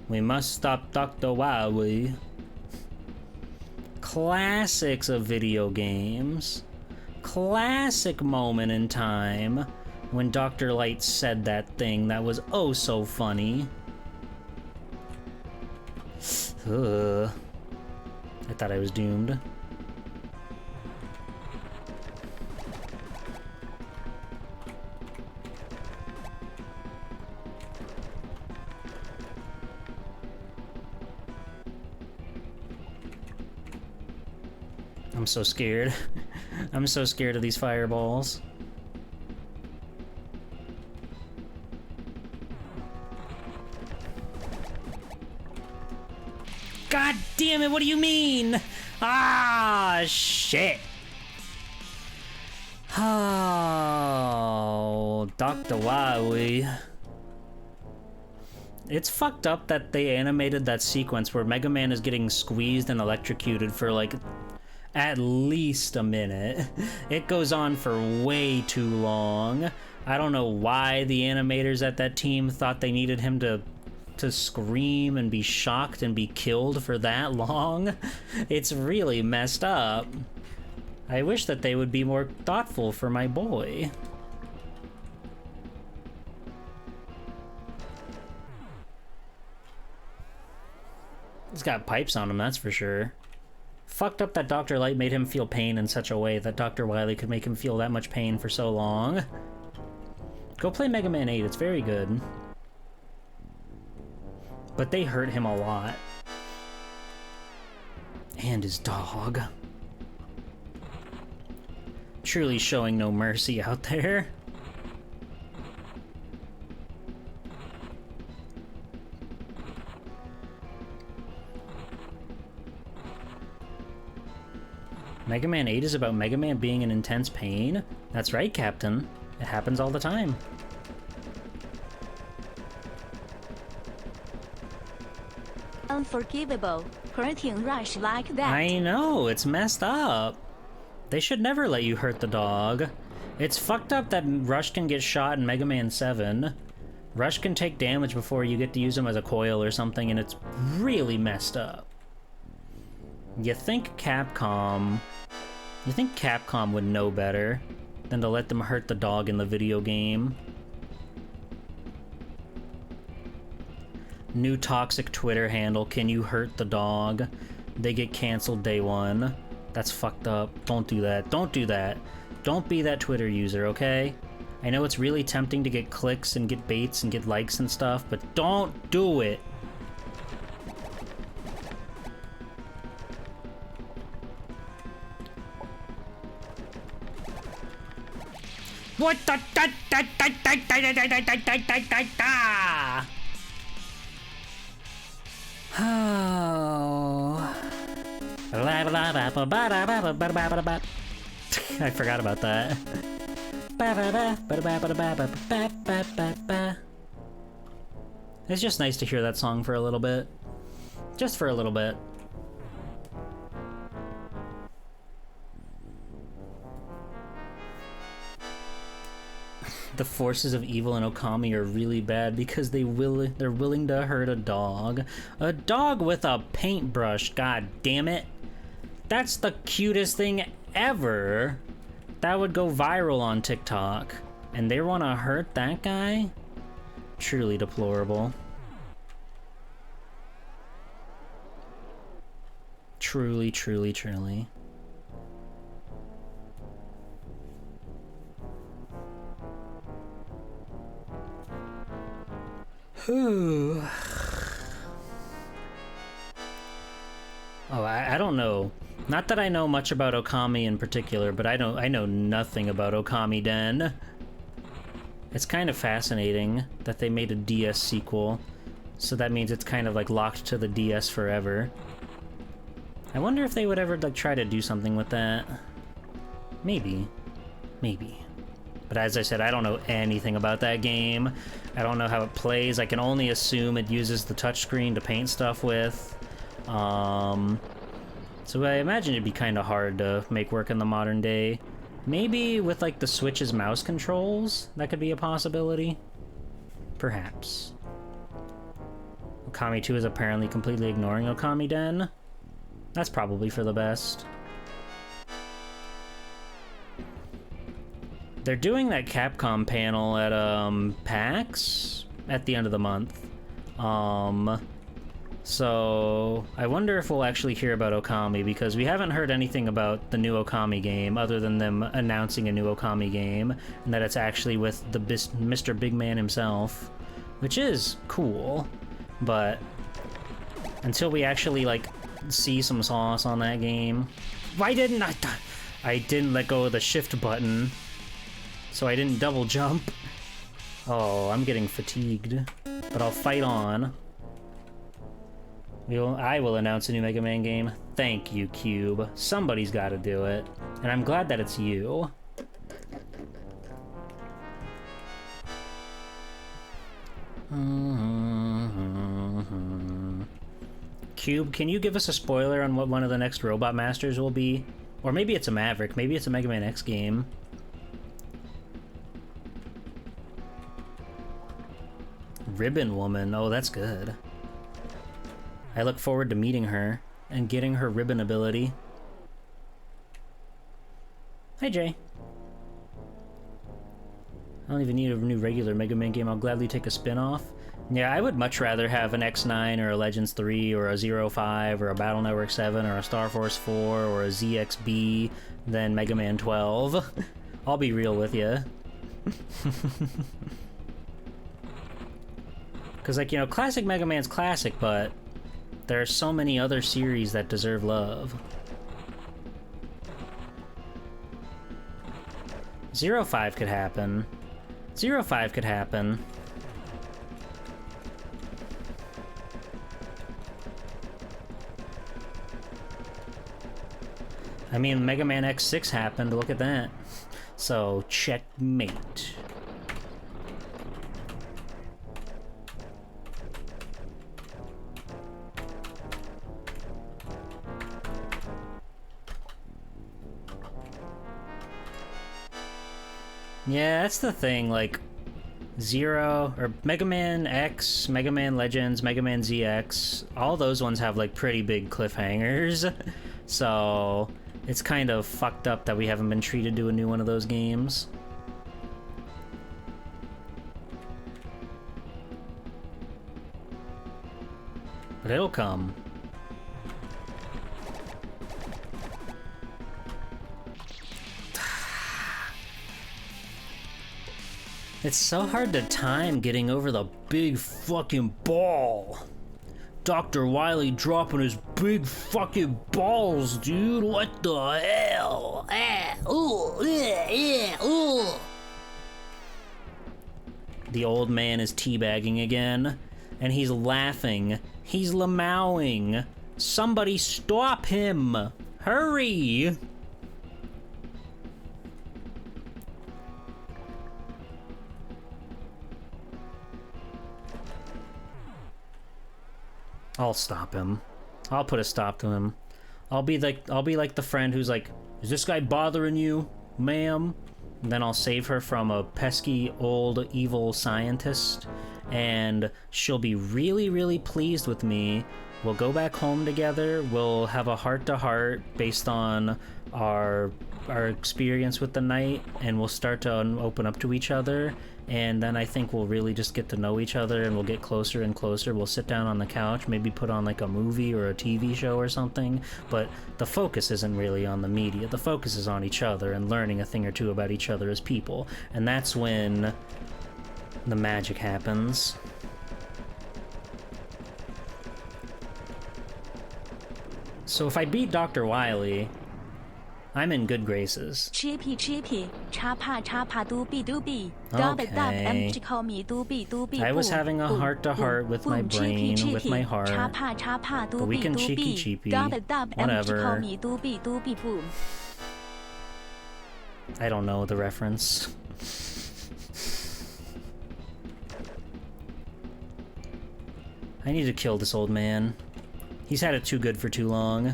We must stop Dr. Wowie. Classics of video games. Classic moment in time when Dr. Light said that thing that was oh so funny. Ugh. I thought I was doomed. I'm so scared. I'm so scared of these fireballs. God damn it, what do you mean? Ah, shit. Oh, Dr. Wowie. It's fucked up that they animated that sequence where Mega Man is getting squeezed and electrocuted for like at least a minute. It goes on for way too long. I don't know why the animators at that team thought they needed him to scream and be shocked and be killed for that long. It's really messed up. I wish that they would be more thoughtful for my boy. He's got pipes on him, that's for sure. Fucked up that Dr. Light made him feel pain in such a way that Dr. Wily could make him feel that much pain for so long. Go play Mega Man 8, it's very good. But they hurt him a lot. And his dog. Truly showing no mercy out there. Mega Man 8 is about Mega Man being in intense pain? That's right, Captain. It happens all the time. Unforgivable. Hurting Rush like that. I know, it's messed up. They should never let you hurt the dog. It's fucked up that Rush can get shot in Mega Man 7. Rush can take damage before you get to use him as a coil or something, and it's really messed up. You think Capcom would know better than to let them hurt the dog in the video game? New toxic Twitter handle, can you hurt the dog? They get canceled day one. That's fucked up. Don't do that. Don't do that. Don't be that Twitter user, okay? I know it's really tempting to get clicks and get baits and get likes and stuff, but don't do it. What the Oh. I forgot about that. It's just nice to hear that song for a little bit. Just for a little bit. the forces of evil in Okami are really bad because they're willing to hurt a dog. A dog with a paintbrush, god damn it. That's the cutest thing ever. That would go viral on TikTok. And they want to hurt that guy? Truly deplorable. Truly, truly, truly. Whew. Oh, I don't know. Not that I know much about Okami in particular, but I know nothing about Okami Den. It's kind of fascinating that they made a DS sequel, so that means it's kind of like locked to the DS forever. I wonder if they would ever like try to do something with that. Maybe. Maybe. But as I said, I don't know anything about that game. I don't know how it plays. I can only assume it uses the touchscreen to paint stuff with. So I imagine it'd be kind of hard to make work in the modern day. Maybe with like the Switch's mouse controls, that could be a possibility. Perhaps. Okami 2 is apparently completely ignoring Okami Den. That's probably for the best. They're doing that Capcom panel at PAX at the end of the month. So I wonder if we'll actually hear about Okami, because we haven't heard anything about the new Okami game other than them announcing a new Okami game, and that it's actually with the Mr. Big Man himself, which is cool. But until we actually like see some sauce on that game, why didn't I didn't let go of the shift button, so I didn't double jump. Oh, I'm getting fatigued, but I'll fight on. I will announce a new Mega Man game. Thank you, Cube. Somebody's got to do it. And I'm glad that it's you. Cube, can you give us a spoiler on what one of the next Robot Masters will be? Or maybe it's a Maverick. Maybe it's a Mega Man X game. Ribbon Woman. Oh, that's good. I look forward to meeting her and getting her ribbon ability. Hi, Jay. I don't even need a new regular Mega Man game. I'll gladly take a spin-off. Yeah, I would much rather have an X9 or a Legends 3 or a 05 or a Battle Network 7 or a Star Force 4 or a ZXB than Mega Man 12. I'll be real with you. Because, like, you know, classic Mega Man's classic, but there are so many other series that deserve love. 05 could happen. 05 could happen. I mean, Mega Man X6 happened, look at that. So, checkmate. Yeah, that's the thing, like, or Mega Man X, Mega Man Legends, Mega Man ZX, all those ones have, like, pretty big cliffhangers, so it's kind of fucked up that we haven't been treated to a new one of those games. But it'll come. It's so hard to time getting over the big fucking ball. Dr. Wily dropping his big fucking balls, dude. What the hell? Ooh, yeah, ooh. The old man is teabagging again, and he's laughing. He's lamowing. Somebody stop him! Hurry! I'll stop him. I'll put a stop to him. I'll be like the friend who's like, is this guy bothering you, ma'am? Then I'll save her from a pesky old evil scientist, and she'll be really, really pleased with me. We'll go back home together. We'll have a heart-to-heart based on our experience with the night, and we'll start to open up to each other. And then I think we'll really just get to know each other, and we'll get closer and closer. We'll sit down on the couch, maybe put on like a movie or a TV show or something, but the focus isn't really on the media. The focus is on each other and learning a thing or two about each other as people. And that's when the magic happens. So if I beat Dr. Wily, I'm in good graces. Chippy, chapa, doobie, doobie. Okay. I was having a heart-to-heart with my brain, with my heart. But we can cheeky. Whatever. I don't know the reference. I need to kill this old man. He's had it too good for too long.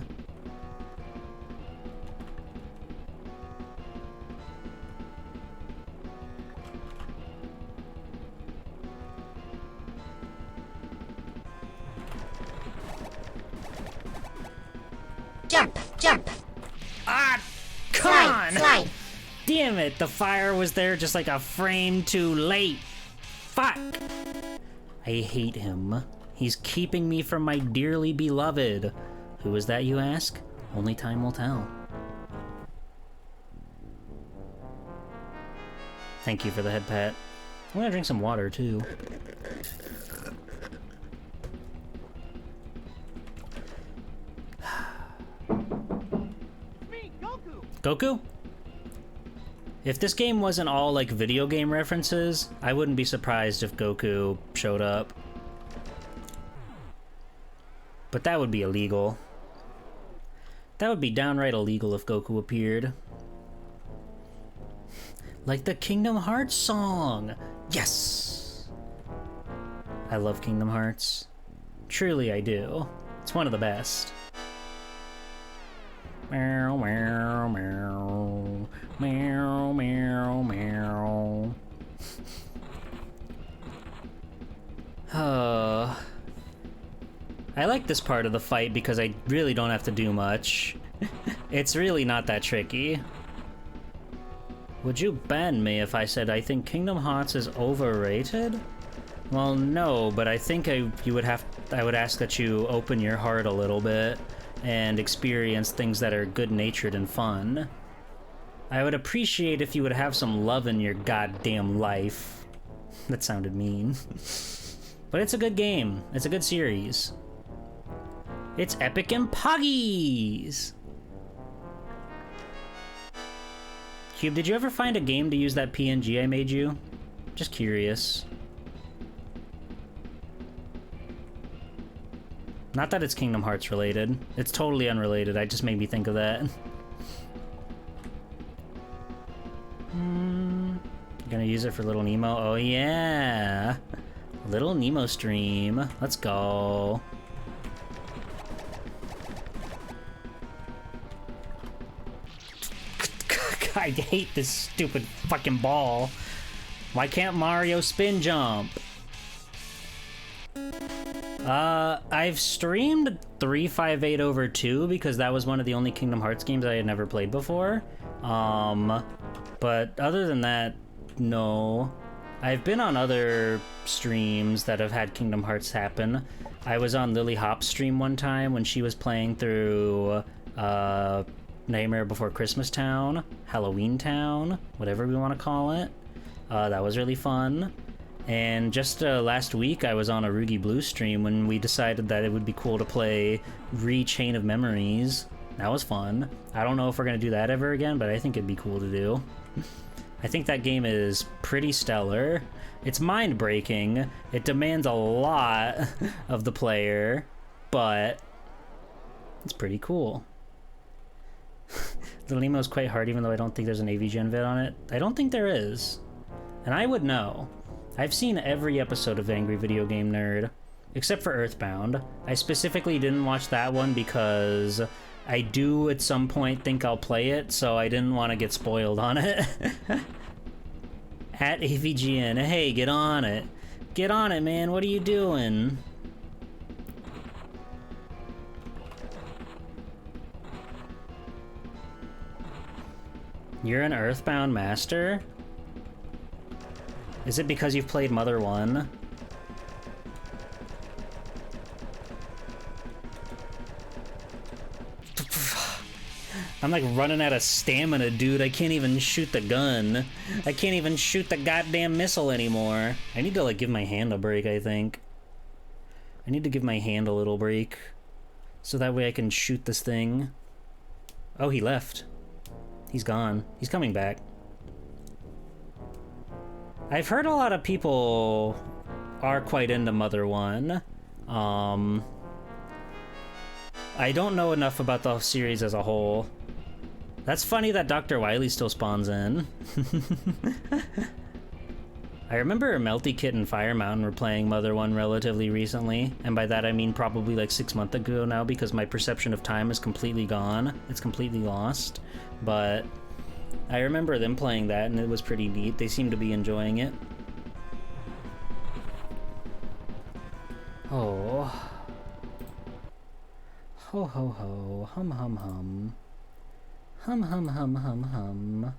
Jump. Ah, come on! Slide. Damn it, the fire was there just like a frame too late. Fuck! I hate him. He's keeping me from my dearly beloved. Who is that, you ask? Only time will tell. Thank you for the head pat. I'm gonna drink some water, too. Goku? If this game wasn't all like video game references, I wouldn't be surprised if Goku showed up. But that would be illegal. That would be downright illegal if Goku appeared. Like the Kingdom Hearts song! Yes! I love Kingdom Hearts. Truly I do. It's one of the best. Meow, meow, meow. Meow, meow, meow. I like this part of the fight because I really don't have to do much. It's really not that tricky. Would you ban me if I said I think Kingdom Hearts is overrated? Well, no, but I think I would ask that you open your heart a little bit and experience things that are good-natured and fun. I would appreciate if you would have some love in your goddamn life. That sounded mean. But it's a good game. It's a good series. It's epic and poggies! Cube, did you ever find a game to use that PNG I made you? Just curious. Not that it's Kingdom Hearts related. It's totally unrelated. It just made me think of that. Gonna use it for Little Nemo? Oh yeah! Little Nemo stream. Let's go. I hate this stupid fucking ball. Why can't Mario spin jump? I've streamed 358/2 because that was one of the only Kingdom Hearts games I had never played before. But other than that, no. I've been on other streams that have had Kingdom Hearts happen. I was on Lily Hop's stream one time when she was playing through, Nightmare Before Christmas Town, Halloween Town, whatever we want to call it. That was really fun. And just last week I was on a Rugi Blue stream when we decided that it would be cool to play Chain of Memories. That was fun. I don't know if we're going to do that ever again, but I think it'd be cool to do. I think that game is pretty stellar. It's mind-breaking. It demands a lot of the player, but it's pretty cool. Little Nemo's quite hard, even though I don't think there's an AVGN vid on it. I don't think there is. And I would know. I've seen every episode of Angry Video Game Nerd, except for Earthbound. I specifically didn't watch that one because I do at some point think I'll play it, so I didn't want to get spoiled on it. At AVGN, hey, get on it. Get on it, man, what are you doing? You're an Earthbound master? Is it because you've played Mother 1? I'm like running out of stamina, dude. I can't even shoot the gun. I can't even shoot the goddamn missile anymore. I need to like give my hand a break, I think. I need to give my hand a little break. So that way I can shoot this thing. Oh, he left. He's gone. He's coming back. I've heard a lot of people are quite into Mother 1. I don't know enough about the series as a whole. That's funny that Dr. Wily still spawns in. I remember Melty Kit and Fire Mountain were playing Mother 1 relatively recently, and by that I mean probably like 6 months ago now because my perception of time is completely gone. It's completely lost. But I remember them playing that and it was pretty neat. They seemed to be enjoying it. Oh. Ho ho ho. Hum hum hum. Hum hum hum hum hum.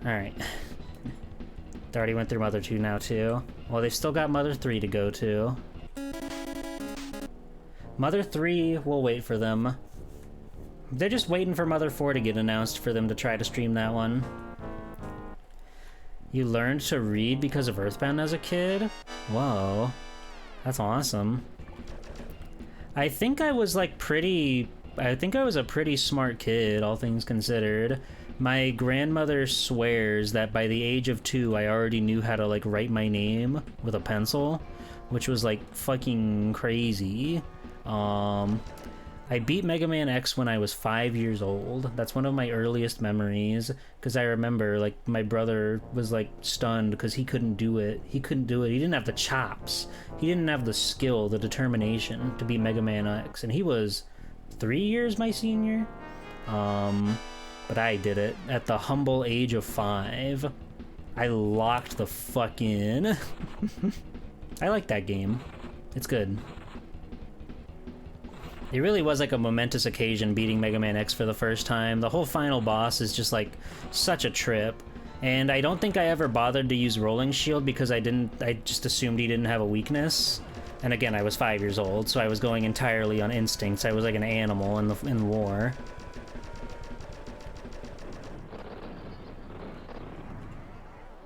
Alright. They already went through Mother 2 now too. Well, they've still got Mother 3 to go to. Mother 3, we'll wait for them. They're just waiting for Mother 4 to get announced for them to try to stream that one. You learned to read because of Earthbound as a kid? Whoa. That's awesome. I think I was like I think I was a pretty smart kid, all things considered. My grandmother swears that by the age of 2, I already knew how to like write my name with a pencil, which was like fucking crazy. I beat Mega Man X when I was 5 years old. That's one of my earliest memories, because I remember, like, my brother was, like, stunned because he couldn't do it. He couldn't do it. He didn't have the chops. He didn't have the skill, the determination to beat Mega Man X, and he was 3 years my senior. But I did it at the humble age of 5. I locked the fuck in. I like that game. It's good. It really was like a momentous occasion beating Mega Man X for the first time. The whole final boss is just like such a trip. And I don't think I ever bothered to use Rolling Shield because I just assumed he didn't have a weakness. And again, I was 5 years old, so I was going entirely on instincts. I was like an animal in war.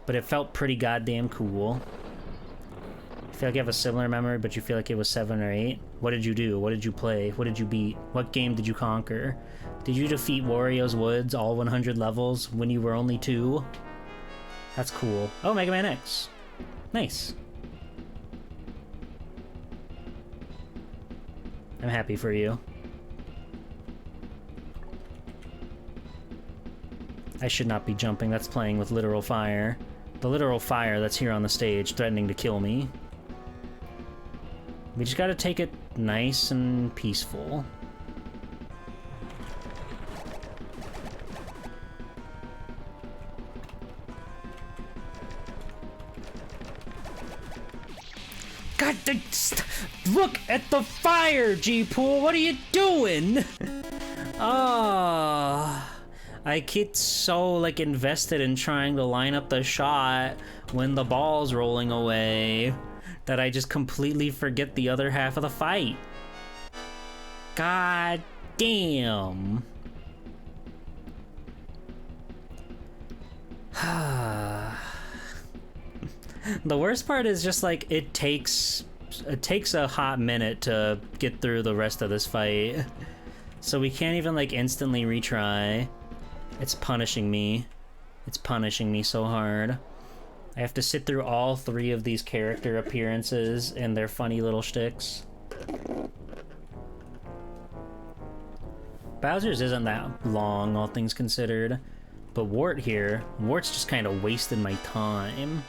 But it felt pretty goddamn cool. I feel like you have a similar memory, but you feel like it was 7 or 8. What did you do? What did you play? What did you beat? What game did you conquer? Did you defeat Wario's Woods all 100 levels when you were only 2? That's cool. Oh, Mega Man X. Nice. I'm happy for you. I should not be jumping. That's playing with literal fire. The literal fire that's here on the stage threatening to kill me. We just gotta take it nice and peaceful. God, look at the fire, G-Pool! What are you doing? I get so, like, invested in trying to line up the shot when the ball's rolling away that I just completely forget the other half of the fight. God damn. The worst part is just, like, it takes a hot minute to get through the rest of this fight. So we can't even, like, instantly retry. It's punishing me. It's punishing me so hard. I have to sit through all 3 of these character appearances and their funny little shticks. Bowser's isn't that long, all things considered. But Wart here, Wart's just kind of wasted my time.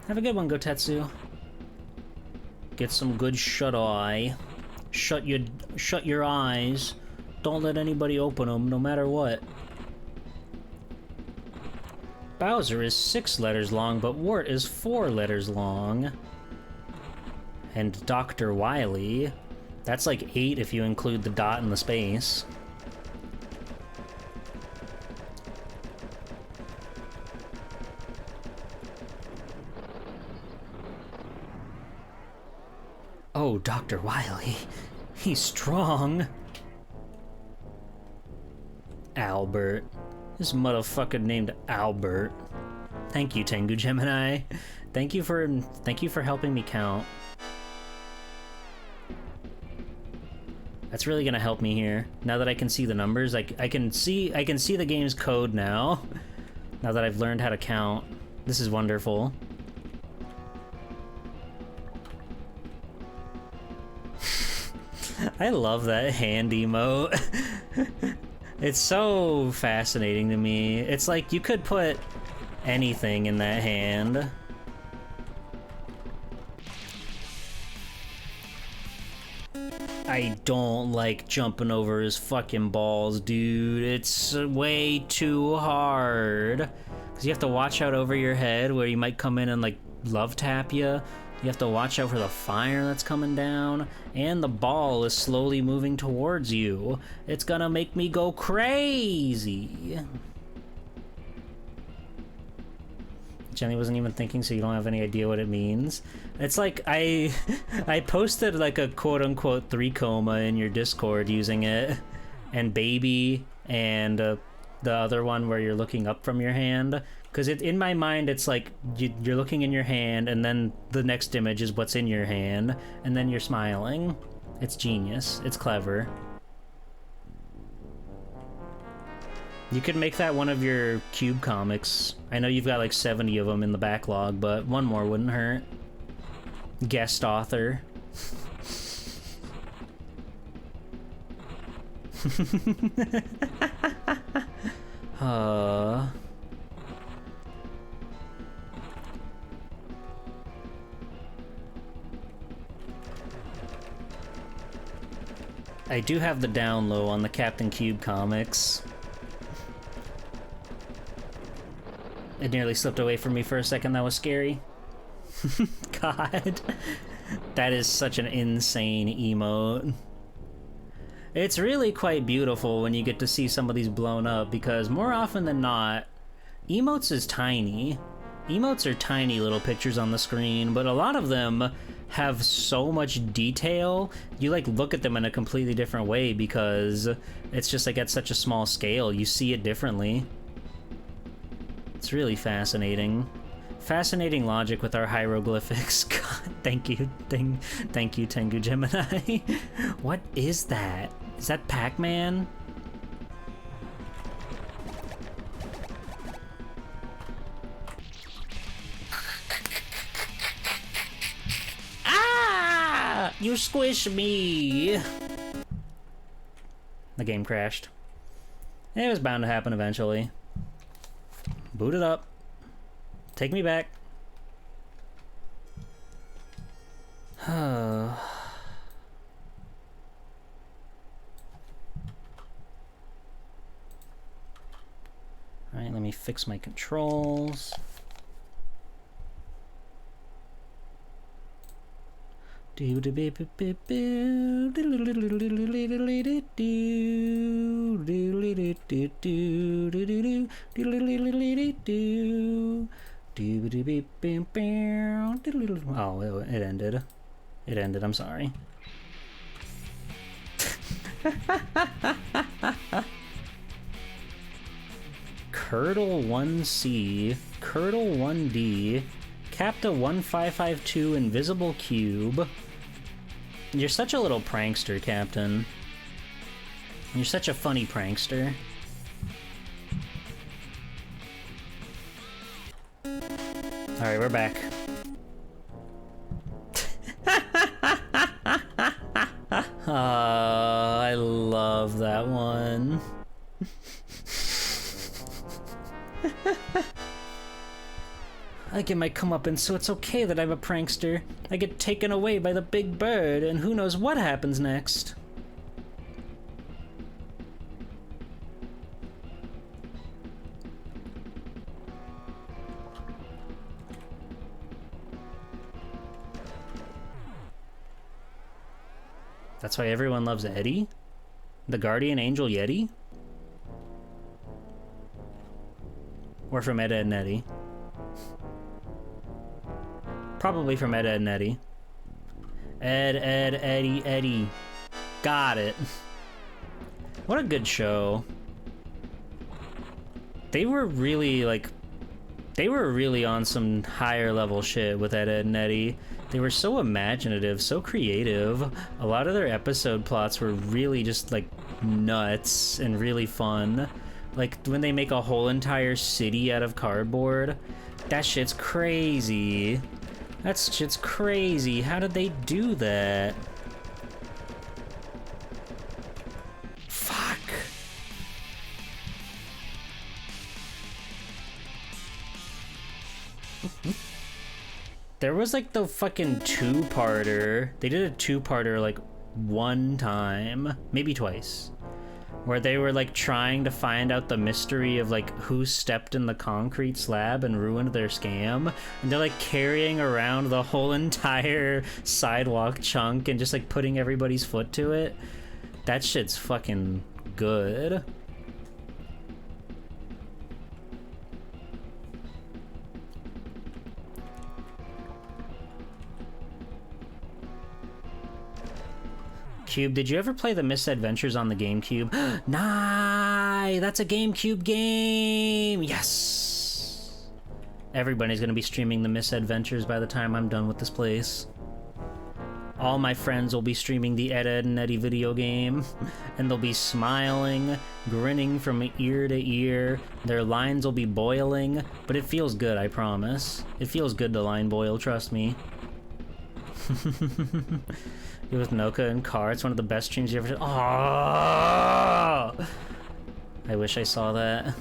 Have a good one, Gotetsu. Get some good shut-eye. Shut your eyes. Don't let anybody open them, no matter what. Bowser is 6 letters long, but Wart is 4 letters long. And Dr. Wily, that's like 8 if you include the dot and the space. Oh, Dr. Wily. He's strong. Albert. This motherfucker named Albert. Thank you, Tengu Gemini. Thank you for helping me count. That's really gonna help me here. Now that I can see the numbers, I can see the game's code now. Now that I've learned how to count. This is wonderful. I love that hand emote. It's so fascinating to me. It's like you could put anything in that hand. I don't like jumping over his fucking balls, dude. It's way too hard. Because you have to watch out over your head where you might come in and like love tap you. You have to watch out for the fire that's coming down, and the ball is slowly moving towards you. It's gonna make me go crazy. Jenny wasn't even thinking, so you don't have any idea what it means. It's like I posted like a quote-unquote 3-coma in your Discord using it, and baby, and the other one where you're looking up from your hand. Because in my mind, it's like you're looking in your hand, and then the next image is what's in your hand, and then you're smiling. It's genius. It's clever. You could make that one of your Cube comics. I know you've got like 70 of them in the backlog, but one more wouldn't hurt. Guest author. I do have the down low on the Captain Cube comics. It nearly slipped away from me for a second. That was scary. God. That is such an insane emote. It's really quite beautiful when you get to see some of these blown up, because more often than not, emotes is tiny. Emotes are tiny little pictures on the screen, but a lot of them have so much detail, you like look at them in a completely different way because it's just like at such a small scale, you see it differently. It's really fascinating. Fascinating logic with our hieroglyphics. God, thank you, thank you, Tengu Gemini. What is that? Is that Pac-Man? Ah! You squished me! The game crashed. It was bound to happen eventually. Boot it up. Take me back. Alright, let me fix my controls. Oh, it ended. It ended, I'm sorry. Curdle 1C, Curdle 1D, Capta 1552 Invisible Cube. You're such a little prankster, Captain. You're such a funny prankster. Alright, we're back. I love that one. I get my comeuppance, so it's okay that I'm a prankster. I get taken away by the big bird, and who knows what happens next. That's why everyone loves Eddie? The guardian angel Yeti? Or from Ed, Edd and Eddy? Probably from Ed, Edd and Eddy. Ed, Eddie, Eddie. Got it. What a good show. They were really, like... They were really on some higher level shit with Ed, Edd and Eddy. They were so imaginative, so creative. A lot of their episode plots were really just, like, nuts and really fun. Like, when they make a whole entire city out of cardboard. That shit's crazy. That shit's crazy. How did they do that? Fuck. There was like the fucking two-parter. They did a two-parter like one time, maybe twice, where they were like trying to find out the mystery of like who stepped in the concrete slab and ruined their scam, and they're like carrying around the whole entire sidewalk chunk and just like putting everybody's foot to it. That shit's fucking good. Cube, did you ever play the Misadventures on the GameCube? Nah, that's a GameCube game! Yes! Everybody's gonna be streaming the Misadventures by the time I'm done with this place. All my friends will be streaming the Ed, Edd and Eddy video game, and they'll be smiling, grinning from ear to ear. Their lines will be boiling, but it feels good, I promise. It feels good to line boil, trust me. With Noka and Car, it's one of the best streams you ever did. Oh! I wish I saw that.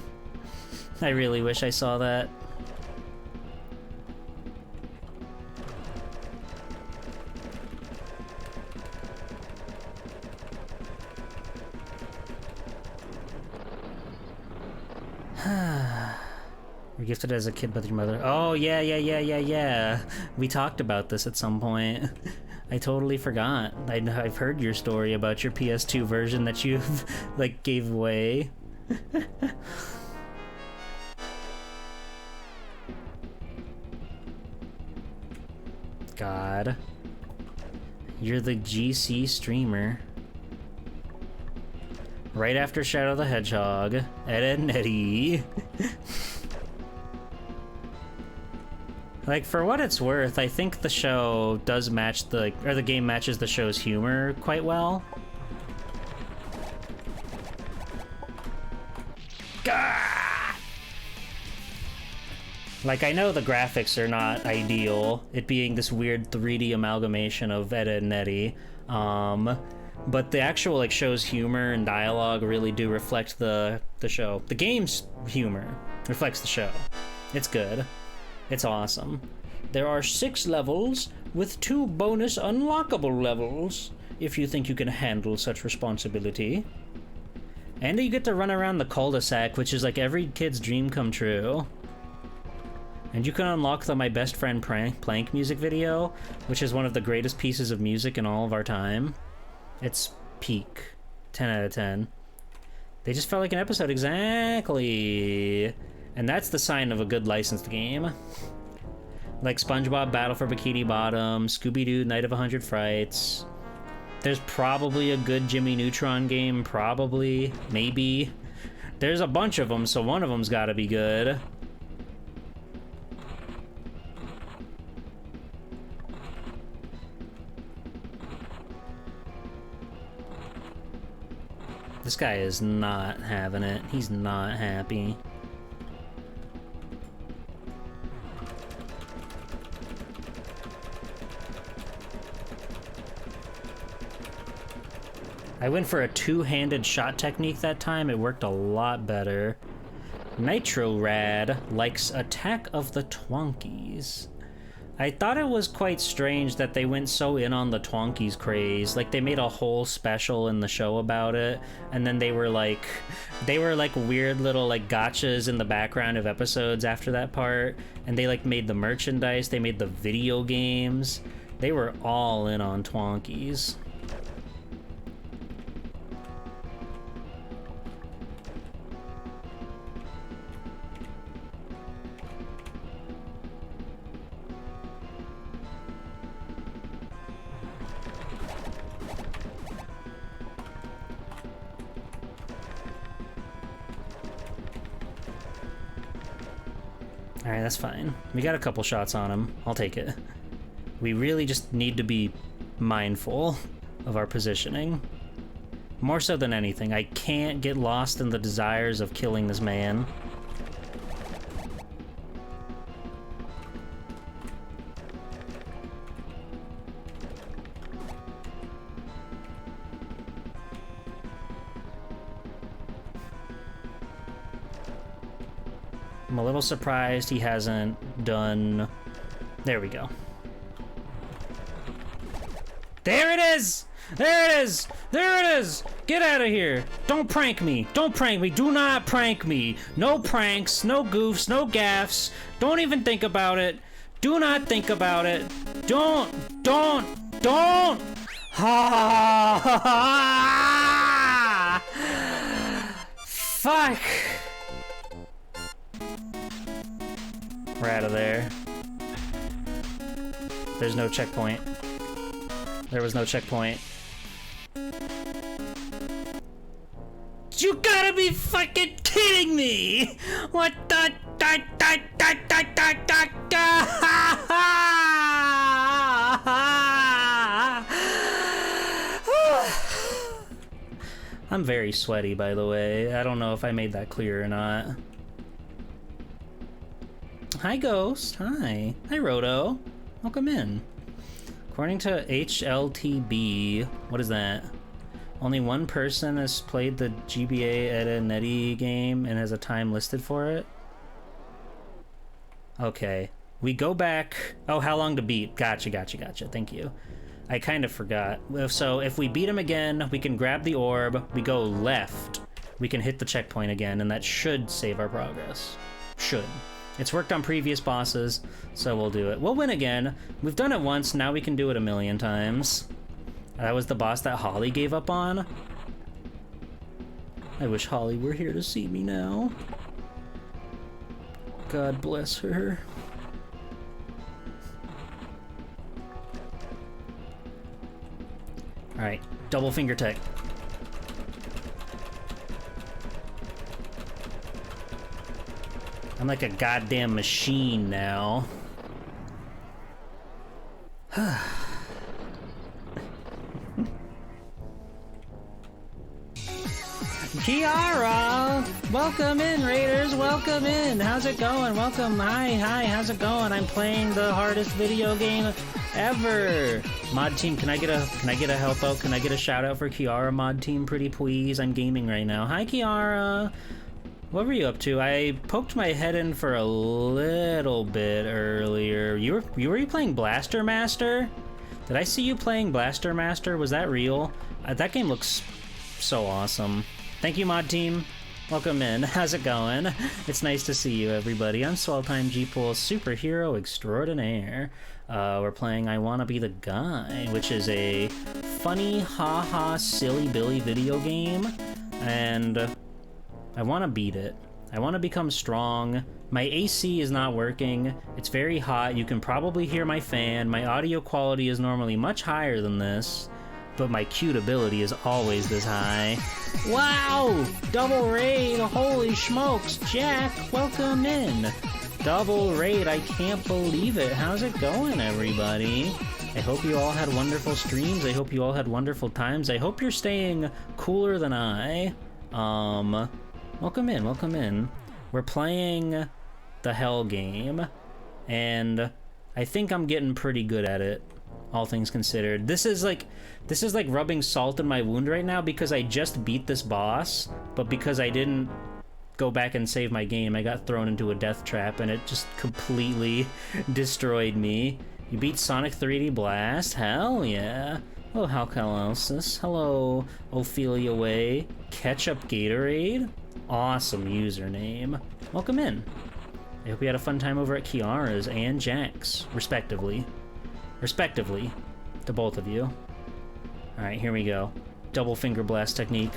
I really wish I saw that. You're gifted as a kid by your mother. Oh, yeah. We talked about this at some point. I totally forgot. I've heard your story about your PS2 version that you've, like, gave away. God. You're the GC streamer. Right after Shadow the Hedgehog, Ed, Edd and Eddy. Like, for what it's worth, I think the show does match the, or the game matches the show's humor quite well. Gah! Like, I know the graphics are not ideal, it being this weird 3D amalgamation of Ed, Edd and Eddy, but the actual, like, show's humor and dialogue really do reflect the show. The game's humor reflects the show. It's good. It's awesome. There are 6 levels with 2 bonus unlockable levels, if you think you can handle such responsibility. And you get to run around the cul-de-sac, which is like every kid's dream come true. And you can unlock the My Best Friend Plank music video, which is one of the greatest pieces of music in all of our time. It's peak. 10 out of 10. They just felt like an episode exactly. And that's the sign of a good licensed game. Like SpongeBob Battle for Bikini Bottom, Scooby-Doo Night of 100 Frights. There's probably a good Jimmy Neutron game, probably, maybe. There's a bunch of them, so one of them's gotta be good. This guy is not having it. He's not happy. I went for a two-handed shot technique that time. It worked a lot better. Nitro Rad likes Attack of the Twonkies. I thought it was quite strange that they went so in on the Twonkies craze. Like, they made a whole special in the show about it, and then they were like weird little like gotchas in the background of episodes after that part, and they like made the merchandise, they made the video games. They were all in on Twonkies. Alright, that's fine. We got a couple shots on him. I'll take it. We really just need to be mindful of our positioning. More so than anything, I can't get lost in the desires of killing this man. I'm a little surprised he hasn't done... There we go. There it is! There it is! There it is! Get out of here! Don't prank me! Don't prank me! Do not prank me! No pranks, no goofs, no gaffes. Don't even think about it. Do not think about it. Don't! Ha ha ha! Fuck! We're out of there. There's no checkpoint. There was no checkpoint. You gotta be fucking kidding me! What the I'm very sweaty, by the way. I don't know if I made that clear or not. Hi, Ghost. Hi. Hi, Roto. Welcome in. According to HLTB, what is that? Only one person has played the GBA Edda Netty game and has a time listed for it? Okay. We go back... Oh, how long to beat? Gotcha. Thank you. I kind of forgot. So if we beat him again, we can grab the orb, we go left, we can hit the checkpoint again, and that should save our progress. Should. It's worked on previous bosses, so we'll do it. We'll win again. We've done it once, now we can do it 1,000,000 times. That was the boss that Holly gave up on. I wish Holly were here to see me now. God bless her. Alright, double finger tech. I'm like a goddamn machine now. Kiara! Welcome in, Raiders! Welcome in! How's it going? Welcome! Hi, how's it going? I'm playing the hardest video game ever! Mod team, can I get a help out? Can I get a shout out for Kiara, mod team, pretty please? I'm gaming right now. Hi, Kiara! What were you up to? I poked my head in for a little bit earlier. Were you playing Blaster Master? Did I see you playing Blaster Master? Was that real? That game looks so awesome. Thank you, mod team. Welcome in. How's it going? It's nice to see you, everybody. I'm Swelltime G-Pool, superhero extraordinaire. We're playing I Wanna Be the Guy, which is a funny, haha, silly Billy video game, and I want to beat it. I want to become strong. My AC is not working. It's very hot. You can probably hear my fan. My audio quality is normally much higher than this, but my cute ability is always this high. Wow! Double raid! Holy smokes! Jack, welcome in! Double raid, I can't believe it. How's it going, everybody? I hope you all had wonderful streams. I hope you all had wonderful times. I hope you're staying cooler than I. Welcome in, welcome in. We're playing the Hell game, and I think I'm getting pretty good at it, all things considered. This is like rubbing salt in my wound right now because I just beat this boss, but because I didn't go back and save my game, I got thrown into a death trap and it just completely destroyed me. You beat Sonic 3D Blast? Hell yeah. Oh, Halcalosis. Hello, Ophelia Way. Ketchup Gatorade? Awesome username. Welcome in. I hope you had a fun time over at Kiara's and Jack's, respectively. Respectively, to both of you. Alright, here we go. Double finger blast technique.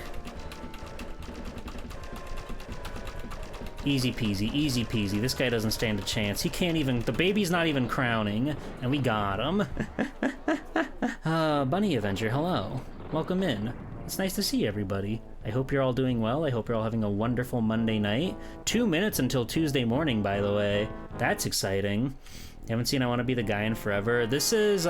Easy peasy, easy peasy. This guy doesn't stand a chance. He can't even... The baby's not even crowning, and we got him. Bunny Avenger, hello. Welcome in. It's nice to see everybody. I hope you're all doing well. I hope you're all having a wonderful Monday night. 2 minutes until Tuesday morning, by the way. That's exciting. You haven't seen I Want to Be the Guy in forever. This is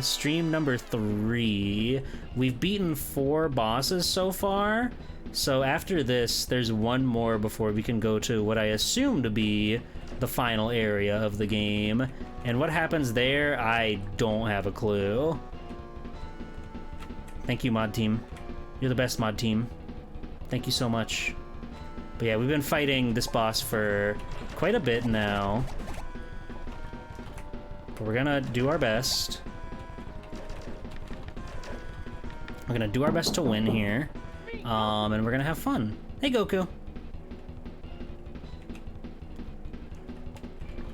stream number 3. We've beaten 4 bosses so far. So after this, there's one more before we can go to what I assume to be the final area of the game. And what happens there, I don't have a clue. Thank you, mod team. You're the best mod team. Thank you so much. But yeah, we've been fighting this boss for quite a bit now. But we're gonna do our best. We're gonna do our best to win here. And we're gonna have fun. Hey, Goku.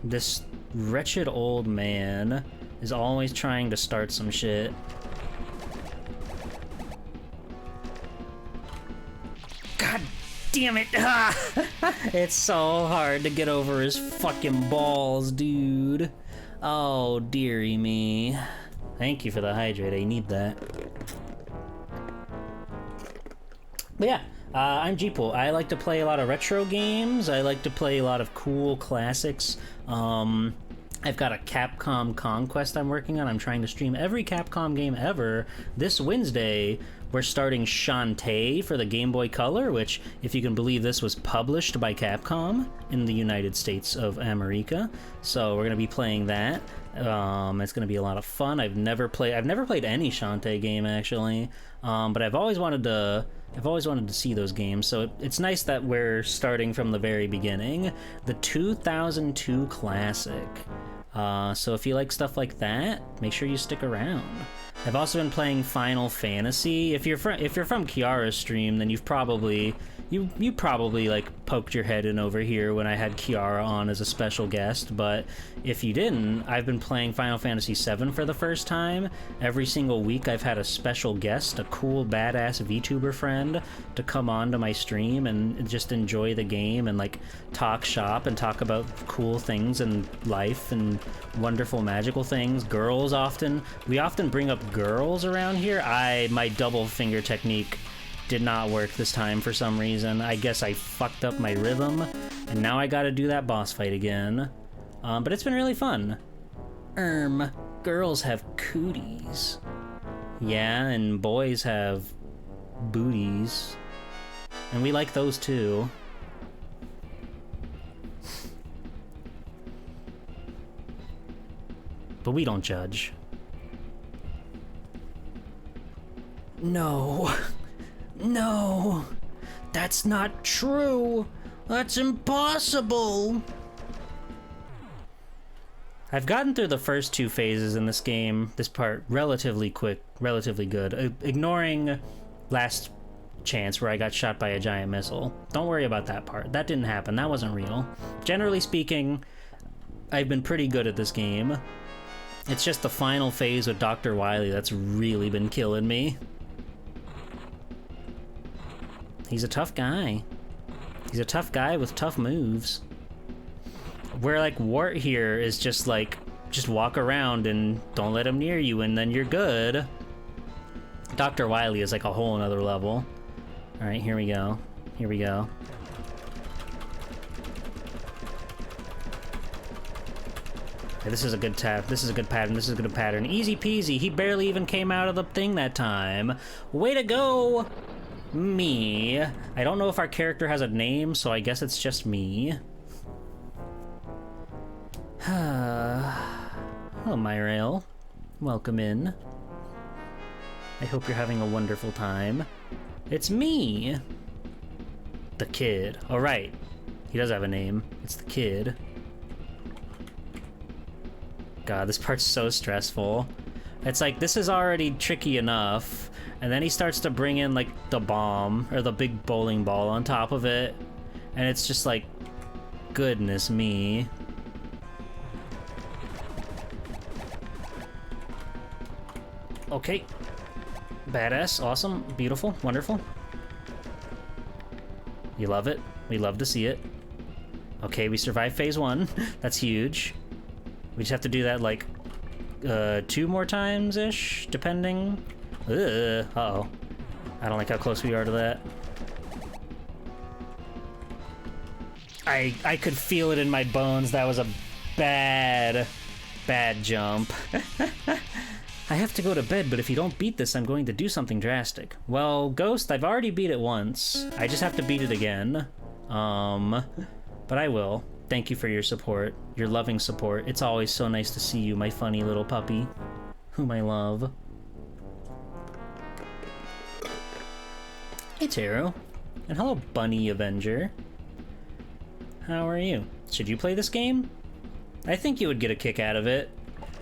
This wretched old man is always trying to start some shit. God damn it! It's so hard to get over his fucking balls, dude. Oh, dearie me. Thank you for the hydrate, I need that. But yeah, I'm Jeepool. I like to play a lot of retro games. I like to play a lot of cool classics. I've got a Capcom Conquest I'm working on. I'm trying to stream every Capcom game ever. This Wednesday, we're starting Shantae for the Game Boy Color, which, if you can believe this, was published by Capcom in the United States of America. So we're gonna be playing that. It's gonna be a lot of fun. I've never played any Shantae game actually, but I've always wanted to see those games. So it's nice that we're starting from the very beginning. The 2002 classic. So if you like stuff like that, make sure you stick around. I've also been playing Final Fantasy. If you're from Kiara's stream, then you've probably like poked your head in over here when I had Kiara on as a special guest. But if you didn't, I've been playing Final Fantasy VII for the first time. Every single week I've had a special guest, a cool badass VTuber friend, to come on to my stream and just enjoy the game and like talk shop and talk about cool things in life and wonderful magical things. We often bring up girls around here. My double finger technique did not work this time for some reason. I guess I fucked up my rhythm, and now I gotta do that boss fight again. But it's been really fun. Girls have cooties. Yeah, and boys have booties. And we like those too. But we don't judge. No. No. That's not true. That's impossible. I've gotten through the first 2 phases in this game, this part, relatively quick, relatively good. Ignoring last chance where I got shot by a giant missile. Don't worry about that part. That didn't happen. That wasn't real. Generally speaking, I've been pretty good at this game. It's just the final phase with Dr. Wily that's really been killing me. He's a tough guy. He's a tough guy with tough moves. Where like Wart here is just like, just walk around and don't let him near you and then you're good. Dr. Wily is like a whole another level. Alright, here we go. Here we go. Okay, this is a good tap. This is a good pattern. This is a good pattern. Easy peasy. He barely even came out of the thing that time. Way to go! Me. I don't know if our character has a name, so I guess it's just me. Hello, Myrail. Welcome in. I hope you're having a wonderful time. It's me! The kid. Oh, right. He does have a name. It's the kid. God, this part's so stressful. It's like, this is already tricky enough, and then he starts to bring in, like, the bomb, or the big bowling ball on top of it, and it's just like, goodness me. Okay. Badass, awesome, beautiful, wonderful. You love it. We love to see it. Okay, we survived phase 1. That's huge. We just have to do that, like, 2 more times-ish, depending. Uh-oh. I don't like how close we are to that. I could feel it in my bones. That was a bad jump. I have to go to bed, but if you don't beat this, I'm going to do something drastic. Well, Ghost, I've already beat it once. I just have to beat it again. But I will. Thank you for your support, your loving support. It's always so nice to see you, my funny little puppy, whom I love. Hey, Taro. And hello, Bunny Avenger. How are you? Should you play this game? I think you would get a kick out of it.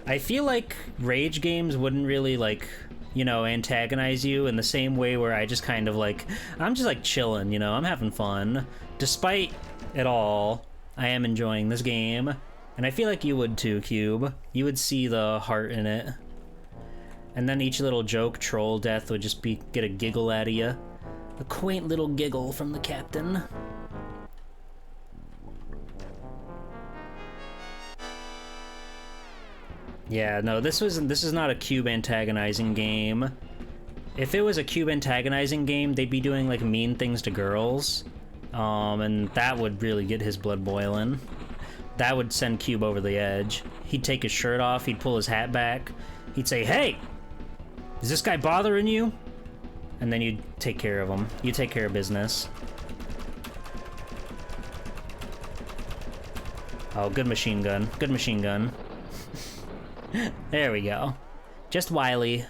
I feel like rage games wouldn't really, like, you know, antagonize you in the same way where I just kind of, like, I'm just, like, chilling, you know? I'm having fun. Despite it all, I am enjoying this game. And I feel like you would too, Cube. You would see the heart in it. And then each little joke, troll death, would just get a giggle out of you. A quaint little giggle from the captain. Yeah, no, this is not a cube antagonizing game. If it was a cube antagonizing game, they'd be doing like mean things to girls. And that would really get his blood boiling. That would send Cube over the edge. He'd take his shirt off, he'd pull his hat back. He'd say, "Hey, is this guy bothering you?" And then you'd take care of him. You take care of business. Oh, good machine gun. Good machine gun. There we go. Just Wily.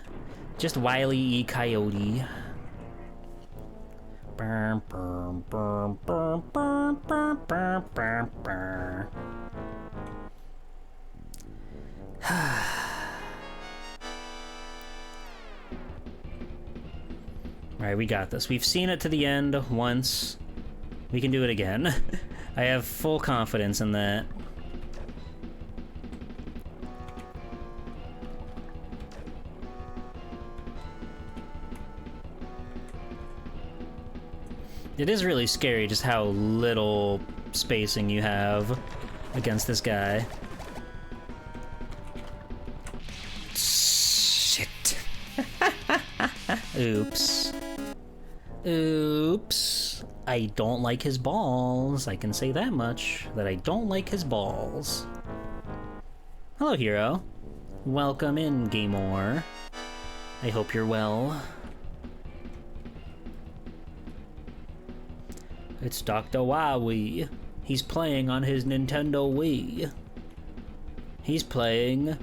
Just Wily E. Coyote. Alright, we got this. We've seen it to the end once. We can do it again. I have full confidence in that. It is really scary just how little spacing you have against this guy. Shit. Oops. Oops. I don't like his balls. I can say that much, that I don't like his balls. Hello, hero. Welcome in, Gamor. I hope you're well. It's Dr. Wowie. He's playing on his Nintendo Wii. He's playing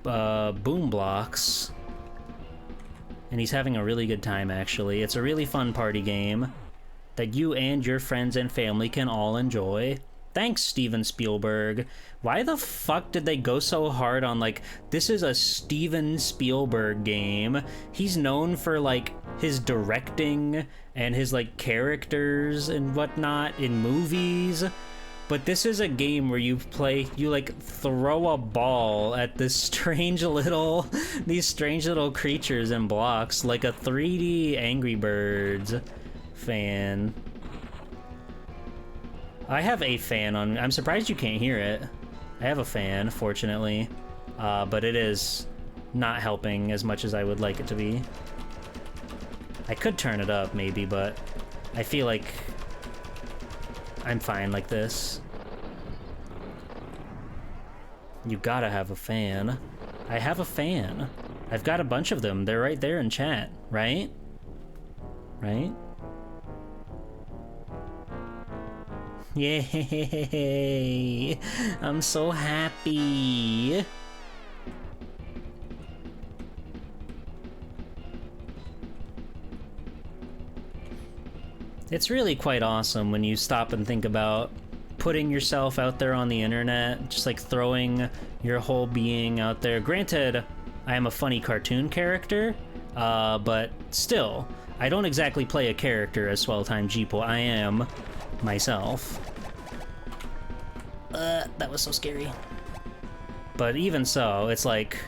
Boom Blocks. And he's having a really good time, actually. It's a really fun party game that you and your friends and family can all enjoy. Thanks, Steven Spielberg. Why the fuck did they go so hard on, like, this is a Steven Spielberg game? He's known for, like, his directing and his, like, characters and whatnot in movies. But this is a game where you like, throw a ball at this these strange little creatures and blocks, like a 3D Angry Birds fan. I have a fan on. I'm surprised you can't hear it. I have a fan, fortunately, but it is not helping as much as I would like it to be. I could turn it up, maybe, but I feel like I'm fine like this. You gotta have a fan. I have a fan. I've got a bunch of them. They're right there in chat, right? Right? Yay! I'm so happy. It's really quite awesome when you stop and think about putting yourself out there on the internet, just like throwing your whole being out there. Granted, I am a funny cartoon character, but still, I don't exactly play a character as Swell-Time Jeeple. I am myself. That was so scary. But even so, it's like,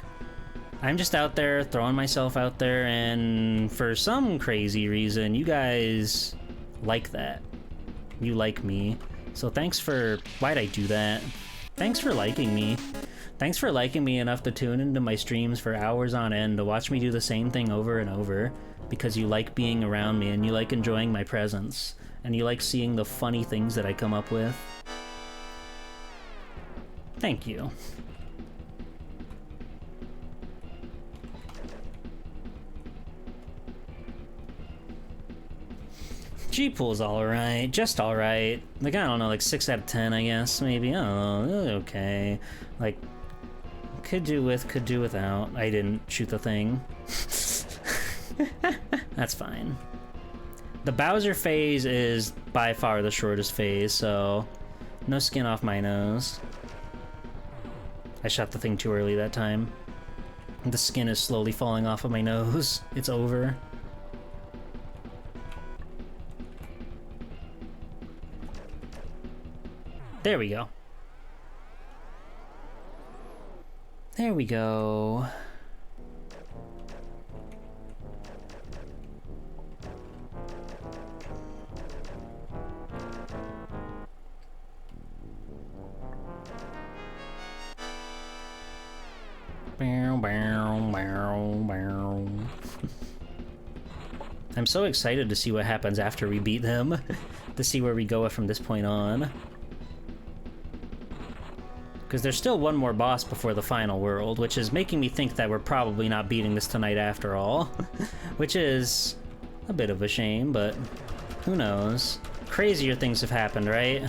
I'm just out there throwing myself out there, and for some crazy reason, you guys like that. You like me. So thanks for... Why'd I do that? Thanks for liking me. Thanks for liking me enough to tune into my streams for hours on end to watch me do the same thing over and over, because you like being around me and you like enjoying my presence and you like seeing the funny things that I come up with. Thank you. G-Pool's alright, just alright. Like, I don't know, like 6 out of 10, I guess, maybe. I don't know, okay. Like, could do with, could do without. I didn't shoot the thing. That's fine. The Bowser phase is by far the shortest phase, so no skin off my nose. I shot the thing too early that time. The skin is slowly falling off of my nose. It's over. There we go. There we go. Bow, bow, bow, bow. I'm so excited to see what happens after we beat them, to see where we go from this point on. Because there's still one more boss before the final world, which is making me think that we're probably not beating this tonight after all. Which is a bit of a shame, but who knows? Crazier things have happened, right?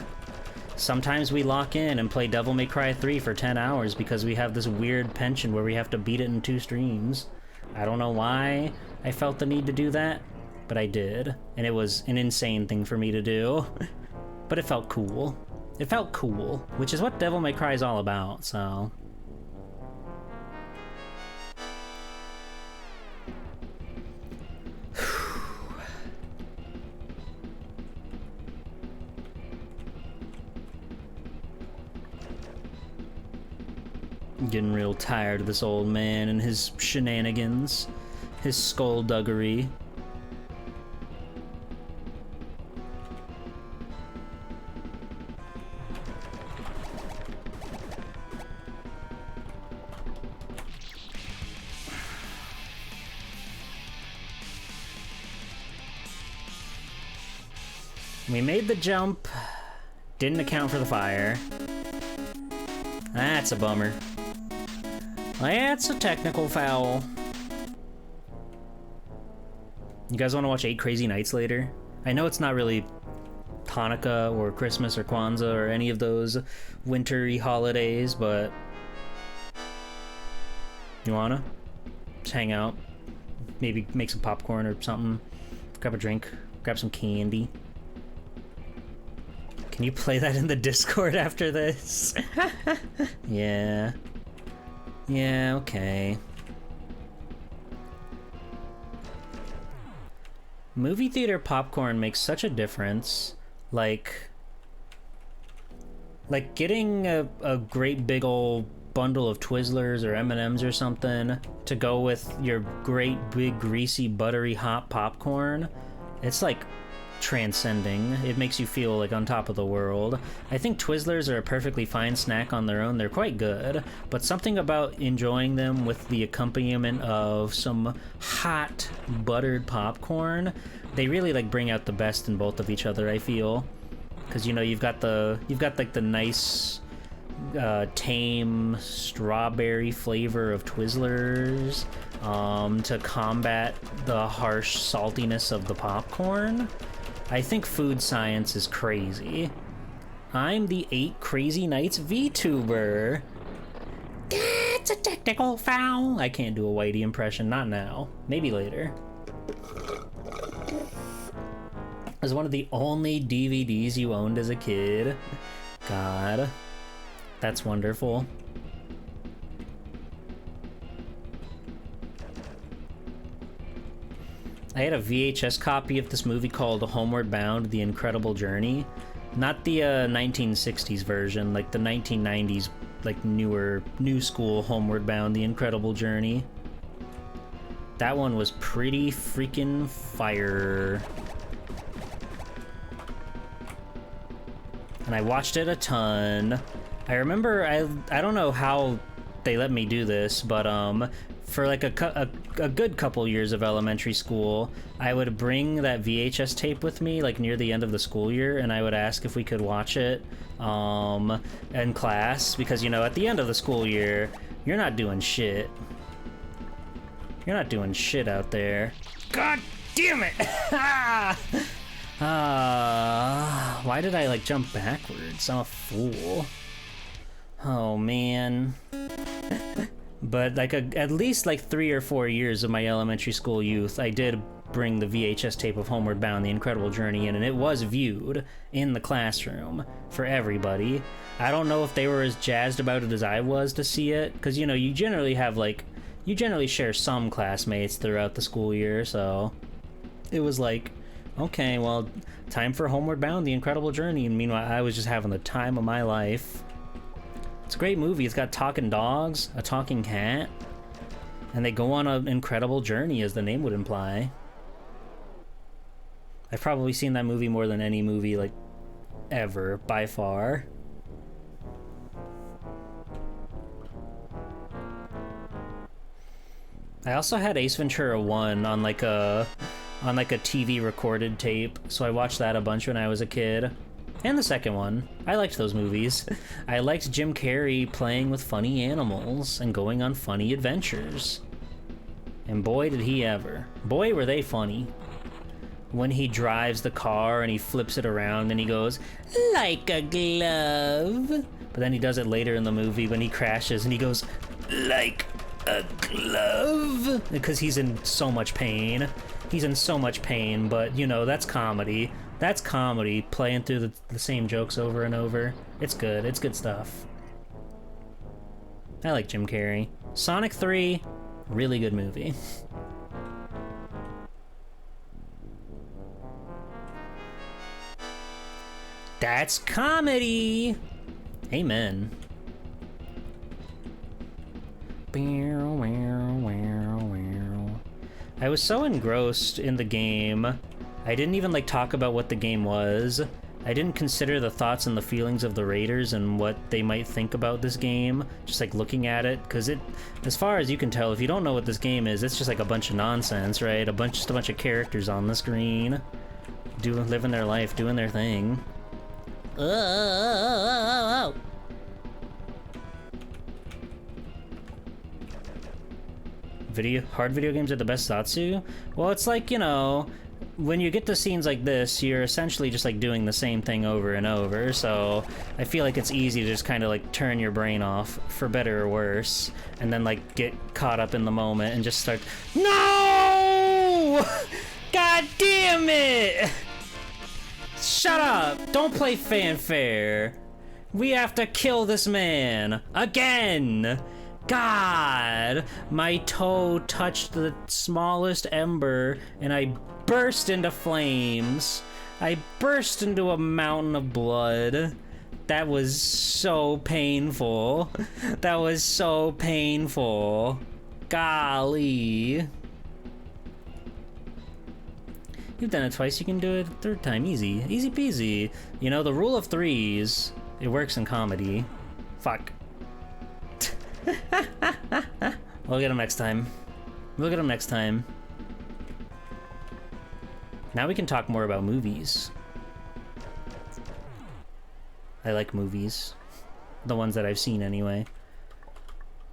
Sometimes we lock in and play Devil May Cry 3 for 10 hours because we have this weird penchant where we have to beat it in 2 streams. I don't know why I felt the need to do that, but I did. And it was an insane thing for me to do. But it felt cool. It felt cool, which is what Devil May Cry is all about, so... Getting real tired of this old man and his shenanigans, his skullduggery. We made the jump, didn't account for the fire. That's a bummer. That's a technical foul. You guys want to watch 8 Crazy Nights later? I know it's not really Hanukkah or Christmas or Kwanzaa or any of those wintry holidays, but... You wanna? Just hang out. Maybe make some popcorn or something. Grab a drink. Grab some candy. Can you play that in the Discord after this? Yeah. Yeah, okay. Movie theater popcorn makes such a difference. Like getting a great big old bundle of Twizzlers or M&Ms or something to go with your great big greasy buttery hot popcorn. It's like transcending. It makes you feel like on top of the world. I think Twizzlers are a perfectly fine snack on their own. They're quite good, but something about enjoying them with the accompaniment of some hot buttered popcorn, they really like bring out the best in both of each other, I feel. Because you know, you've got like the nice tame strawberry flavor of Twizzlers to combat the harsh saltiness of the popcorn. I think food science is crazy. I'm the 8 Crazy Nights VTuber. It's a technical foul. I can't do a Whitey impression, not now. Maybe later. It was one of the only DVDs you owned as a kid. God, that's wonderful. I had a VHS copy of this movie called Homeward Bound: The Incredible Journey. Not the 1960s version, like the 1990s, like new school Homeward Bound: The Incredible Journey. That one was pretty freaking fire. And I watched it a ton. I remember, I don't know how they let me do this, but for like a good couple years of elementary school, I would bring that VHS tape with me like near the end of the school year, and I would ask if we could watch it in class, because, you know, at the end of the school year, you're not doing shit. You're not doing shit out there. God damn it! Why did I like jump backwards? I'm a fool. Oh man. But like at least like 3 or 4 years of my elementary school youth, I did bring the VHS tape of Homeward Bound: The Incredible Journey in, and it was viewed in the classroom for everybody. I don't know if they were as jazzed about it as I was to see it, because, you know, you generally share some classmates throughout the school year, so it was like, okay, well, time for Homeward Bound: The Incredible Journey, and meanwhile, I was just having the time of my life. It's a great movie. It's got talking dogs, a talking cat, and they go on an incredible journey, as the name would imply. I've probably seen that movie more than any movie, like, ever, by far. I also had Ace Ventura 1 on like a TV recorded tape, so I watched that a bunch when I was a kid. And the second one. I liked those movies. I liked Jim Carrey playing with funny animals and going on funny adventures. And boy, did he ever. Boy, were they funny. When he drives the car and he flips it around and he goes, like a glove. But then he does it later in the movie when he crashes and he goes, like a glove. Because he's in so much pain. He's in so much pain, but, you know, that's comedy. That's comedy, playing through the same jokes over and over. It's good. It's good stuff. I like Jim Carrey. Sonic 3, really good movie. That's comedy! Amen. I was so engrossed in the game, I didn't even like talk about what the game was. I didn't consider the thoughts and the feelings of the raiders and what they might think about this game, just like looking at it, because it, as far as you can tell, if you don't know what this game is, it's just like a bunch of nonsense, right? Just a bunch of characters on the screen, living their life, doing their thing. Hard video games are the best Zatsu? Well, it's like, you know, when you get to scenes like this, you're essentially just like doing the same thing over and over, so I feel like it's easy to just kind of like turn your brain off, for better or worse, and then like get caught up in the moment and just start, no! God damn it! Shut up! Don't play fanfare! We have to kill this man! Again! God! My toe touched the smallest ember, and I burst into flames. I burst into a mountain of blood. That was so painful. That was so painful. Golly. You've done it twice, you can do it a third time. Easy. Easy peasy. You know, the rule of threes, it works in comedy. Fuck. We'll get him next time. We'll get him next time. Now we can talk more about movies. I like movies. The ones that I've seen anyway.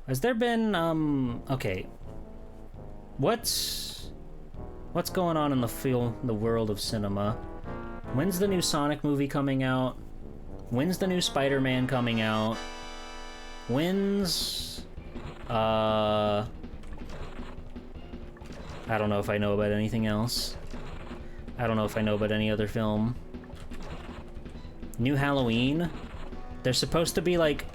Has there been, okay. What's going on in the world of cinema? When's the new Sonic movie coming out? When's the new Spider-Man coming out? When's, I don't know if I know about anything else. I don't know if I know about any other film. New Halloween? They're supposed to be like...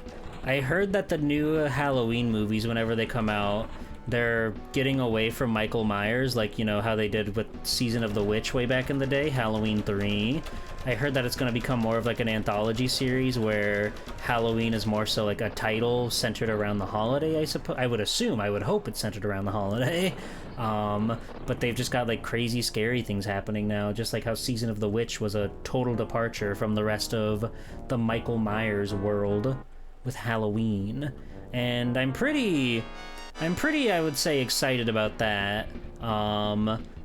I heard that the new Halloween movies, whenever they come out, they're getting away from Michael Myers, like, you know, how they did with Season of the Witch way back in the day, Halloween 3. I heard that it's going to become more of like an anthology series where Halloween is more so like a title centered around the holiday, I suppose. I would assume, I would hope it's centered around the holiday. But they've just got like crazy scary things happening now, just like how Season of the Witch was a total departure from the rest of the Michael Myers world with Halloween. And I'm pretty, I would say, excited about that.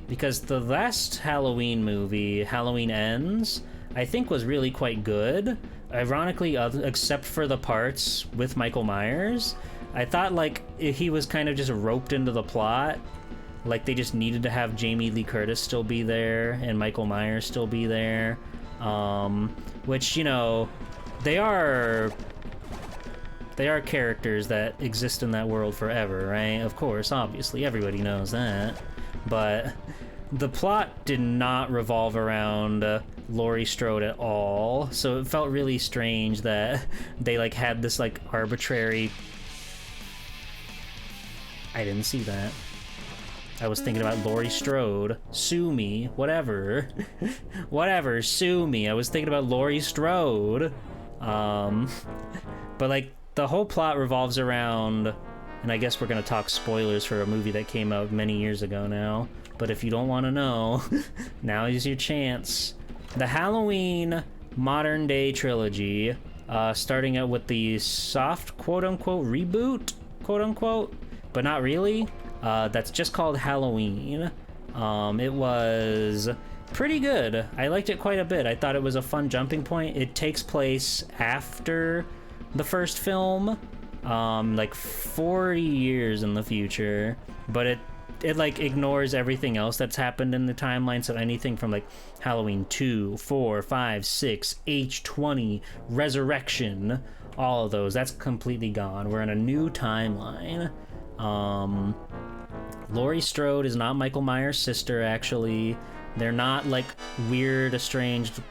Because the last Halloween movie, Halloween Ends, I think was really quite good. Ironically, except for the parts with Michael Myers. I thought, like, he was kind of just roped into the plot. Like, they just needed to have Jamie Lee Curtis still be there and Michael Myers still be there. Which, you know, they are characters that exist in that world forever, right? Of course, obviously, everybody knows that. But the plot did not revolve around Laurie Strode at all, so it felt really strange that they like had this like arbitrary... I didn't see that. I was thinking about Laurie Strode. Sue me, whatever. Whatever, sue me. I was thinking about Laurie Strode. But like the whole plot revolves around... And I guess we're gonna talk spoilers for a movie that came out many years ago now. But if you don't want to know, now is your chance. The Halloween modern day trilogy, starting out with the soft quote-unquote reboot, quote-unquote, but not really. That's just called Halloween. It was pretty good. I liked it quite a bit. I thought it was a fun jumping point. It takes place after the first film. Like 40 years in the future, but it like ignores everything else that's happened in the timeline. So anything from like Halloween 2, 4, 5, 6, H20, Resurrection, all of those, that's completely gone. We're in a new timeline. Laurie Strode is not Michael Myers' sister, actually. They're not like weird, estranged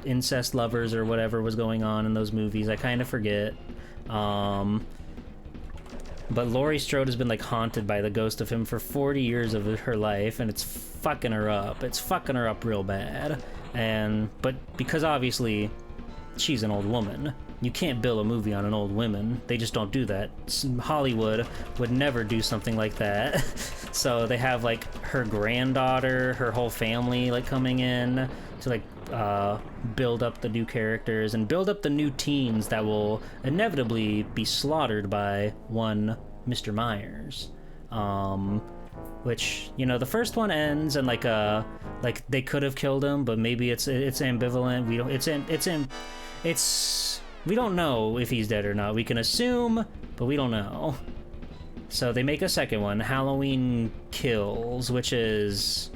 incest lovers or whatever was going on in those movies. I kind of forget. But Laurie Strode has been like haunted by the ghost of him for 40 years of her life, and it's fucking her up. It's fucking her up real bad. But because obviously she's an old woman, you can't bill a movie on an old woman. They just don't do that. Hollywood would never do something like that. So they have like her granddaughter, her whole family like coming in to like build up the new characters and build up the new teens that will inevitably be slaughtered by one Mr. Myers. Which, you know, the first one ends and like they could have killed him, but maybe it's ambivalent. We don't know if he's dead or not. We can assume, but we don't know. So they make a second one, Halloween Kills, which is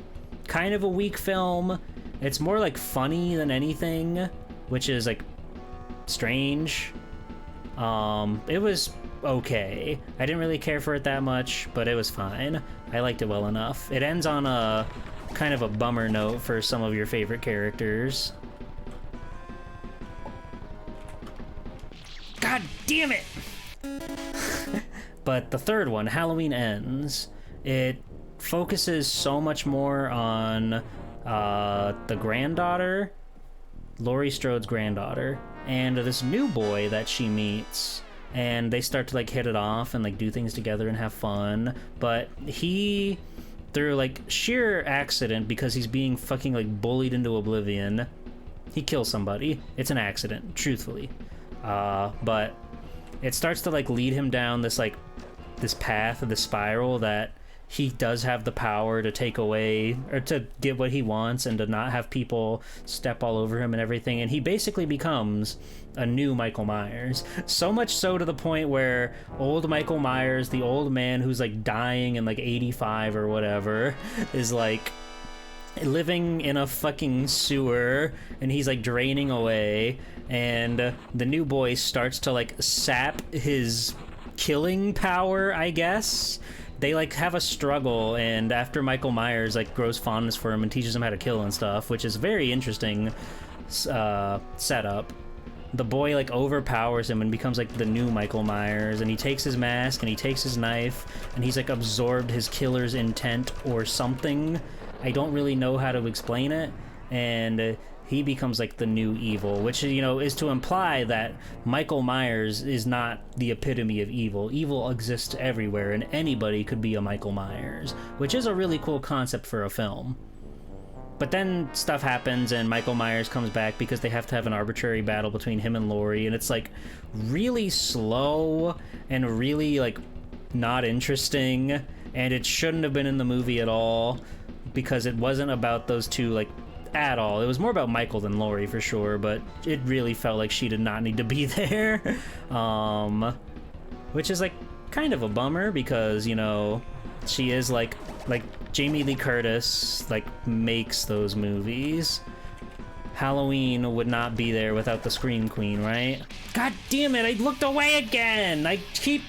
kind of a weak film. It's more like funny than anything, which is like strange. It was okay. I didn't really care for it that much, but it was fine. I liked it well enough. It ends on a kind of a bummer note for some of your favorite characters. God damn it! But the third one, Halloween Ends, it focuses so much more on the granddaughter, Laurie Strode's granddaughter, and this new boy that she meets, and they start to like hit it off and like do things together and have fun. But he, through like sheer accident, because he's being fucking like bullied into oblivion, he kills somebody. It's an accident, truthfully. But it starts to like lead him down this like this path of the spiral that he does have the power to take away or to get what he wants and to not have people step all over him and everything. And he basically becomes a new Michael Myers. So much so to the point where old Michael Myers, the old man who's like dying in like 85 or whatever, is like living in a fucking sewer and he's like draining away. And the new boy starts to like sap his killing power, I guess, they like have a struggle, and after Michael Myers like grows fondness for him and teaches him how to kill and stuff, which is a very interesting setup. The boy like overpowers him and becomes like the new Michael Myers, and he takes his mask and he takes his knife and he's like absorbed his killer's intent or something. I don't really know how to explain it, and he becomes like the new evil, which, you know, is to imply that Michael Myers is not the epitome of evil. Evil exists everywhere, and anybody could be a Michael Myers, which is a really cool concept for a film. But then stuff happens and Michael Myers comes back because they have to have an arbitrary battle between him and Laurie, and it's like really slow and really like not interesting, and it shouldn't have been in the movie at all because it wasn't about those two like at all. It was more about Michael than Laurie for sure, but it really felt like she did not need to be there. Which is like kind of a bummer because, you know, she is like Jamie Lee Curtis like makes those movies. Halloween would not be there without the Scream Queen, right? God damn it, I looked away again! I keep...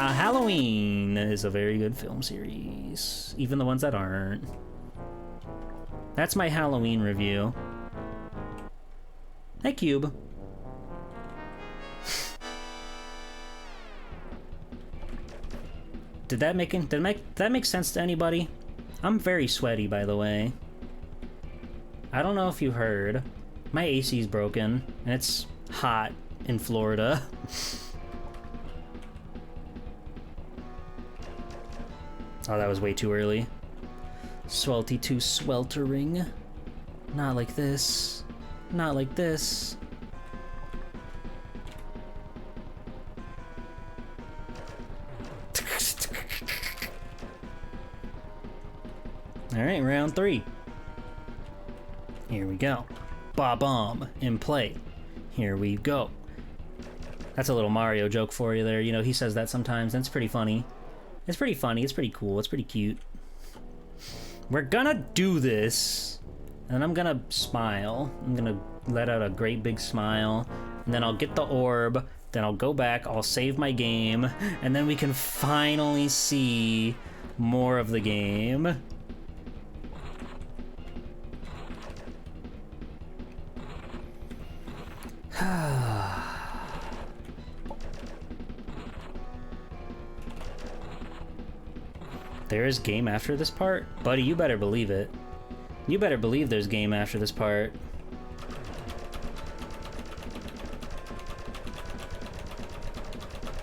Halloween is a very good film series, even the ones that aren't. That's my Halloween review. Hey, Cube. Did that make sense to anybody? I'm very sweaty, by the way. I don't know if you heard. My AC's broken, and it's hot in Florida. Oh, that was way too early. Swelty too sweltering. Not like this. Not like this. Alright, round 3. Here we go. Bob-omb in play. Here we go. That's a little Mario joke for you there. You know, he says that sometimes, and it's pretty funny. It's pretty funny, it's pretty cool, it's pretty cute. We're gonna do this, and I'm gonna smile. I'm gonna let out a great big smile, and then I'll get the orb, then I'll go back, I'll save my game, and then we can finally see more of the game. There is game after this part? Buddy, you better believe it. You better believe there's game after this part.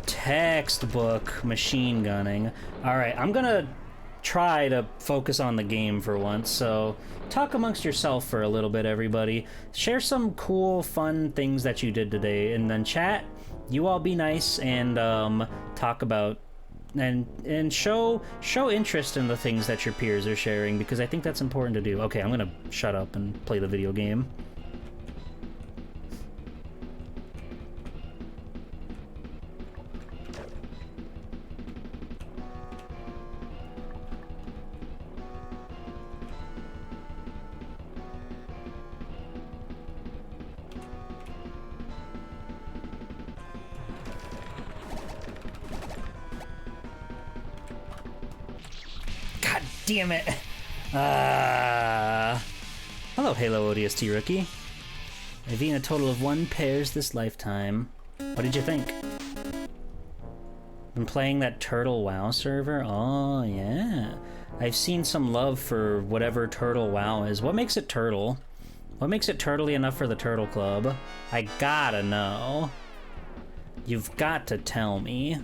Textbook machine gunning. Alright, I'm gonna try to focus on the game for once, so talk amongst yourself for a little bit, everybody. Share some cool, fun things that you did today, and then chat, you all be nice and talk about and show interest in the things that your peers are sharing, because I think that's important to do. Okay, I'm gonna shut up and play the video game. Damn it! Hello, Halo ODST rookie. I've eaten a total of 1 pears this lifetime. What did you think? Been playing that Turtle WoW server? Oh, yeah. I've seen some love for whatever Turtle WoW is. What makes it Turtle? What makes it turtly enough for the Turtle Club? I gotta know. You've got to tell me.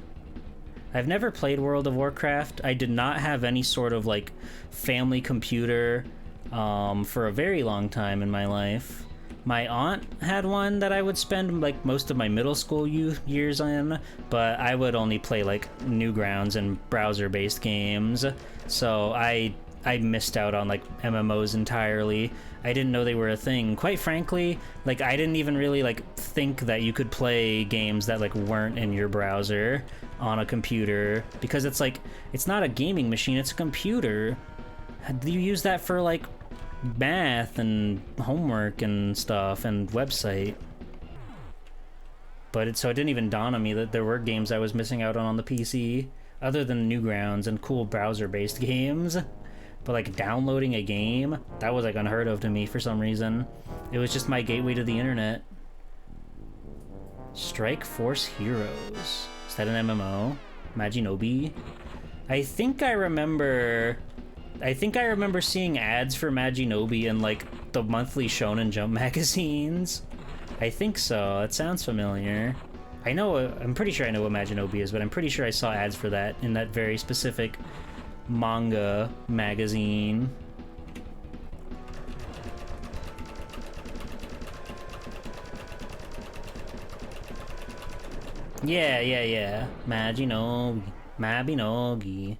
I've never played World of Warcraft. I did not have any sort of like family computer for a very long time in my life. My aunt had one that I would spend like most of my middle school years in, but I would only play like Newgrounds and browser-based games. So I missed out on like MMOs entirely. I didn't know they were a thing. Quite frankly, like I didn't even really like think that you could play games that like weren't in your browser on a computer, because it's like, it's not a gaming machine, it's a computer. You use that for like math and homework and stuff and website. But so it didn't even dawn on me that there were games I was missing out on the PC. other than Newgrounds and cool browser-based games. But like downloading a game, that was like unheard of to me for some reason. It was just my gateway to the internet. Strike Force Heroes. Is that an MMO? Maginobi? I think I remember seeing ads for Maginobi in like the monthly Shonen Jump magazines. I think so. It sounds familiar. I'm pretty sure I know what Maginobi is, but I'm pretty sure I saw ads for that in that very specific manga magazine. Yeah. Mabinogi.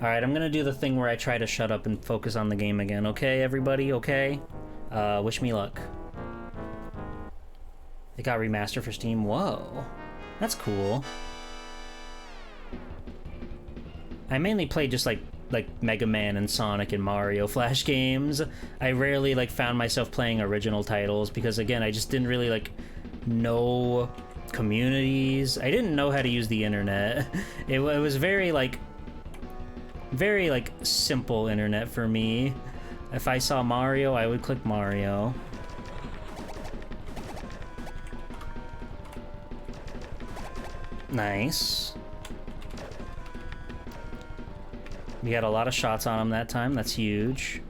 Alright, I'm gonna do the thing where I try to shut up and focus on the game again, okay, everybody? Okay? Wish me luck. It got remastered for Steam. Whoa. That's cool. I mainly play just like Mega Man and Sonic and Mario Flash games. I rarely like found myself playing original titles because again, I just didn't really like know communities. I didn't know how to use the internet. It was very simple internet for me. If I saw Mario, I would click Mario. Nice. We got a lot of shots on him that time. That's huge.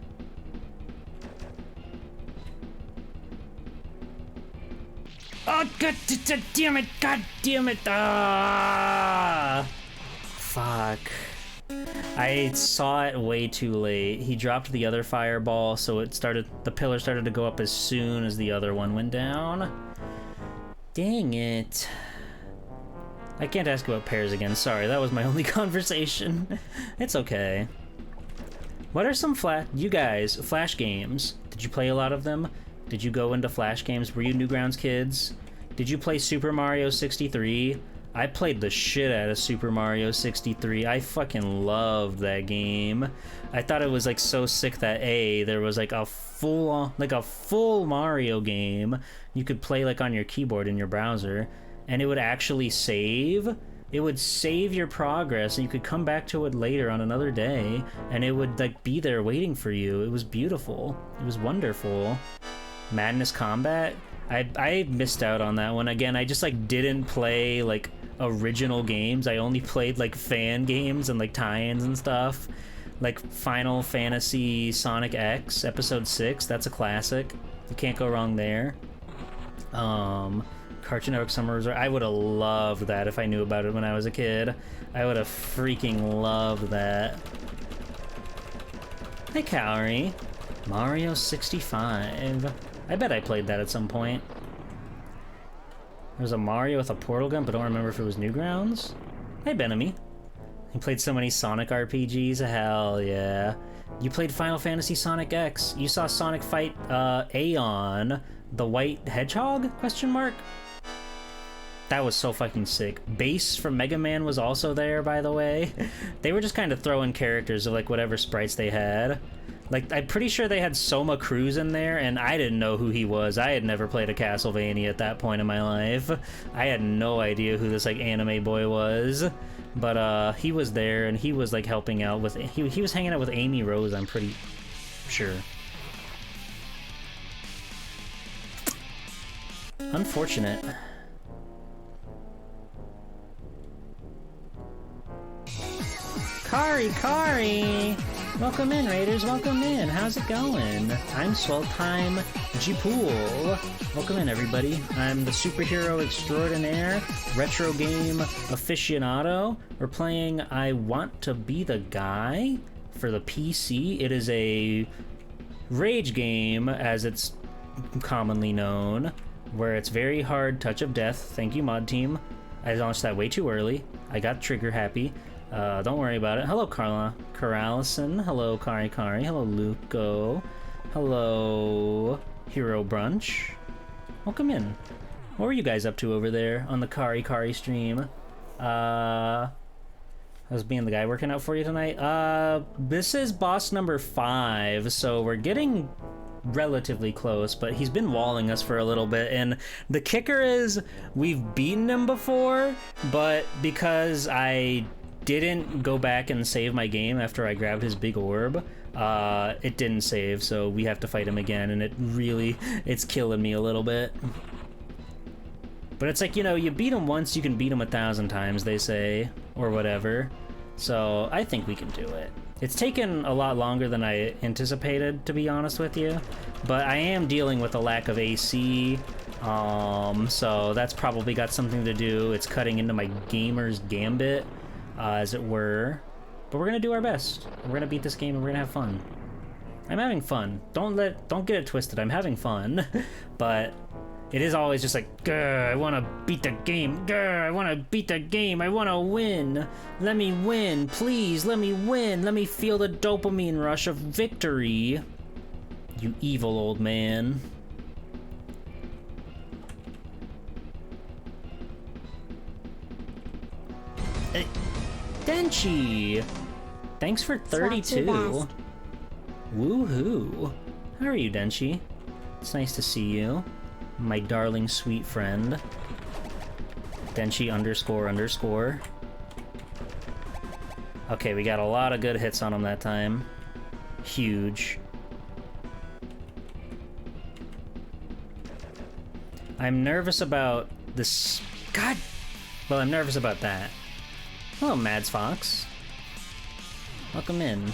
Oh, god damn it! God damn it! Ah! Fuck. I saw it way too late. He dropped the other fireball, so the pillar started to go up as soon as the other one went down. Dang it. I can't ask about pairs again. Sorry, that was my only conversation. It's okay. What are some you guys, Flash games? Did you play a lot of them? Did you go into Flash games? Were you Newgrounds kids? Did you play Super Mario 63? I played the shit out of Super Mario 63. I fucking loved that game. I thought it was like so sick that there was like a full Mario game you could play like on your keyboard in your browser, and it would actually save. It would save your progress, and you could come back to it later on another day, and it would like be there waiting for you. It was beautiful. It was wonderful. Madness Combat? I missed out on that one. Again, I just like didn't play like original games. I only played like fan games and like tie-ins and stuff. Like Final Fantasy Sonic X Episode 6, that's a classic. You can't go wrong there. Cartoon Network Summer Resort, I would have loved that if I knew about it when I was a kid. I would have freaking loved that. Hey, Calorie. Mario 65. I bet I played that at some point. There was a Mario with a portal gun, but I don't remember if it was Newgrounds. Hey, Benemy. You played so many Sonic RPGs? Hell yeah. You played Final Fantasy Sonic X. You saw Sonic fight Aeon, the white hedgehog? Question mark? That was so fucking sick. Bass from Mega Man was also there, by the way. They were just kind of throwing characters of like whatever sprites they had. Like, I'm pretty sure they had Soma Cruz in there, and I didn't know who he was. I had never played a Castlevania at that point in my life. I had no idea who this, like, anime boy was. But, he was there, and he was, like, helping out with... He was hanging out with Amy Rose, I'm pretty sure. Unfortunate. Kari! Welcome in, Raiders, welcome in. How's it going? I'm Swelltime Gpool. Welcome in, everybody. I'm the superhero extraordinaire, retro game aficionado. We're playing I Want to Be the Guy for the PC. It is a rage game, as it's commonly known, where it's very hard touch of death. Thank you, mod team. I launched that way too early. I got trigger happy. Don't worry about it. Hello, Corallison. Hello, Kari. Hello, Luco. Hello, Hero Brunch. Welcome in. What were you guys up to over there on the Kari stream? I was being the guy working out for you tonight. This is boss number 5, so we're getting relatively close, but he's been walling us for a little bit, and the kicker is we've beaten him before, but because I didn't go back and save my game after I grabbed his big orb, it didn't save, so we have to fight him again, and it's killing me a little bit. But it's like, you know, you beat him once, you can beat him 1,000 times, they say, or whatever. So I think we can do it. It's taken a lot longer than I anticipated, to be honest with you, but I am dealing with a lack of AC, so that's probably got something to do. It's cutting into my gamer's gambit, as it were. But we're gonna do our best. We're gonna beat this game and we're gonna have fun. I'm having fun. Don't get it twisted. I'm having fun, but it is always just like, grr, I want to beat the game. Grr, I want to beat the game. I want to win. Let me win, please. Let me win. Let me feel the dopamine rush of victory. You evil old man. Hey, Denchi. Thanks for 32. Woohoo. How are you, Denchi? It's nice to see you. My darling sweet friend. Denchi __. Okay, we got a lot of good hits on him that time. Huge. I'm nervous about this. God! Well, I'm nervous about that. Hello, Mads Fox. Welcome in.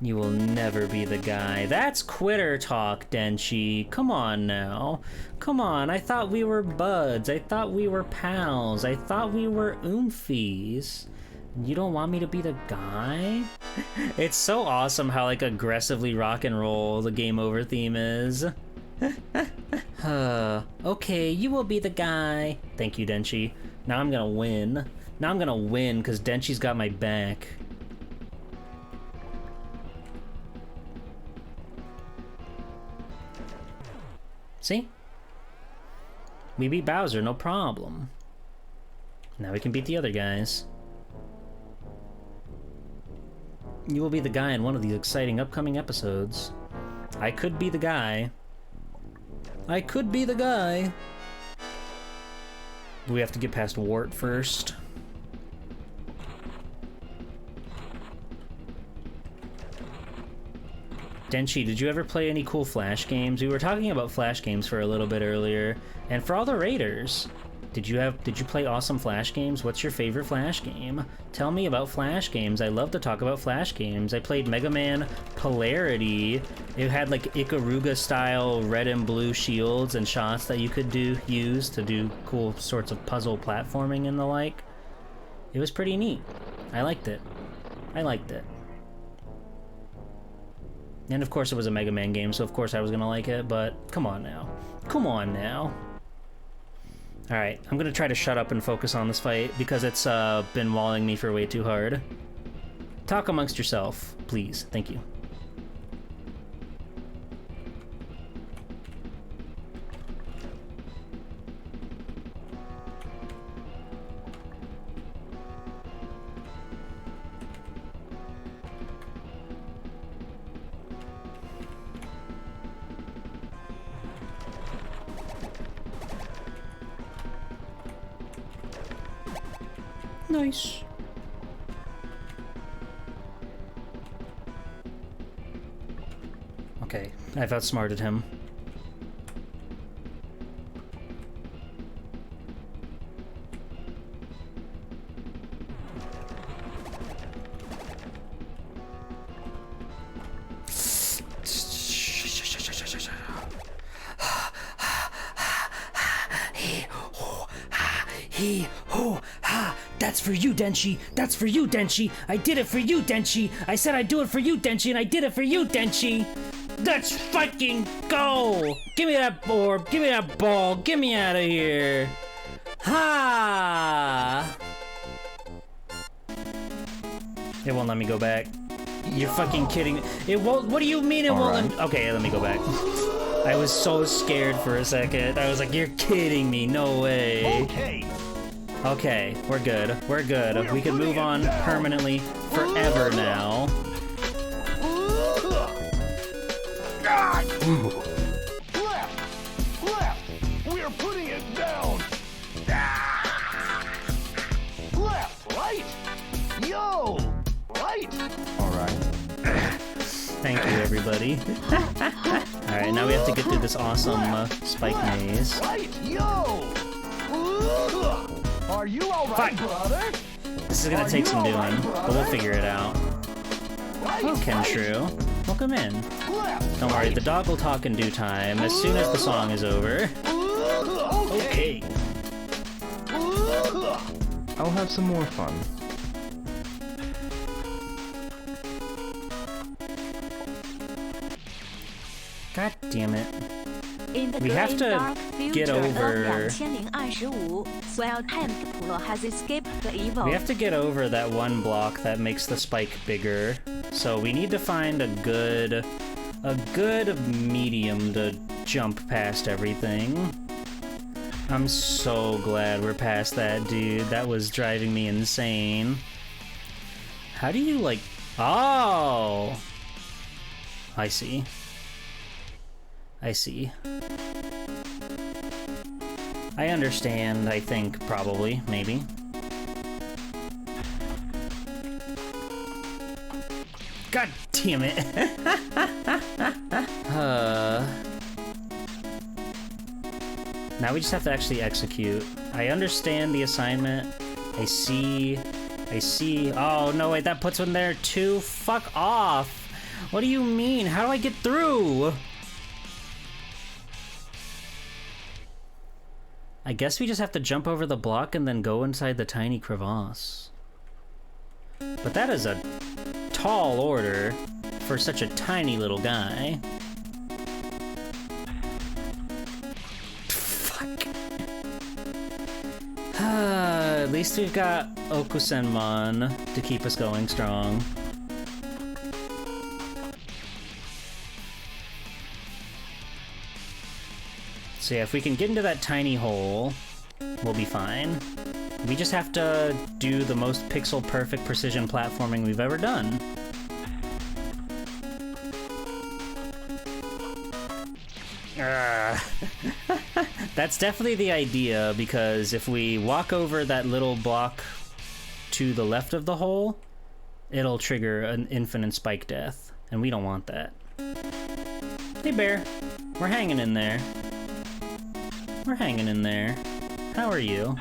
You will never be the guy. That's quitter talk, Denchi. Come on now. Come on, I thought we were buds. I thought we were pals. I thought we were oomfies. You don't want me to be the guy? It's so awesome how, like, aggressively rock and roll the game over theme is. Okay, you will be the guy. Thank you, Denchi. Now I'm gonna win. Now I'm gonna win, because Denchi's got my back. See? We beat Bowser, no problem. Now we can beat the other guys. You will be the guy in one of these exciting upcoming episodes. I could be the guy. I could be the guy. We have to get past Wart first. Denchi, did you ever play any cool Flash games? We were talking about Flash games for a little bit earlier. And for all the Raiders, did you play awesome Flash games? What's your favorite Flash game? Tell me about Flash games. I love to talk about Flash games. I played Mega Man Polarity. It had like Ikaruga style red and blue shields and shots that you could use to do cool sorts of puzzle platforming and the like. It was pretty neat. I liked it. I liked it. And of course it was a Mega Man game, so of course I was gonna like it, but come on now. Come on now. Alright, I'm gonna try to shut up and focus on this fight, because it's been walling me for way too hard. Talk amongst yourself, please. Thank you. Nice. Okay, I've outsmarted him. That's for you, Denchi. That's for you, Denchi. I did it for you, Denchi. I said I'd do it for you, Denchi, and I did it for you, Denchi. Let's fucking go. Give me that orb. Give me that ball. Get me out of here. Ha! It won't let me go back. You're fucking kidding me. It won't. What do you mean it won't? Let me, okay, let me go back. I was so scared for a second. I was like, you're kidding me. No way. Okay, we're good. We're good. We can move on permanently forever now. Left! Left! We're putting it down! Left! Right! Yo! Right! Alright. Thank you, everybody. Alright, now we have to get through this awesome spike maze. Right! Yo! Are you alright, brother? This is gonna take some doing, but we'll figure it out. Oh, Kenshiro. Welcome in. Don't worry, the dog will talk in due time, as soon as the song is over. Okay. I'll have some more fun. God damn it. In the We have great to dark get future over- of 2025, while Templar has escaped the evil. We have to get over that one block that makes the spike bigger. So we need to find a good medium to jump past everything. I'm so glad we're past that, dude. That was driving me insane. How do you, like... Oh! I see. I see. I understand, I think, probably, maybe. God damn it! Now we just have to actually execute. I understand the assignment. I see. Oh, no, wait, that puts one there too? Fuck off! What do you mean? How do I get through? I guess we just have to jump over the block and then go inside the tiny crevasse. But that is a tall order for such a tiny little guy. Fuck. At least we've got Okusenmon to keep us going strong. So yeah, if we can get into that tiny hole, we'll be fine. We just have to do the most pixel-perfect precision platforming we've ever done. That's definitely the idea, because if we walk over that little block to the left of the hole, it'll trigger an infinite spike death, and we don't want that. Hey, Bear. We're hanging in there. We're hanging in there. How are you?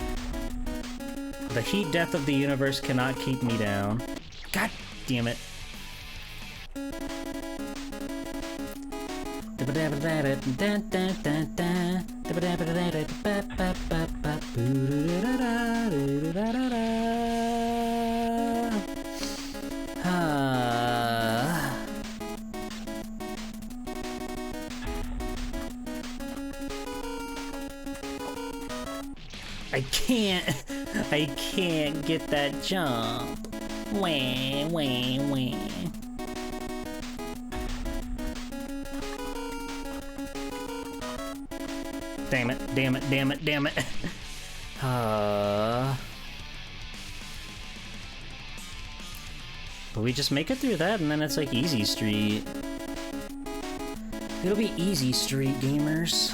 The heat death of the universe cannot keep me down. God damn it. I can't get that jump. Wah, wah, wah. Damn it, damn it, damn it, damn it. But we just make it through that and then it's like easy street. It'll be easy street, gamers.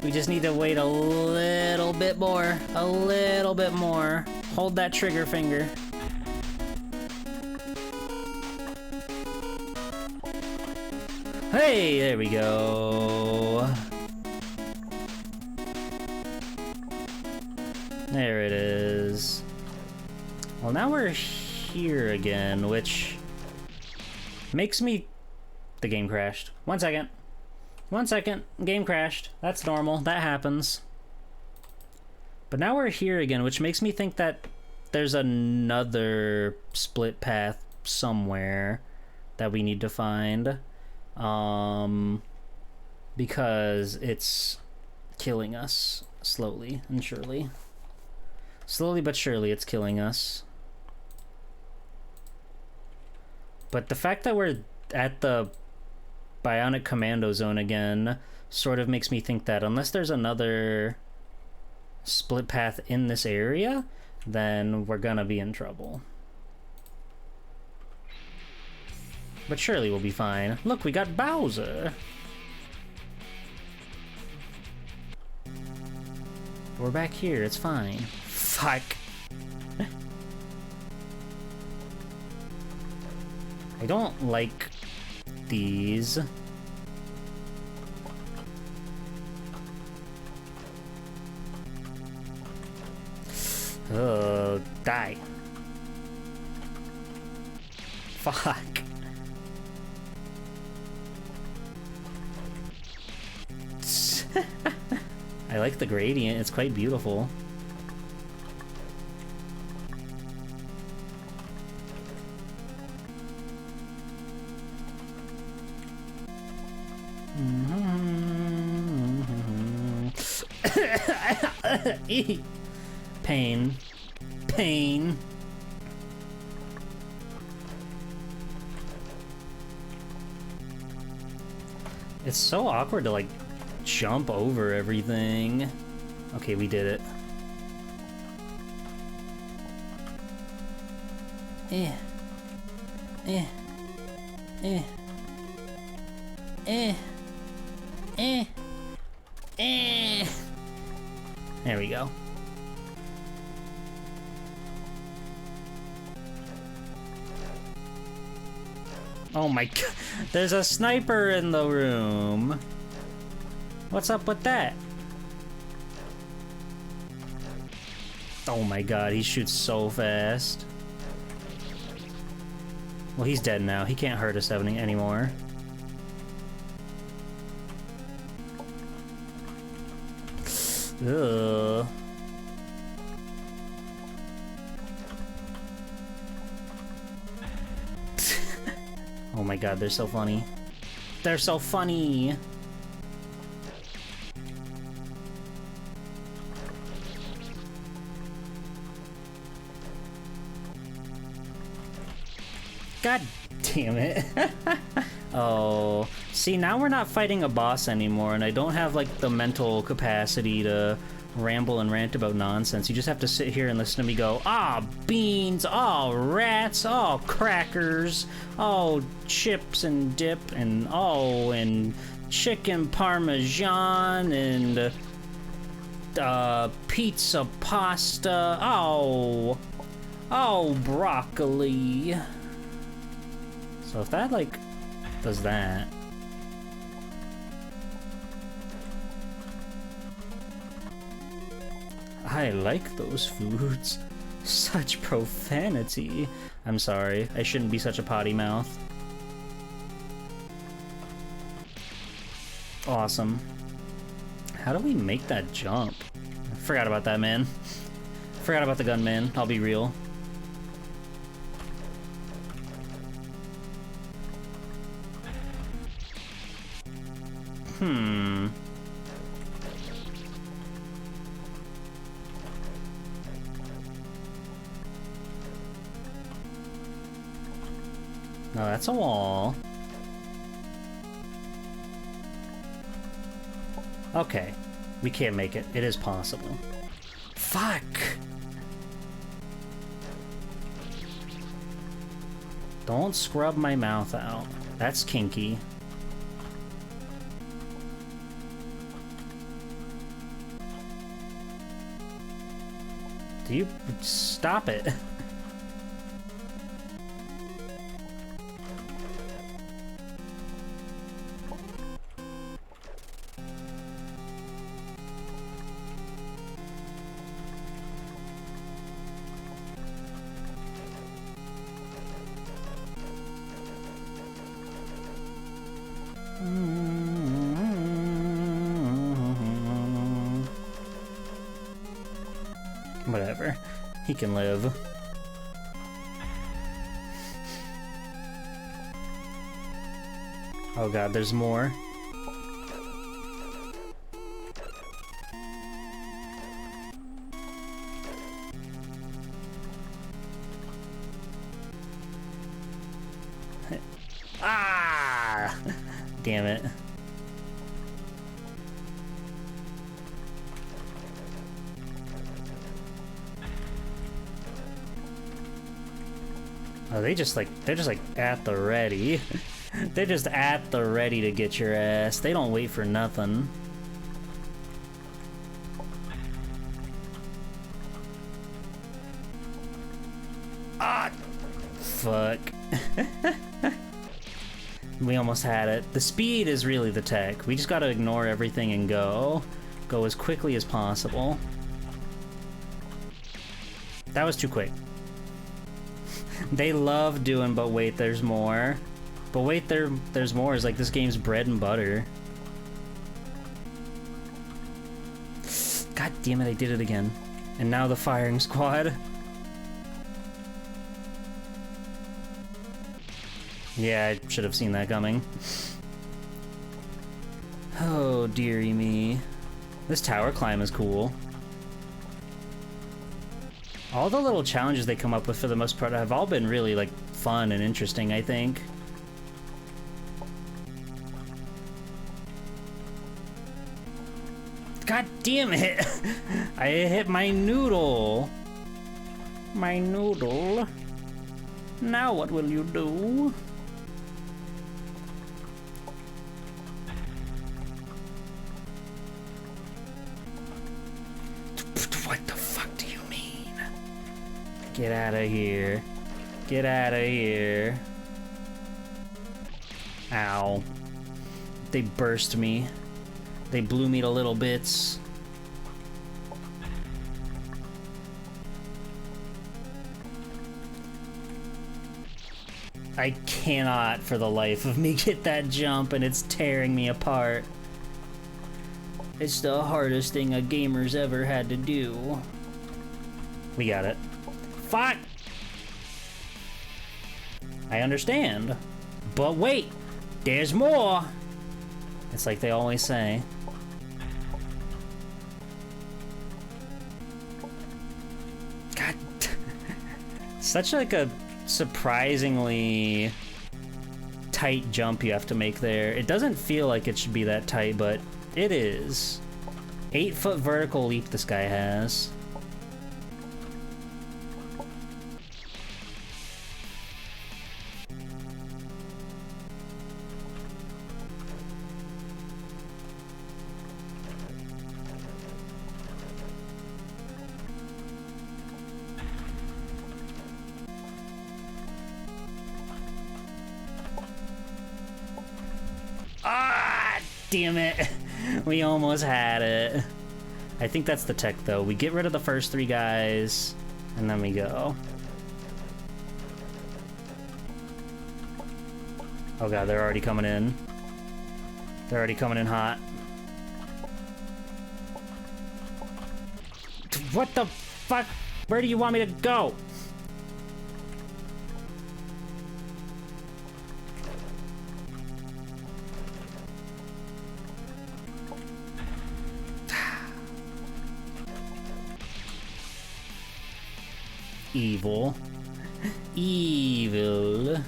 We just need to wait a little bit more. A little bit more. Hold that trigger finger. Hey, there we go. There it is. Well, now we're here again, which makes me... The game crashed. 1 second. 1 second. Game crashed. That's normal. That happens. But now we're here again, which makes me think that there's another split path somewhere that we need to find. Because it's killing us slowly and surely. Slowly but surely it's killing us. But the fact that we're at the Bionic Commando Zone again sort of makes me think that unless there's another split path in this area, then we're gonna be in trouble. But surely we'll be fine. Look, we got Bowser. We're back here, it's fine. Fuck. I don't like these. Oh, die. Fuck. I like the gradient, it's quite beautiful. Pain. Pain. It's so awkward to, like, jump over everything. Okay, we did it. Eh. Eh. Eh. Eh. Eh. Eh. There we go. Oh my god, there's a sniper in the room. What's up with that? Oh my god, he shoots so fast. Well, he's dead now. He can't hurt us anymore. Ugh. Oh my god, they're so funny. They're so funny! God damn it. Oh. See, now we're not fighting a boss anymore, and I don't have, like, the mental capacity to ramble and rant about nonsense. You just have to sit here and listen to me go, ah, beans, oh, rats, oh, crackers, oh, chips and dip, and oh, and chicken parmesan, and pizza pasta, oh, broccoli. So if that, like, does that... I like those foods. Such profanity. I'm sorry, I shouldn't be such a potty mouth. Awesome. How do we make that jump? I forgot about that, man. Forgot about the gunman, I'll be real. No, that's a wall. Okay, we can't make it. It is possible. Fuck! Don't scrub my mouth out. That's kinky. Do you stop it? Whatever. He can live. Oh god, there's more. Ah! Damn it. Oh, they're just like at the ready. They're just at the ready to get your ass. They don't wait for nothing. Ah, fuck. We almost had it. The speed is really the tech. We just gotta ignore everything and go. Go as quickly as possible. That was too quick. They love doing, but wait, there's more. But wait, there's more is like this game's bread and butter. God damn it, I did it again. And now the firing squad. Yeah, I should have seen that coming. Oh, dearie me. This tower climb is cool. All the little challenges they come up with for the most part have all been really, like, fun and interesting, I think. God damn it! I hit my noodle. My noodle. Now what will you do? What the fuck do you mean? Get out of here. Get out of here. Ow. They burst me. They blew me to little bits. I cannot for the life of me get that jump, and it's tearing me apart. It's the hardest thing a gamer's ever had to do. We got it. Fuck! I understand. But wait! There's more! It's like they always say. God. Such like a surprisingly tight jump you have to make there. It doesn't feel like it should be that tight, but it is. 8-foot vertical leap this guy has. Ah, damn it. We almost had it. I think that's the tech, though. We get rid of the first 3 guys, and then we go. Oh god, they're already coming in. They're already coming in hot. What the fuck? Where do you want me to go? Evil. Evil.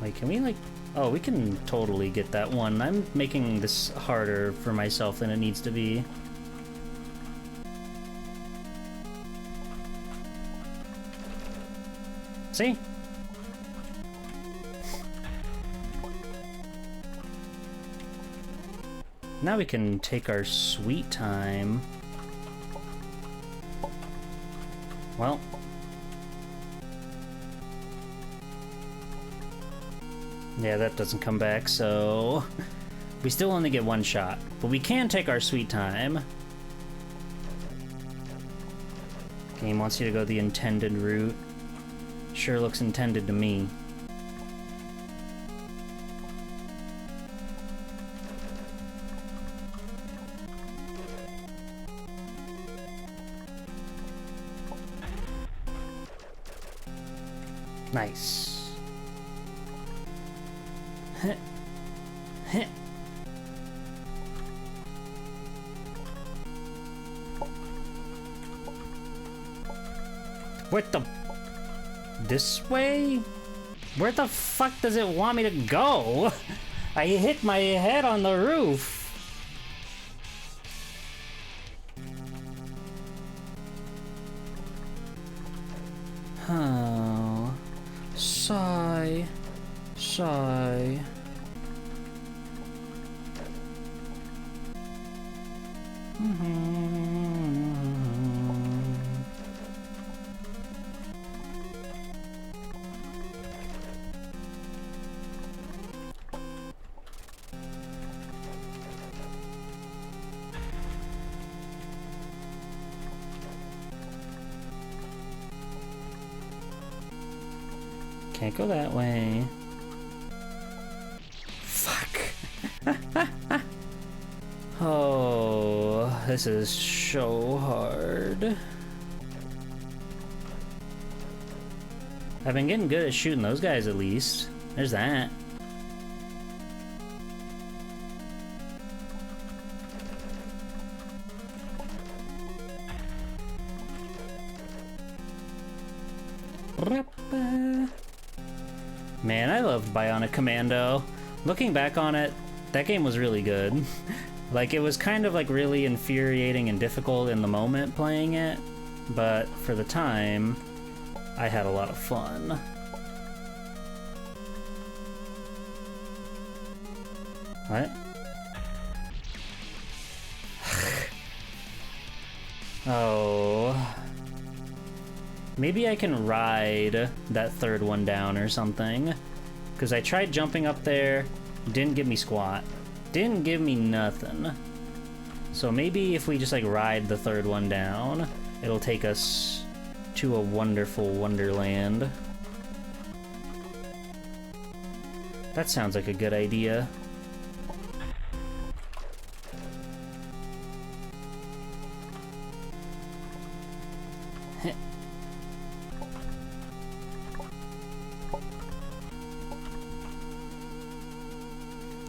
Wait, can we like... Oh, we can totally get that one. I'm making this harder for myself than it needs to be. See? Now we can take our sweet time. Well. Yeah, that doesn't come back, so... We still only get 1 shot, but we can take our sweet time. Game wants you to go the intended route. Sure looks intended to me. Nice. Heh. Heh. What the... This way? Where the fuck does it want me to go? I hit my head on the roof. Oh. Sigh. Sigh. Can't go that way. Fuck. Oh, this is so hard. I've been getting good at shooting those guys at least. There's that. Man, I loved Bionic Commando. Looking back on it, that game was really good. Like, it was kind of like really infuriating and difficult in the moment playing it, but for the time, I had a lot of fun. What? Oh. Maybe I can ride that third one down or something. Because I tried jumping up there, didn't give me squat. Didn't give me nothing. So maybe if we just like ride the third one down, it'll take us to a wonderful wonderland. That sounds like a good idea.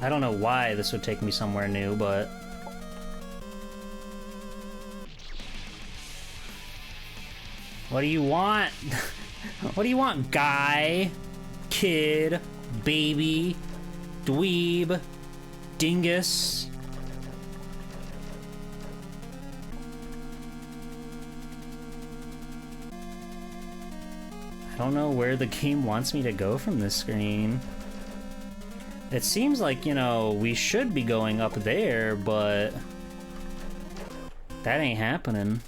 I don't know why this would take me somewhere new, but... What do you want? What do you want, guy? Kid? Baby? Dweeb? Dingus? I don't know where the game wants me to go from this screen. It seems like, you know, we should be going up there, but that ain't happening.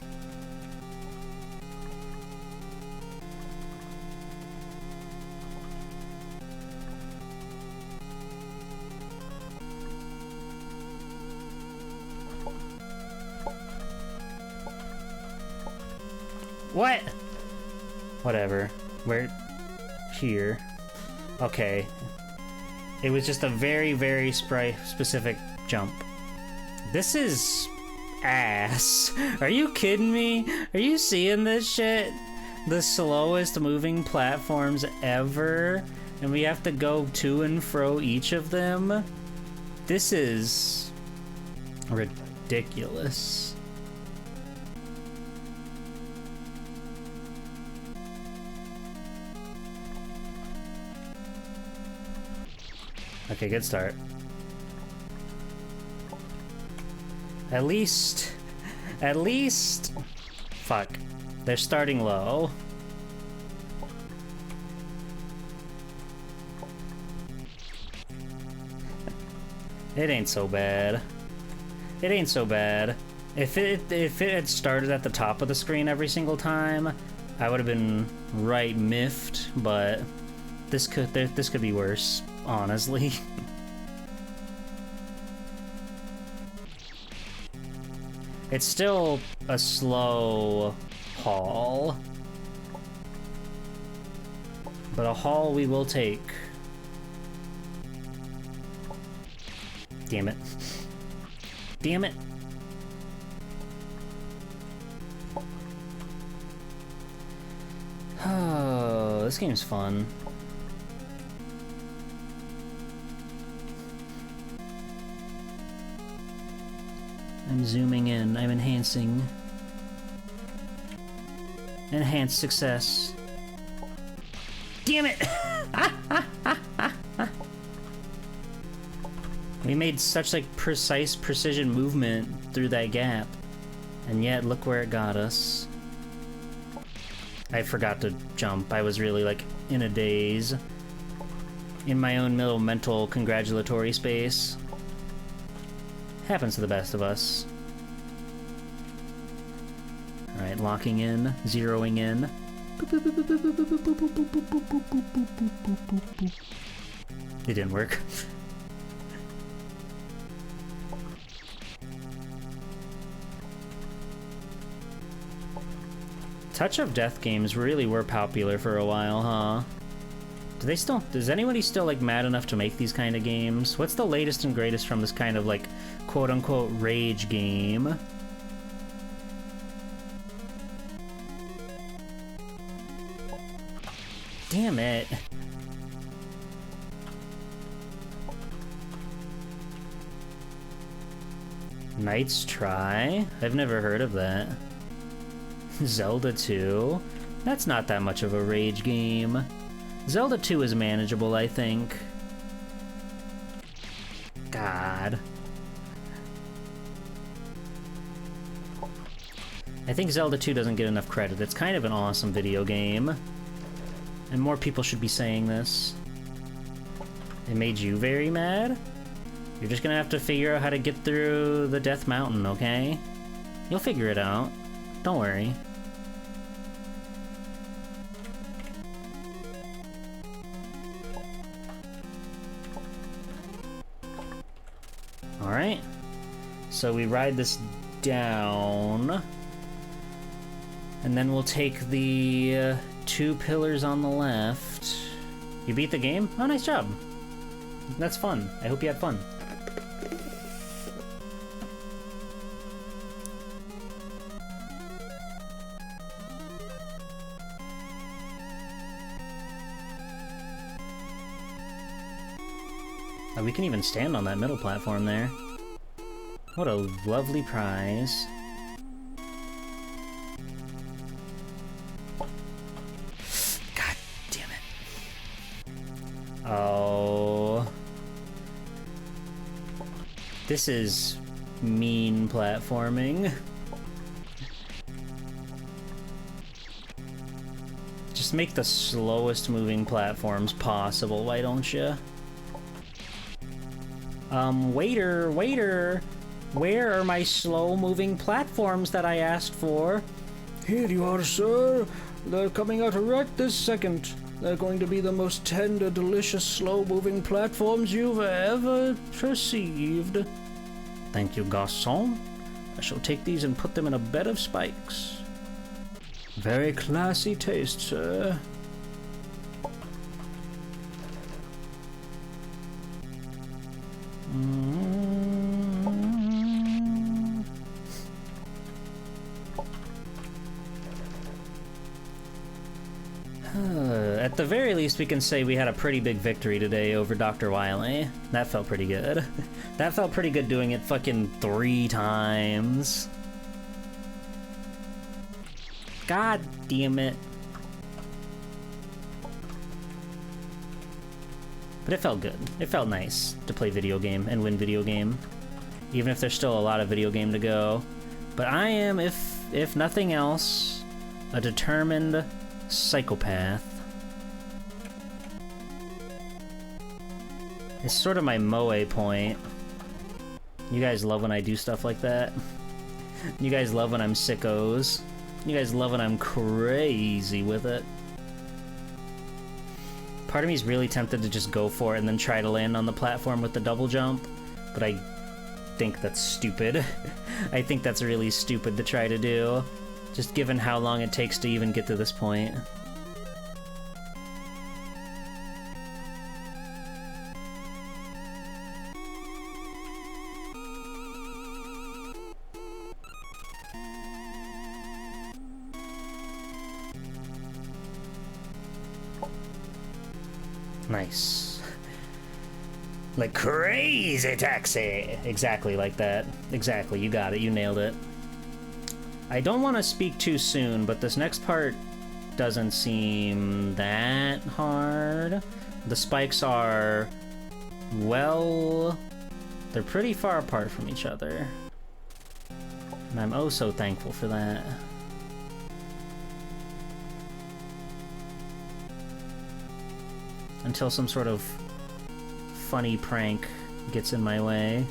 What? Whatever. We're here. Okay. It was just a very, very specific jump. This is ass. Are you kidding me? Are you seeing this shit? The slowest moving platforms ever, and we have to go to and fro each of them? This is ridiculous. Okay, good start. At least, fuck. They're starting low. It ain't so bad. It ain't so bad. If it had started at the top of the screen every single time, I would have been right miffed, but this could be worse. Honestly. It's still a slow haul, but a haul we will take. Damn it. Damn it. Oh, this game's fun. I'm zooming in, I'm enhancing. Enhanced success. Damn it! We made such like precise precision movement through that gap. And yet look where it got us. I forgot to jump. I was really, like, in a daze. In my own little mental congratulatory space. Happens to the best of us. Alright, locking in, zeroing in. It didn't work. Touch of Death games really were popular for a while, huh? Do they still... Is anybody still, like, mad enough to make these kind of games? What's the latest and greatest from this kind of, like, quote-unquote rage game? Damn it. Knight's Try? I've never heard of that. Zelda 2? That's not that much of a rage game. Zelda 2 is manageable, I think. God. I think Zelda 2 doesn't get enough credit. It's kind of an awesome video game. And more people should be saying this. It made you very mad? You're just gonna have to figure out how to get through the Death Mountain, okay? You'll figure it out. Don't worry. Alright. So we ride this down. And then we'll take the 2 pillars on the left. You beat the game? Oh, nice job. That's fun. I hope you had fun. Oh, we can even stand on that middle platform there. What a lovely prize. God damn it. Oh. This is mean platforming. Just make the slowest moving platforms possible, why don't you? Waiter, where are my slow-moving platforms that I asked for? Here you are, sir. They're coming out right this second. They're going to be the most tender, delicious, slow-moving platforms you've ever received. Thank you, garçon. I shall take these and put them in a bed of spikes. Very classy taste, sir. At the very least, we can say we had a pretty big victory today over Dr. Wily. That felt pretty good. That felt pretty good doing it fucking 3 times. God damn it. But it felt good. It felt nice to play video game and win video game. Even if there's still a lot of video game to go. But I am, if nothing else, a determined psychopath. It's sort of my moe point. You guys love when I do stuff like that. You guys love when I'm sickos. You guys love when I'm crazy with it. Part of me is really tempted to just go for it and then try to land on the platform with the double jump, but I think that's stupid. I think that's really stupid to try to do, just given how long it takes to even get to this point. Nice. Like crazy taxi! Exactly like that. Exactly, you got it, you nailed it. I don't want to speak too soon, but this next part doesn't seem that hard. The spikes are, well, they're pretty far apart from each other. And I'm oh so thankful for that. until some sort of funny prank gets in my way.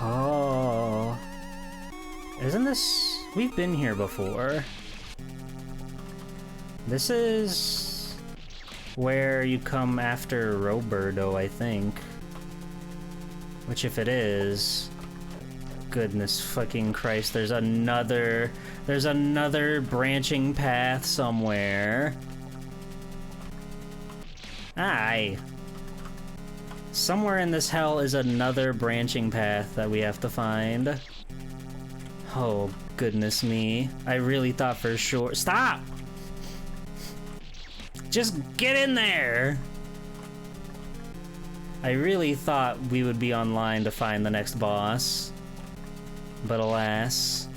Oh. Isn't this... We've been here before. This is where you come after Roberto, I think. Which if it is... Goodness fucking Christ, there's another branching path somewhere. Aye. Somewhere in this hell is another branching path that we have to find. Oh, goodness me. I really thought for sure... Stop! Just get in there! I really thought we would be online to find the next boss. But alas...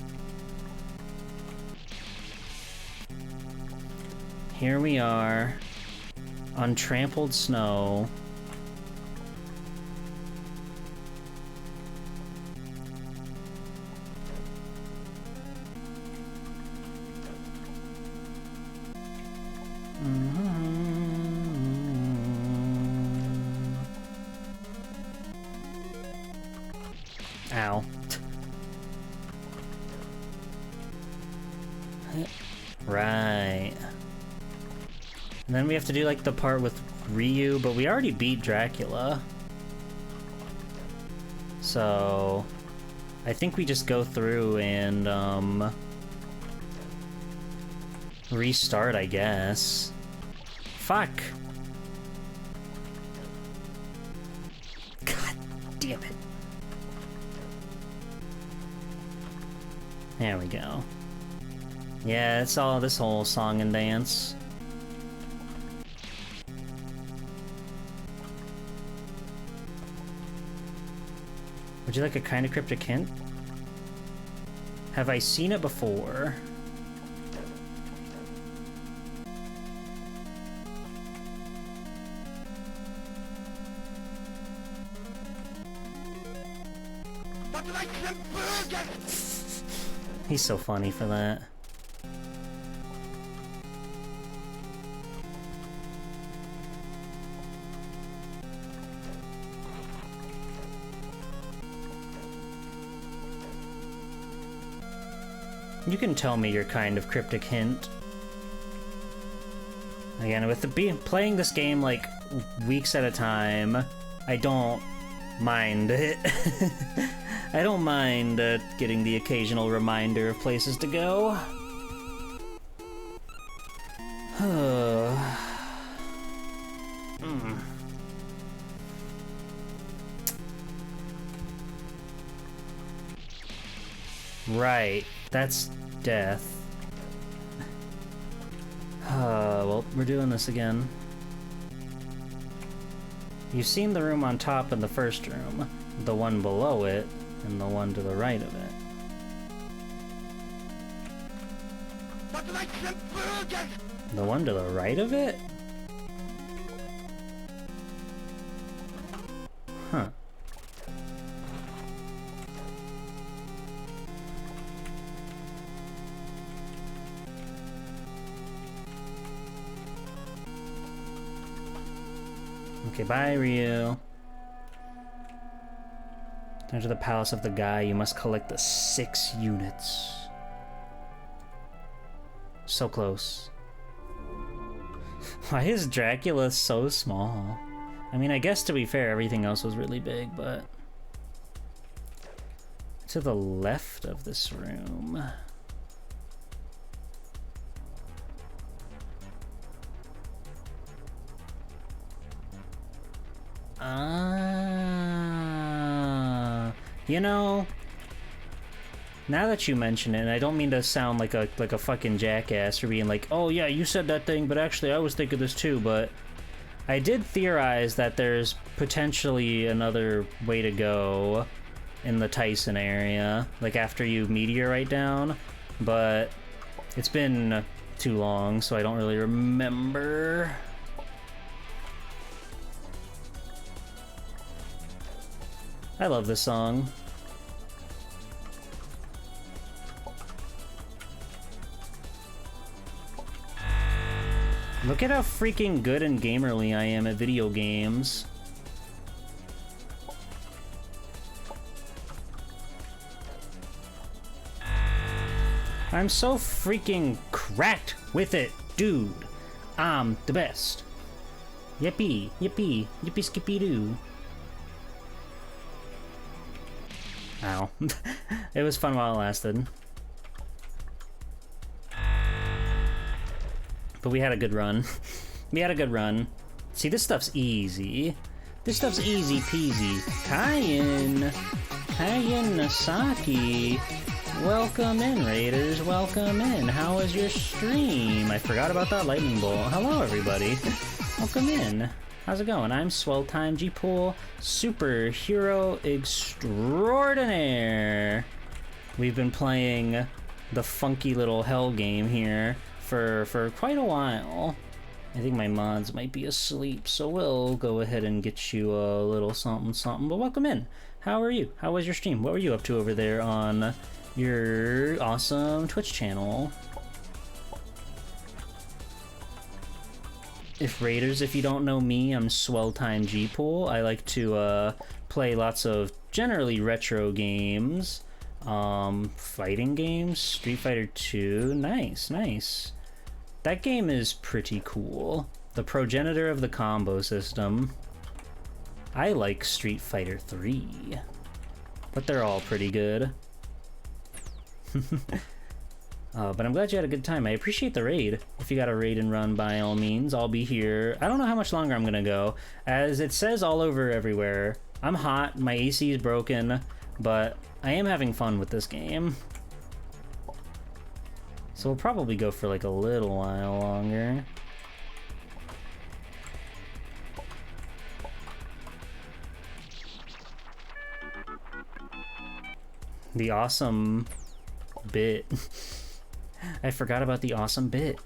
Here we are. On trampled snow. Ow. Right. And then we have to do like the part with Ryu, but we already beat Dracula. So I think we just go through and restart, I guess. Fuck. God damn it. There we go. Yeah, it's all this whole song and dance. Would you like a kind of cryptic hint? Have I seen it before? He's so funny for that. You can tell me your kind of cryptic hint. Again, with playing this game like weeks at a time, I don't mind it. I don't mind getting the occasional reminder of places to go. Right, that's death. Well, we're doing this again. You've seen the room on top in the first room, the one below it, and the one to the right of it. The one to the right of it? Huh. Okay, bye, Ryu. Enter the palace of the guy. You must collect the 6 units. So close. Why is Dracula so small? I mean, I guess to be fair, everything else was really big, but... To the left of this room... You know, now that you mention it, and I don't mean to sound like a fucking jackass for being like, oh yeah, you said that thing, but actually I was thinking this too, but I did theorize that there's potentially another way to go in the Tyson area, like after you meteorite down, but it's been too long, so I don't really remember. I love this song. Look at how freaking good and gamerly I am at video games. I'm so freaking cracked with it, dude. I'm the best. Yippee, yippee, yippee skippy doo. Ow. It was fun while it lasted. But we had a good run. We had a good run. See, this stuff's easy. This stuff's easy peasy. Kayin! Kayin Nasaki! Welcome in, Raiders. Welcome in. How was your stream? I forgot about that lightning bolt. Hello, everybody. Welcome in. How's it going? I'm Swell Time G Pool, superhero extraordinaire. We've been playing the funky little hell game here for quite a while. I think my mods might be asleep, so we'll go ahead and get you a little something something. But welcome in. How are you? How was your stream? What were you up to over there on your awesome Twitch channel? If Raiders, if you don't know me, I'm Swell Time G Pool. I like to play lots of generally retro games, fighting games, Street Fighter 2. Nice, nice. That game is pretty cool. The progenitor of the combo system. I like Street Fighter 3, but they're all pretty good. But I'm glad you had a good time. I appreciate the raid. If you got a raid and run, by all means, I'll be here. I don't know how much longer I'm gonna go. As it says all over everywhere, I'm hot, my AC is broken, but I am having fun with this game. So we'll probably go for like a little while longer. The awesome bit. I forgot about the awesome bit.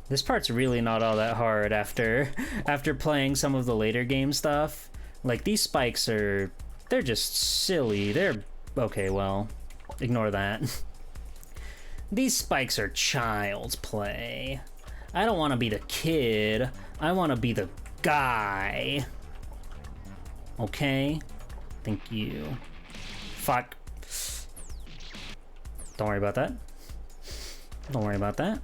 This part's really not all that hard after playing some of the later game stuff. Like, these spikes they're just silly. They're, okay, well, ignore that. These spikes are child's play. I don't want to be the kid. I want to be the guy. Okay? Thank you. Fuck. Don't worry about that. Don't worry about that.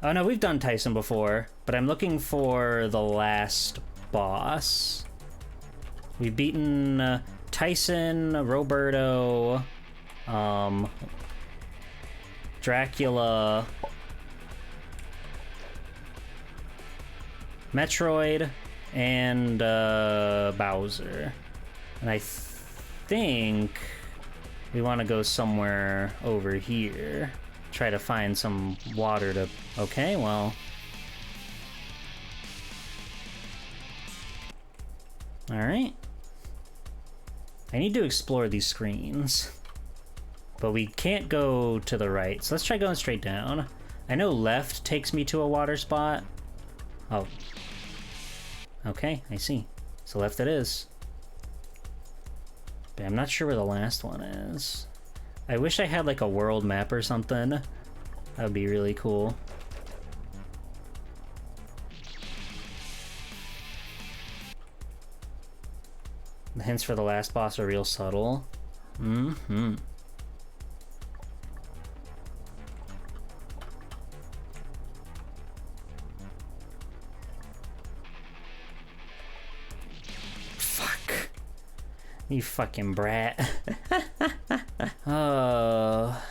Oh no, we've done Tyson before, but I'm looking for the last boss. We've beaten Tyson, Roberto, Dracula, Metroid, and Bowser. And I think we want to go somewhere over here. Try to find some water to... Okay, well... Alright. I need to explore these screens. But we can't go to the right, so let's try going straight down. I know left takes me to a water spot. Oh. Okay, I see. So left it is. But I'm not sure where the last one is. I wish I had like a world map or something. That would be really cool. The hints for the last boss are real subtle. Mm-hmm. Fuck. You fucking brat. Oh.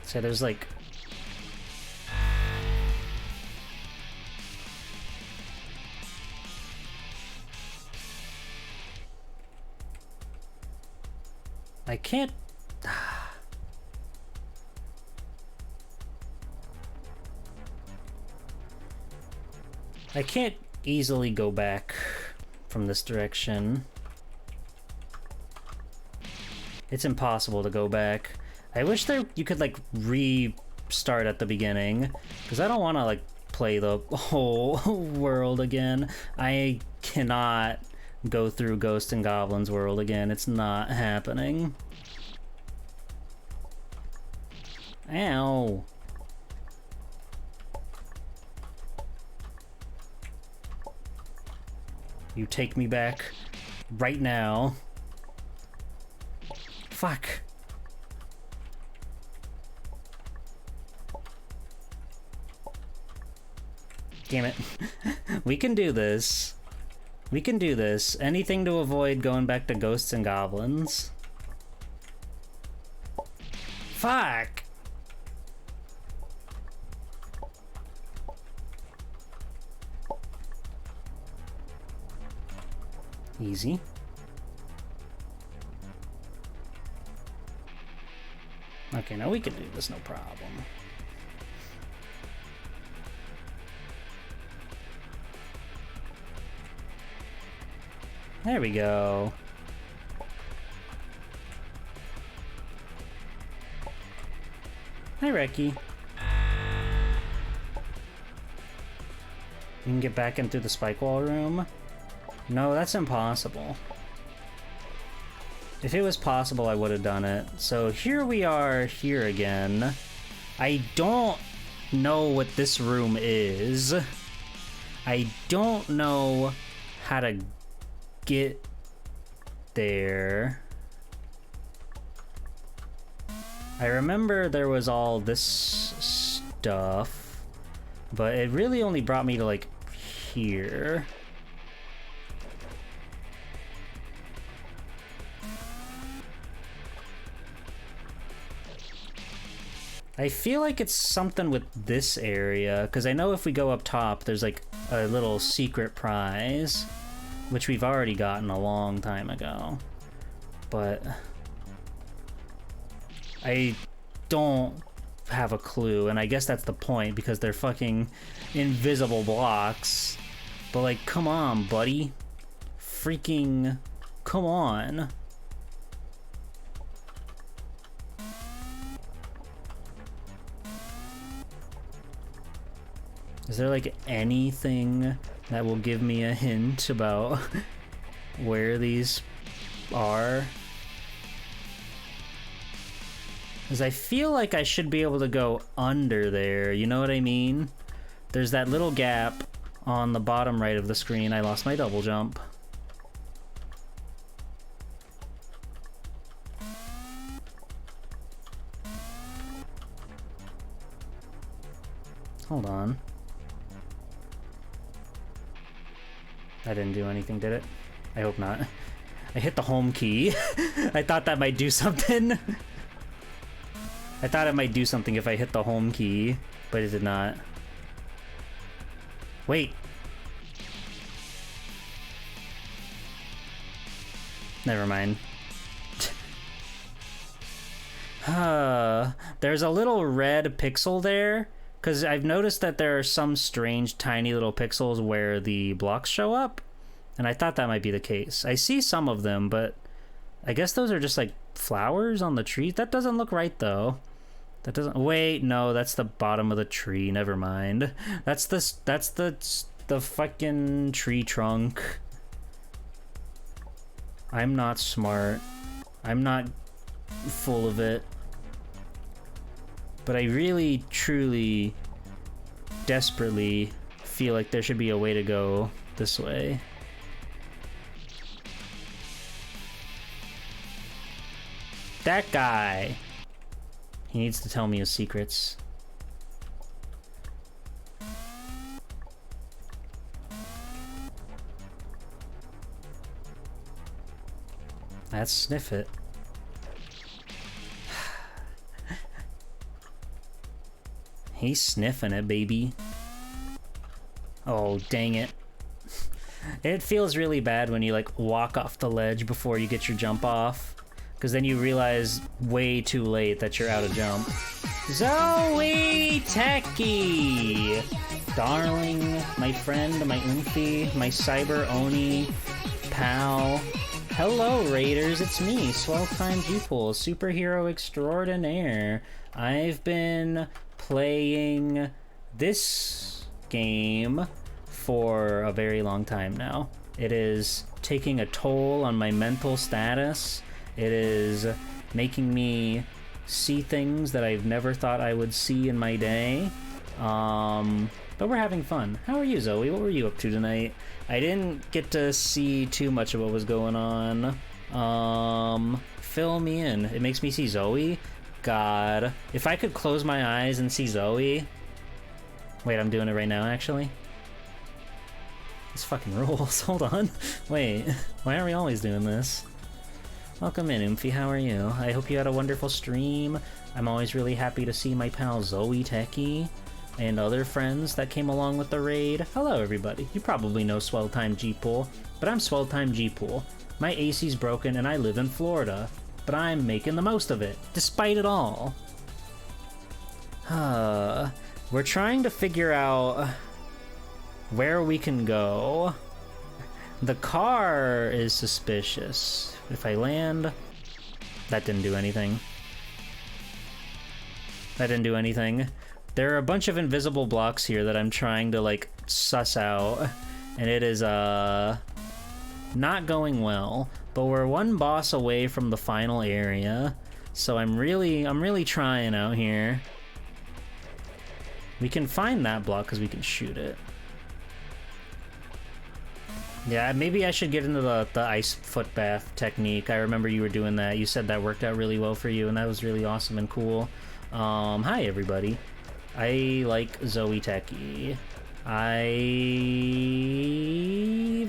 So there's like... I can't... I can't easily go back from this direction. It's impossible to go back. I wish you could like restart at the beginning, because I don't want to like play the whole world again. I cannot go through Ghosts and Goblins world again. It's not happening. Ow. You take me back right now. Fuck. Damn it. We can do this. We can do this. Anything to avoid going back to Ghosts and Goblins. Fuck! Easy. Okay, now we can do this, no problem. There we go. Hi, Reki. You can get back into the spike wall room. No, that's impossible. If it was possible, I would have done it. So here we are here again. I don't know what this room is. I don't know how to get there. I remember there was all this stuff, but it really only brought me to like here. I feel like it's something with this area, because I know if we go up top, there's like a little secret prize, which we've already gotten a long time ago. But I don't have a clue, and I guess that's the point, because they're fucking invisible blocks. But like, come on, buddy. Freaking, come on. Is there like anything that will give me a hint about where these are? Because I feel like I should be able to go under there, you know what I mean? There's that little gap on the bottom right of the screen. I lost my double jump. Hold on. I didn't do anything, did it? I hope not. I hit the home key. I thought that might do something. I thought it might do something if I hit the home key, but it did not. Wait. Never mind. There's a little red pixel there, because I've noticed that there are some strange tiny little pixels where the blocks show up, and I thought that might be the case. I see some of them, but I guess those are just like flowers on the tree. That doesn't look right though. That doesn't, wait, no, that's the bottom of the tree. Never mind. That's the fucking tree trunk. I'm not smart. I'm not full of it. But I really, truly, desperately feel like there should be a way to go this way. That guy. He needs to tell me his secrets. Let's sniff it. He's sniffing it, baby. Oh, dang it. It feels really bad when you like walk off the ledge before you get your jump off, because then you realize way too late that you're out of jump. Zoe Techie! Darling, my friend, my Oomphy, my Cyber Oni, pal. Hello, Raiders, it's me, Swell Time G-Pool, superhero extraordinaire. I've been playing this game for a very long time now. It is taking a toll on my mental status. It is making me see things that I've never thought I would see in my day. But we're having fun. How are you, Zoe? What were you up to tonight? I didn't get to see too much of what was going on. Fill me in. It makes me see Zoe? God. If I could close my eyes and see Zoe... Wait, I'm doing it right now, actually. This fucking rules. Hold on. Wait, why are we always doing this? Welcome in, Oomphy. How are you? I hope you had a wonderful stream. I'm always really happy to see my pal Zoe Techie and other friends that came along with the raid. Hello, everybody. You probably know Swell Time G-Pool, but I'm Swell Time G-Pool. My AC's broken and I live in Florida, but I'm making the most of it, despite it all. We're trying to figure out where we can go. The car is suspicious. If I land... That didn't do anything. That didn't do anything. There are a bunch of invisible blocks here that I'm trying to, like, suss out. And it is, not going well. But we're one boss away from the final area. So I'm really trying out here. We can find that block because we can shoot it. Yeah, maybe I should get into the ice foot bath technique. I remember you were doing that. You said that worked out really well for you, and that was really awesome and cool. Hi, everybody. I like Zoe Techie. I've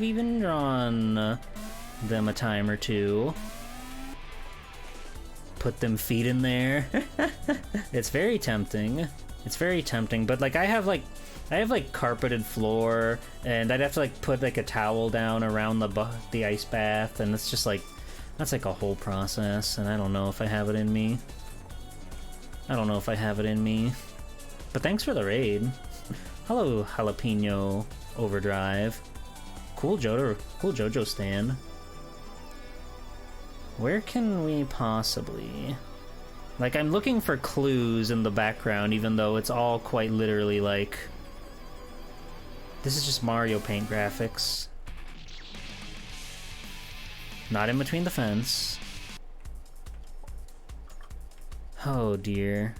even drawn them a time or two. Put them feet in there. It's very tempting. It's very tempting, but like I have carpeted floor, and I'd have to like put like a towel down around the ice bath, and it's just like that's like a whole process, and I don't know if I have it in me. I don't know if I have it in me. But thanks for the raid. Hello, Jalapeno Overdrive. Cool JoJo stand. Where can we possibly... Like, I'm looking for clues in the background, even though it's all quite literally like... This is just Mario Paint graphics. Not in between the fence. Oh dear.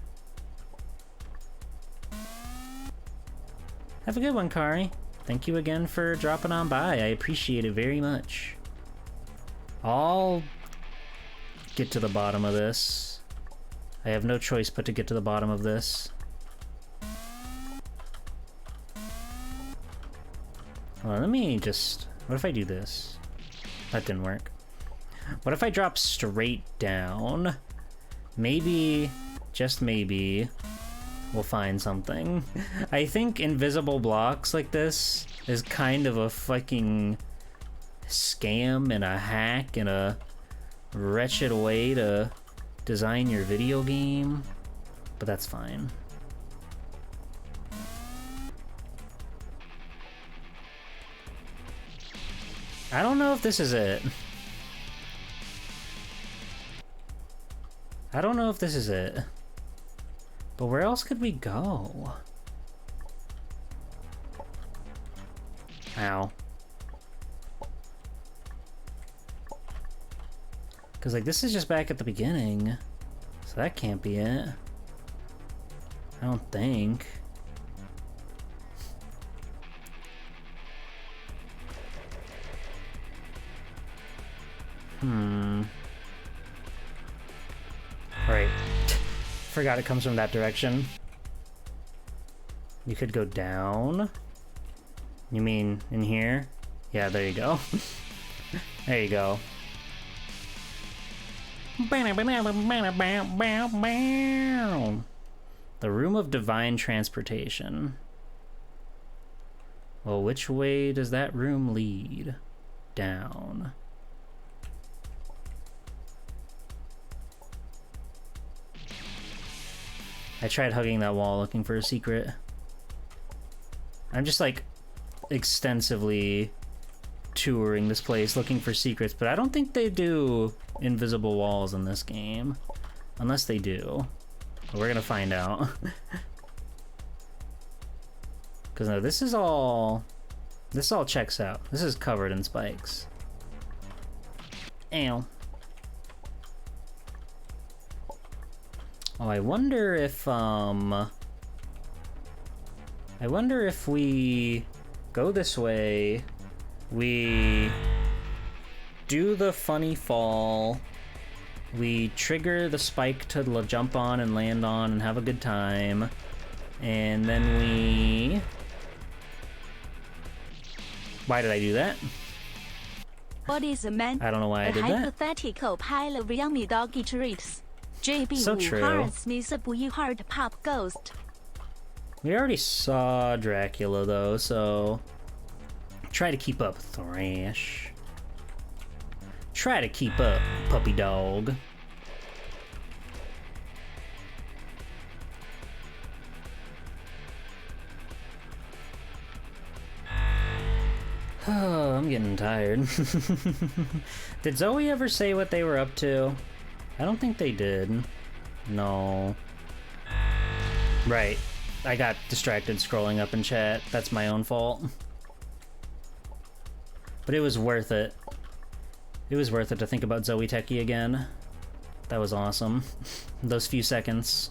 Have a good one, Kari. Thank you again for dropping on by. I appreciate it very much. I'll get to the bottom of this. I have no choice but to get to the bottom of this. Well, let me just... What if I do this? That didn't work. What if I drop straight down? Maybe, just maybe, we'll find something. I think invisible blocks like this is kind of a fucking scam and a hack and a wretched way to design your video game, but that's fine. I don't know if this is it. I don't know if this is it. But where else could we go? Ow. Because, like, this is just back at the beginning. So that can't be it. I don't think. Right. Forgot it comes from that direction. You could go down. You mean in here? Yeah, there you go. There you go. The Room of Divine Transportation. Well, which way does that room lead? Down. I tried hugging that wall looking for a secret. I'm just like extensively touring this place looking for secrets, but I don't think they do invisible walls in this game. Unless they do. But we're gonna find out. Because no, this all checks out. This is covered in spikes. Ow. Oh, I wonder if we go this way, we do the funny fall, we trigger the spike to jump on and land on and have a good time, and then we... Why did I do that? What is a man? I don't know why I A did that. hypothetical pile of yummy doggy treats. JB So Wu true. Hearts Miss Bu Heart Pop Ghost. We already saw Dracula though, so try to keep up, Thrash. Try to keep up, puppy dog. Oh, I'm getting tired. Did Zoe ever say what they were up to? I don't think they did. No. Right. I got distracted scrolling up in chat. That's my own fault. But it was worth it. It was worth it to think about Zoe Techie again. That was awesome. Those few seconds.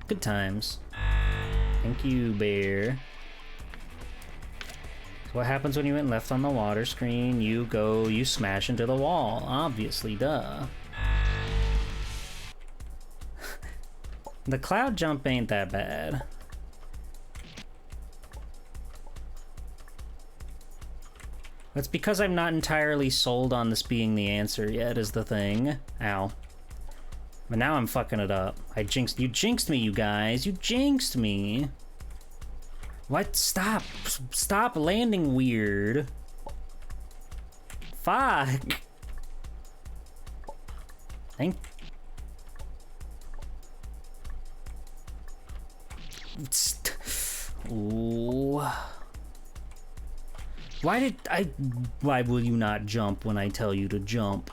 Good times. Thank you, bear. So what happens when you went left on the water screen? You smash into the wall. Obviously, duh. The cloud jump ain't that bad. That's because I'm not entirely sold on this being the answer yet, is the thing. Ow. But now I'm fucking it up. You jinxed me, you guys. You jinxed me. What? Stop. Stop landing weird. Fuck. Thank... Ooh. Why will you not jump when I tell you to jump?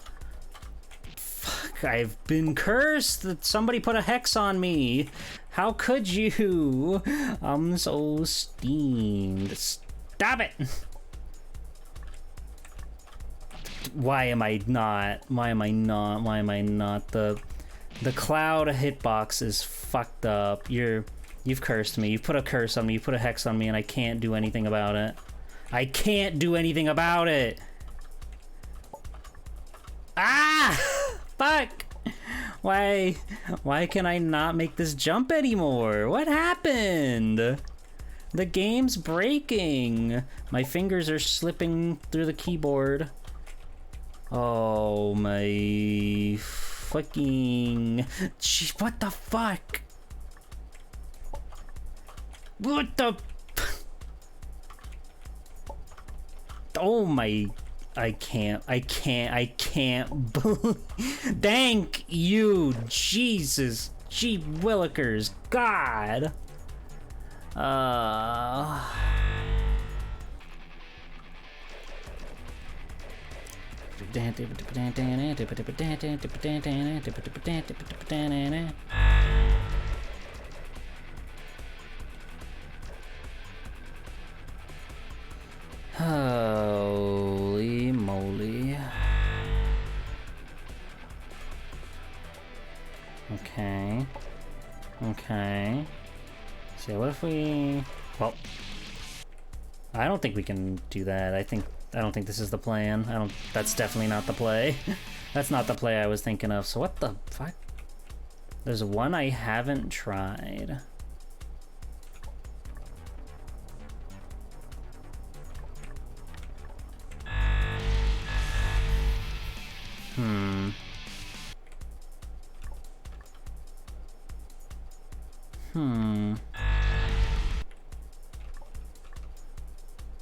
Fuck, I've been cursed that somebody put a hex on me. How could you? I'm so steamed. Stop it! Why am I not? The cloud hitbox is fucked up. You've cursed me. You've put a curse on me. You put a hex on me, and I can't do anything about it. I can't do anything about it. Ah! Fuck! Why can I not make this jump anymore? What happened? The game's breaking. My fingers are slipping through the keyboard. Oh my fucking... Gee, what the fuck? What the... Oh my... I can't believe... Thank you, Jesus. Gee willikers. God. Holy moly. Okay. Okay. So what if we... Well... I don't think we can do that. I don't think this is the plan. That's definitely not the play. That's not the play I was thinking of. So what the fuck? There's one I haven't tried.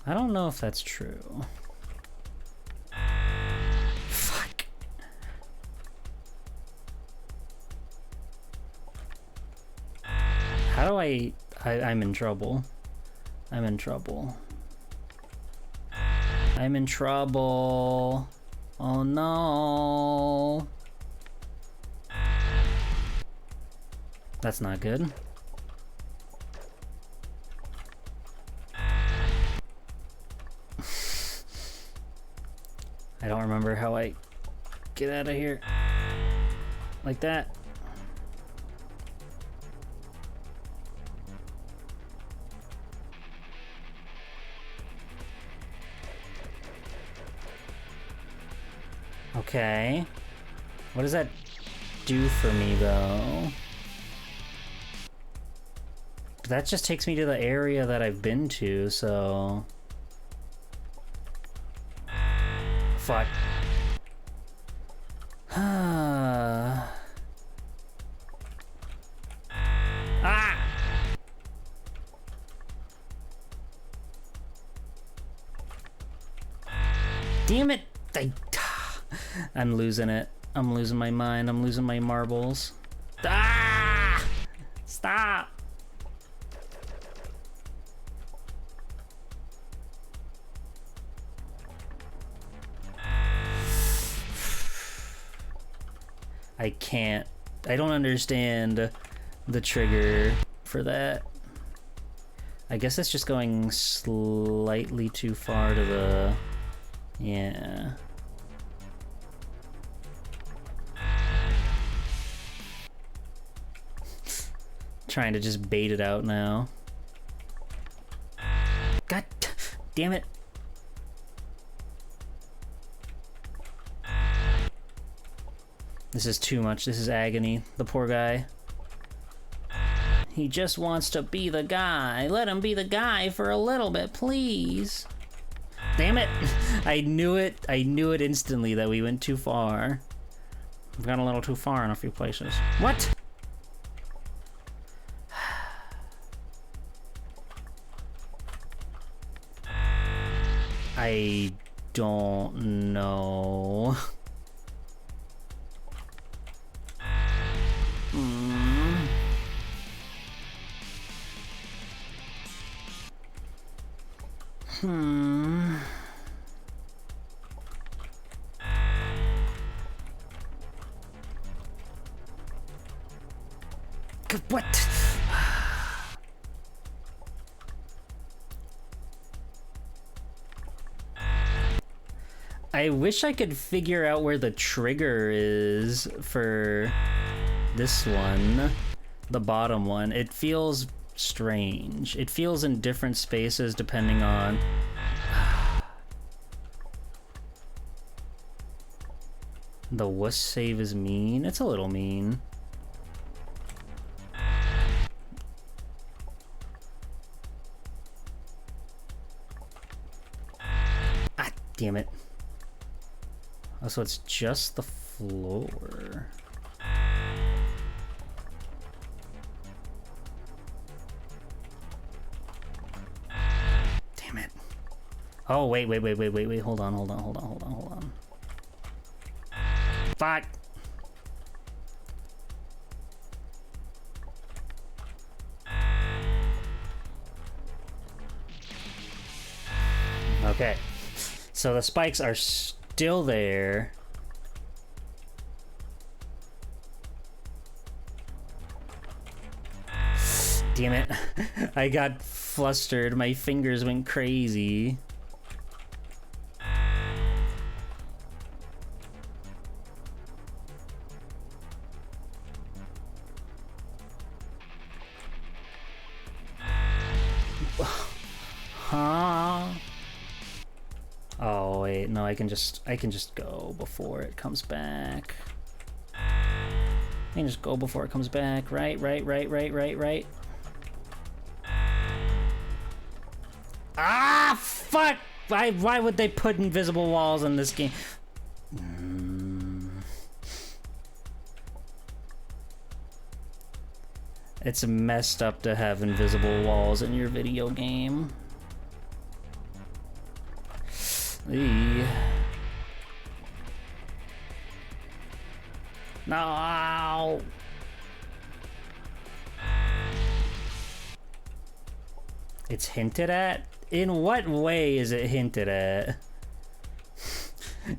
I don't know if that's true. Fuck. How do I'm in trouble. I'm in trouble. I'm in trouble. Oh no. That's not good. I don't remember how I get out of here. Like that. Okay. What does that do for me, though? That just takes me to the area that I've been to, so... Fuck. Ah! Damn it! I'm losing it. I'm losing my mind. I'm losing my marbles. Ah! Stop! I can't. I don't understand the trigger for that. I guess it's just going slightly too far to the... Yeah. Trying to just bait it out now. God damn it. This is too much. This is agony. The poor guy. He just wants to be the guy. Let him be the guy for a little bit, please. Damn it! I knew it. I knew it instantly that we went too far. We've gone a little too far in a few places. What? I don't know. What? I wish I could figure out where the trigger is for this one, the bottom one. It feels strange. It feels in different spaces depending on... The wuss save is mean? It's a little mean. Ah, damn it. Oh, so it's just the floor. Damn it. Oh, wait, hold on. Fuck! Okay. So the spikes are still there. Damn it. I got flustered. My fingers went crazy. Huh? Oh wait, no, I can just go before it comes back. I can just go before it comes back. Right. Ah, fuck! Why would they put invisible walls in this game? It's messed up to have invisible walls in your video game. Eee. No! It's hinted at? In what way is it hinted at?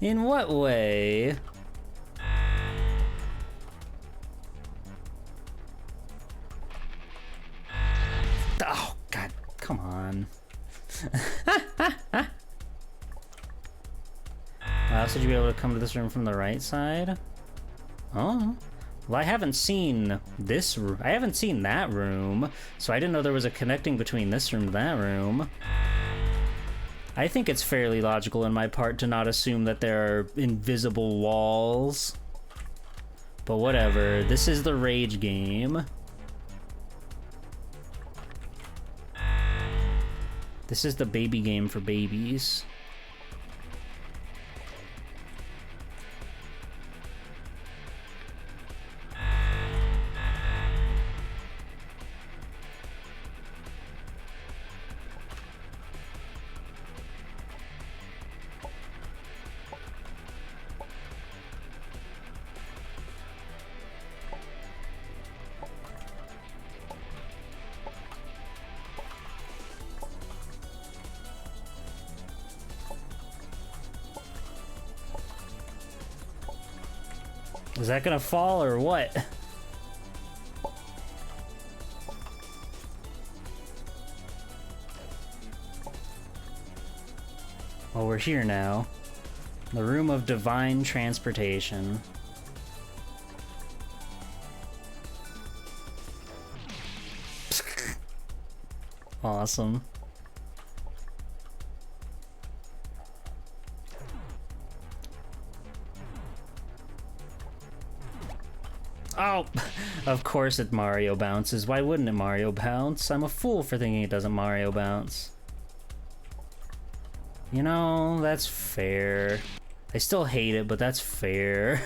In what way? Oh, God, come on. Wow, should you be able to come to this room from the right side? Oh. Well, I haven't seen this room. I haven't seen that room, so I didn't know there was a connecting between this room and that room. I think it's fairly logical on my part to not assume that there are invisible walls. But whatever, this is the rage game. This is the baby game for babies. Is that gonna fall or what? Well, we're here now. The room of divine transportation. Awesome. Oh, of course it Mario bounces. Why wouldn't it Mario bounce? I'm a fool for thinking it doesn't Mario bounce. You know, that's fair. I still hate it, but that's fair.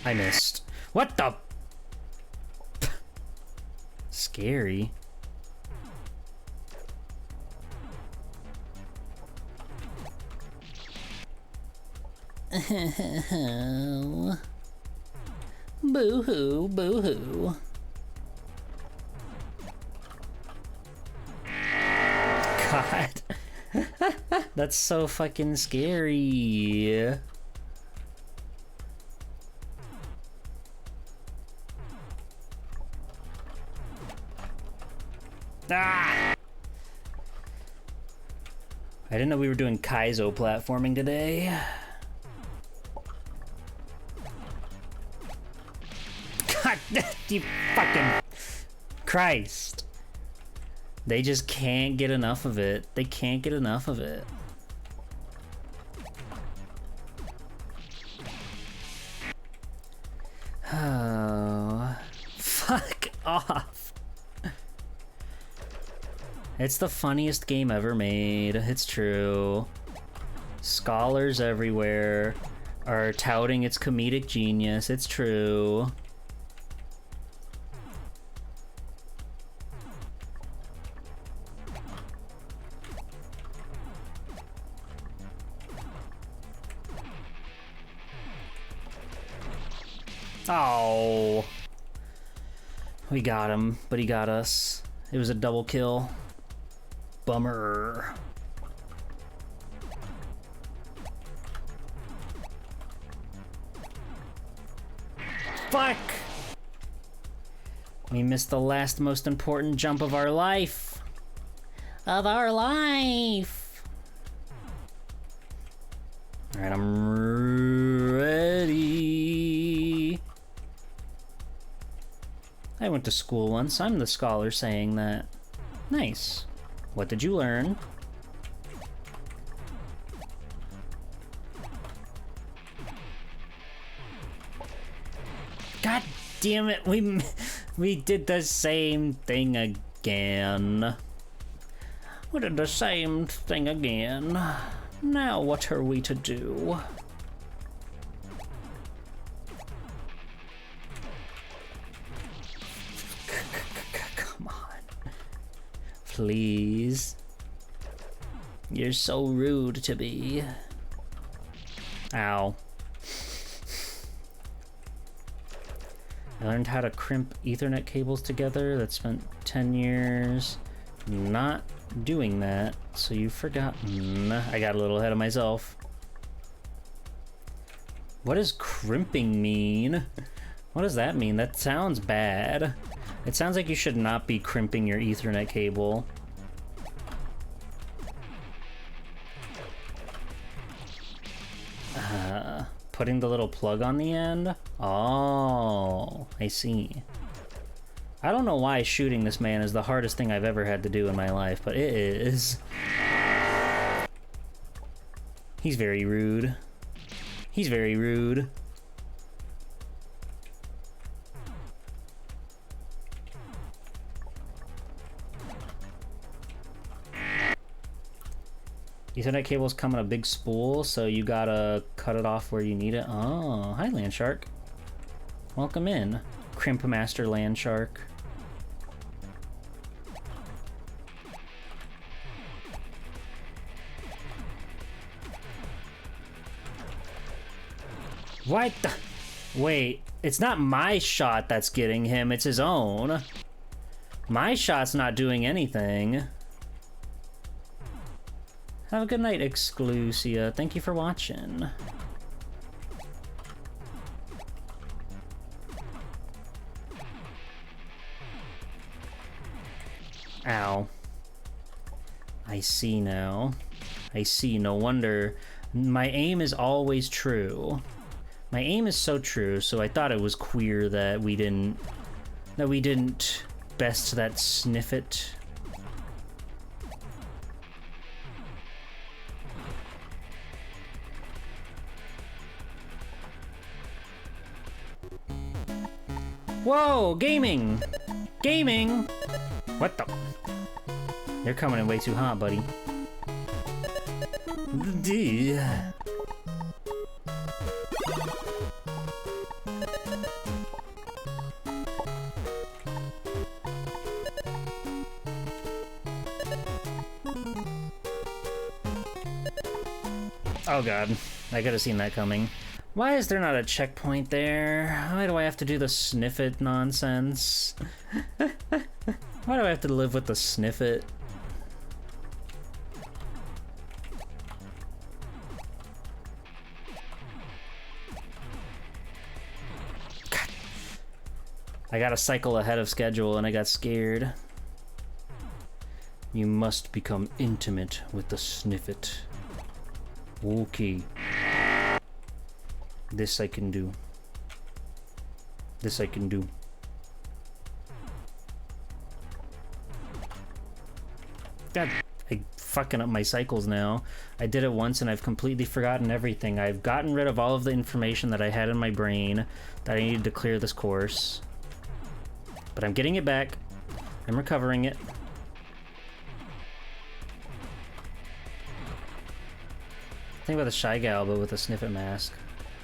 I missed. What the? Scary. Boo-hoo, boo-hoo. God. That's so fucking scary. Ah! I didn't know we were doing Kaizo platforming today. God, you fucking Christ. They just can't get enough of it. They can't get enough of it. Oh, fuck off. It's the funniest game ever made. It's true. Scholars everywhere are touting its comedic genius. It's true. Oh, we got him, but he got us. It was a double kill. Bummer. Fuck! We missed the last most important jump of our life. Alright, I'm ready. I went to school once. I'm the scholar saying that. Nice. What did you learn? God damn it, we did the same thing again. We did the same thing again. Now what are we to do? Come on. Please. You're so rude to me. Ow. I learned how to crimp Ethernet cables together. That spent 10 years not doing that, so you've forgotten. I got a little ahead of myself. What does crimping mean? What does that mean? That sounds bad. It sounds like you should not be crimping your Ethernet cable. Putting the little plug on the end? Oh, I see. I don't know why shooting this man is the hardest thing I've ever had to do in my life, but it is. He's very rude. He's very rude. Ethernet cables come in a big spool, so you gotta cut it off where you need it. Oh, hi Land Shark. Welcome in, Crimp Master Land Shark. What the? Wait, it's not my shot that's getting him, it's his own. My shot's not doing anything. Have a good night, Exclusia. Thank you for watching. Ow. I see now. I see, no wonder. My aim is always true. My aim is so true, so I thought it was queer that we didn't best that sniff it. Whoa, gaming! Gaming! What the? You're coming in way too hot, buddy. Oh god, I could have seen that coming. Why is there not a checkpoint there? Why do I have to do the sniff it nonsense? Why do I have to live with the sniff it? God. I got a cycle ahead of schedule and I got scared. You must become intimate with the sniff it. Okay. This I can do. This I can do. God, I'm fucking up my cycles now. I did it once and I've completely forgotten everything. I've gotten rid of all of the information that I had in my brain that I needed to clear this course. But I'm getting it back. I'm recovering it. Think about the Shy Gal, but with a sniff it mask.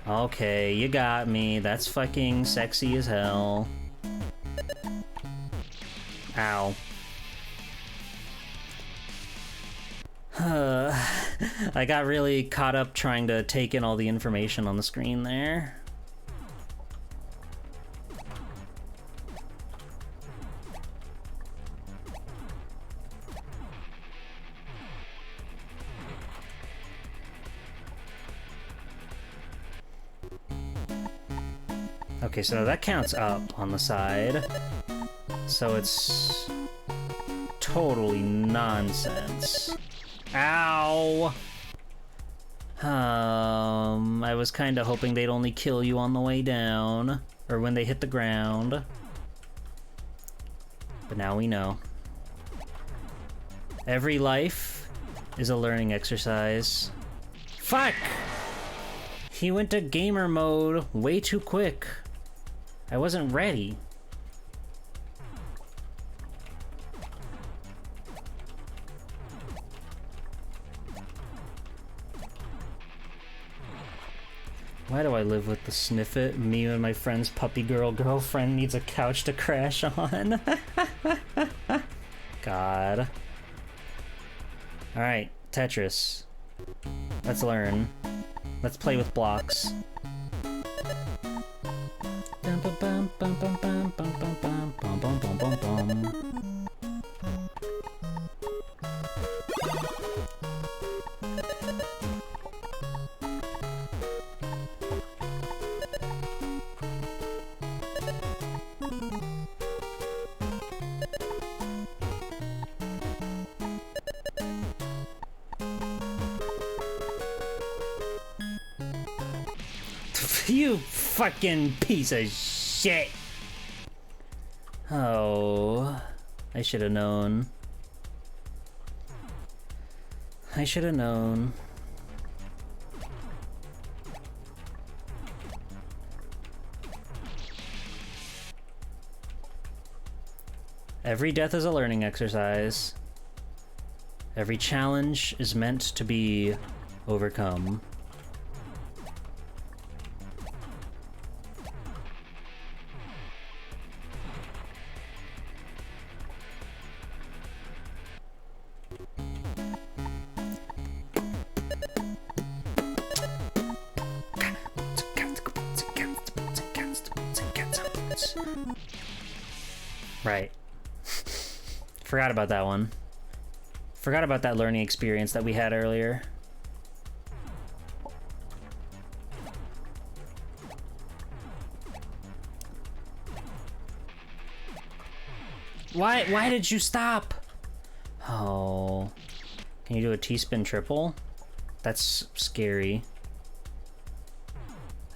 Okay, you got me. That's fucking sexy as hell. Ow. I got really caught up trying to take in all the information on the screen there. Okay, so that counts up on the side. So it's totally nonsense. Ow! I was kind of hoping they'd only kill you on the way down, or when they hit the ground. But now we know. Every life is a learning exercise. Fuck! He went to gamer mode way too quick. I wasn't ready. Why do I live with the sniff it? Me and my friend's puppy girl girlfriend needs a couch to crash on. God. Alright, Tetris. Let's learn. Let's play with blocks. Bum, ba, bum, bum, bum, bum, bum, bum, bum, bum, bum, bum, bum, bum. You fucking piece of shit! Oh, I should have known. I should have known. Every death is a learning exercise. Every challenge is meant to be overcome. Right. Forgot about that one. Forgot about that learning experience that we had earlier. Why did you stop? Oh. Can you do a T-spin triple? That's scary.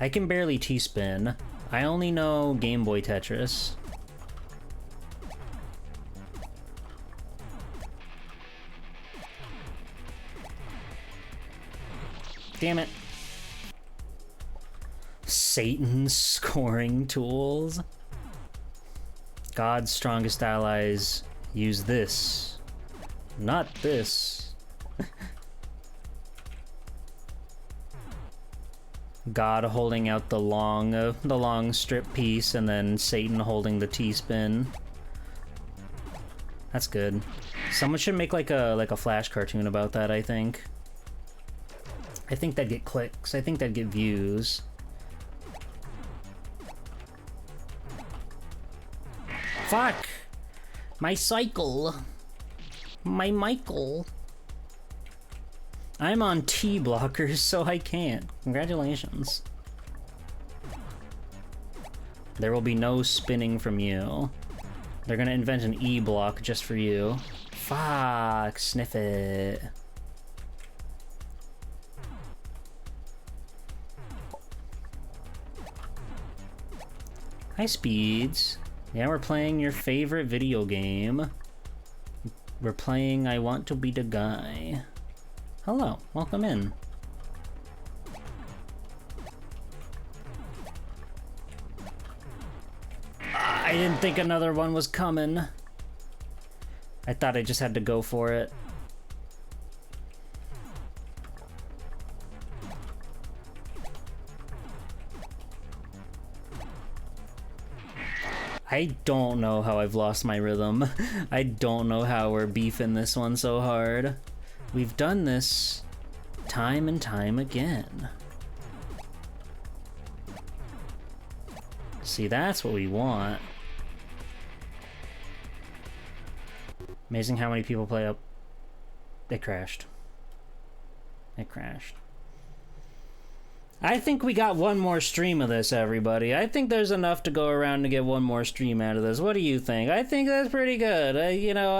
I can barely T-spin. I only know Game Boy Tetris. Damn it. Satan's scoring tools. God's strongest allies use this. Not this. God holding out the long strip piece, and then Satan holding the T-spin. That's good. Someone should make like a Flash cartoon about that, I think. I think that'd get clicks. I think that'd get views. Fuck! My cycle! My Michael! I'm on T blockers, so I can't. Congratulations. There will be no spinning from you. They're gonna invent an E block just for you. Fuck! Sniff it. Hi, Speeds. Yeah, we're playing your favorite video game. We're playing I Want to Be the Guy. Hello, welcome in. I didn't think another one was coming. I thought I just had to go for it. I don't know how I've lost my rhythm. I don't know how we're beefing this one so hard. We've done this time and time again. See, that's what we want. Amazing how many people play up. It crashed. It crashed. I think we got one more stream of this, everybody. I think there's enough to go around to get one more stream out of this. What do you think? I think that's pretty good. You know,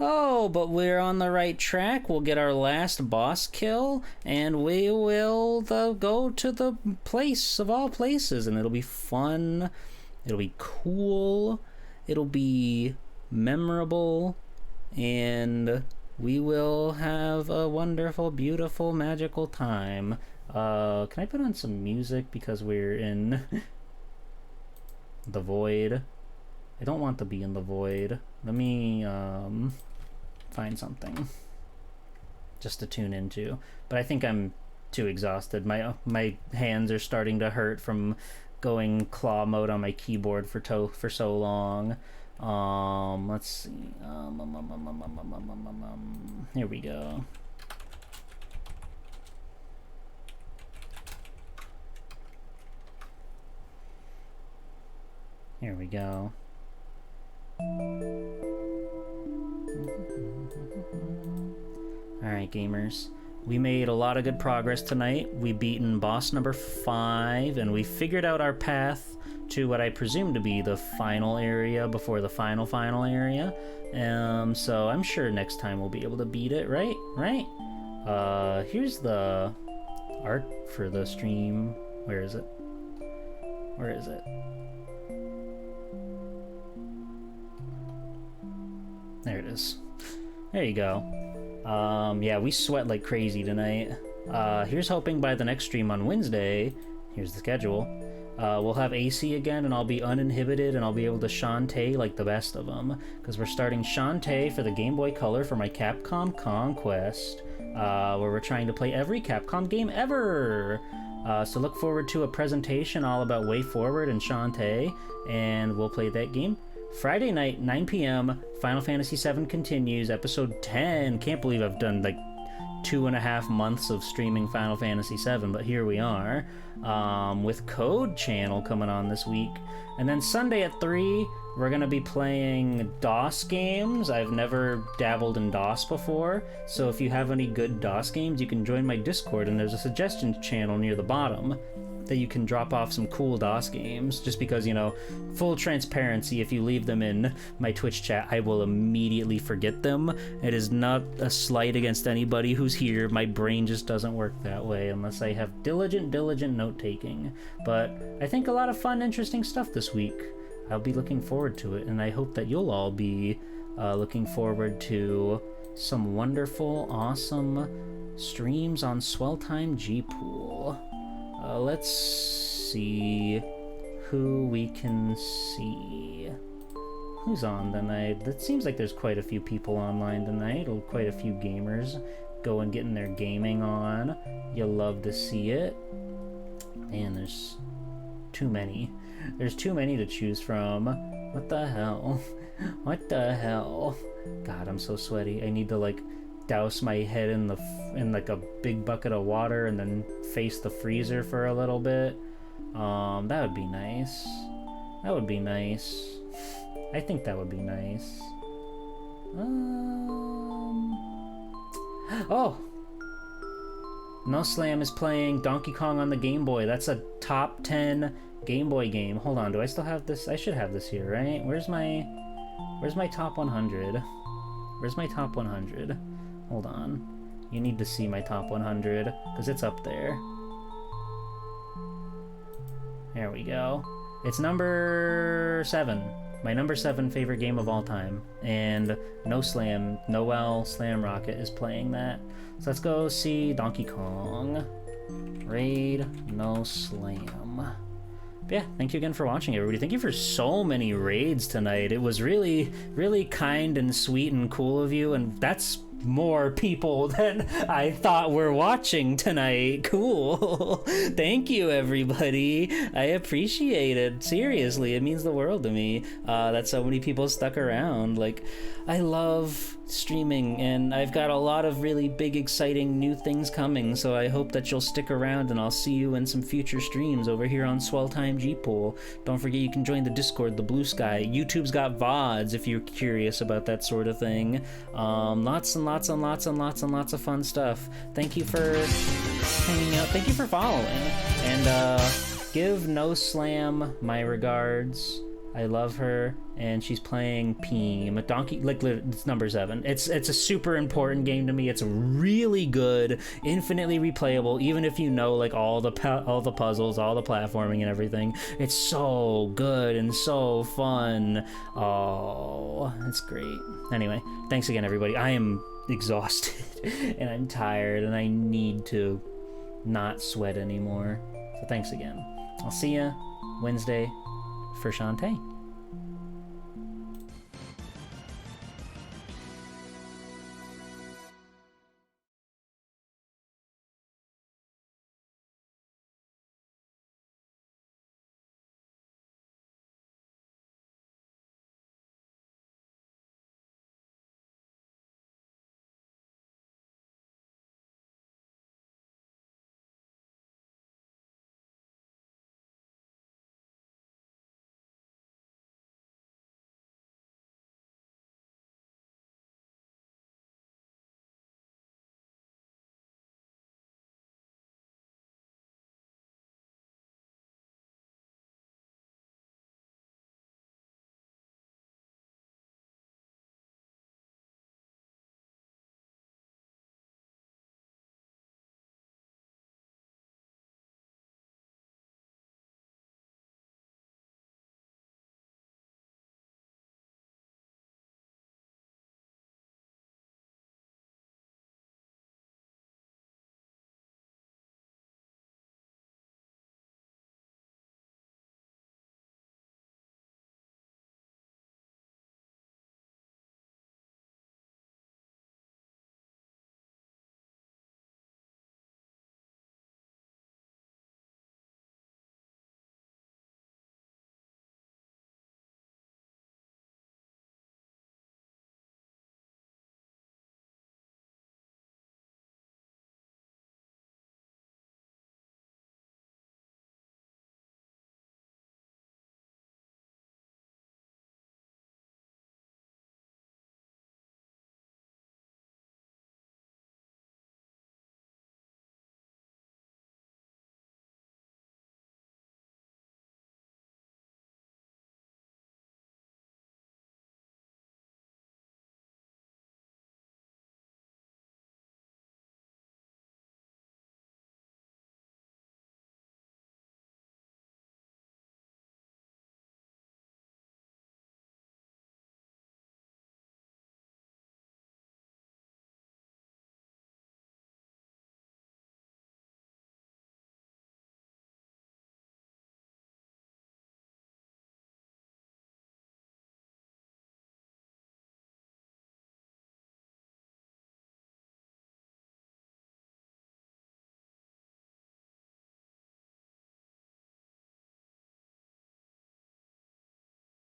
oh, but we're on the right track. We'll get our last boss kill, and we will go to the place of all places, and it'll be fun. It'll be cool. It'll be memorable, and we will have a wonderful, beautiful, magical time. Can I put on some music because we're in the void? I don't want to be in the void. Let me find something just to tune into. But I think I'm too exhausted. My hands are starting to hurt from going claw mode on my keyboard for so long. Let's see. Here we go. Here we go. Alright, gamers. We made a lot of good progress tonight. We beaten boss number 5, and we figured out our path to what I presume to be the final area before the final area. So I'm sure next time we'll be able to beat it, right? Right? Here's the art for the stream. Where is it? Where is it? There it is. There you go. Yeah, we sweat like crazy tonight. Here's hoping by the next stream on Wednesday, here's the schedule, we'll have AC again and I'll be uninhibited and I'll be able to Shantae like the best of them. Because we're starting Shantae for the Game Boy Color for my Capcom Conquest, where we're trying to play every Capcom game ever. So look forward to a presentation all about Way Forward and Shantae, and we'll play that game. Friday night, 9 p.m., Final Fantasy VII continues, episode 10. Can't believe I've done like 2.5 months of streaming Final Fantasy VII, but here we are, with Code Channel coming on this week. And then Sunday at 3, we're going to be playing DOS games. I've never dabbled in DOS before, so if you have any good DOS games, you can join my Discord, and there's a suggestions channel near the bottom that you can drop off some cool DOS games, just because, you know, full transparency, if you leave them in my Twitch chat, I will immediately forget them. It is not a slight against anybody who's here. My brain just doesn't work that way unless I have diligent note-taking. But I think a lot of fun, interesting stuff this week. I'll be looking forward to it, and I hope that you'll all be looking forward to some wonderful, awesome streams on Swelltime G-Pool. Let's see who we can see. Who's on tonight? It seems like there's quite a few people online tonight, or quite a few gamers going getting their gaming on. You'll love to see it. Man, there's too many. There's too many to choose from. What the hell? What the hell? God, I'm so sweaty. I need to like douse my head in like a big bucket of water and then face the freezer for a little bit. That would be nice. That would be nice. I think that would be nice. Oh! No Slam is playing Donkey Kong on the Game Boy. That's a top 10 Game Boy game. Hold on, do I still have this? I should have this here, right? Where's my top 100? Where's my top 100? Hold on. You need to see my top 100, because it's up there. There we go. It's number 7. My number 7 favorite game of all time. And No Slam, Noel Slam Rocket is playing that. So let's go see Donkey Kong. Raid No Slam. But yeah, thank you again for watching, everybody. Thank you for so many raids tonight. It was really, really kind and sweet and cool of you, and that's more people than I thought were watching tonight. Cool. Thank you, everybody. I appreciate it. Seriously, it means the world to me that so many people stuck around. Like, I love streaming, and I've got a lot of really big, exciting new things coming, so I hope that you'll stick around, and I'll see you in some future streams over here on Swelltime G-Pool. Don't forget you can join the Discord, the Blue Sky. YouTube's got VODs if you're curious about that sort of thing. Lots and lots and lots and lots and lots of fun stuff. Thank you for hanging out. Thank you for following. And give No Slam my regards. I love her, and she's playing Peem. Donkey, like, it's number 7. It's a super important game to me. It's really good, infinitely replayable, even if you know like all the puzzles, all the platforming and everything. It's so good and so fun. Oh, it's great. Anyway, thanks again, everybody. I am exhausted and I'm tired and I need to not sweat anymore. So thanks again. I'll see ya Wednesday for Shantae.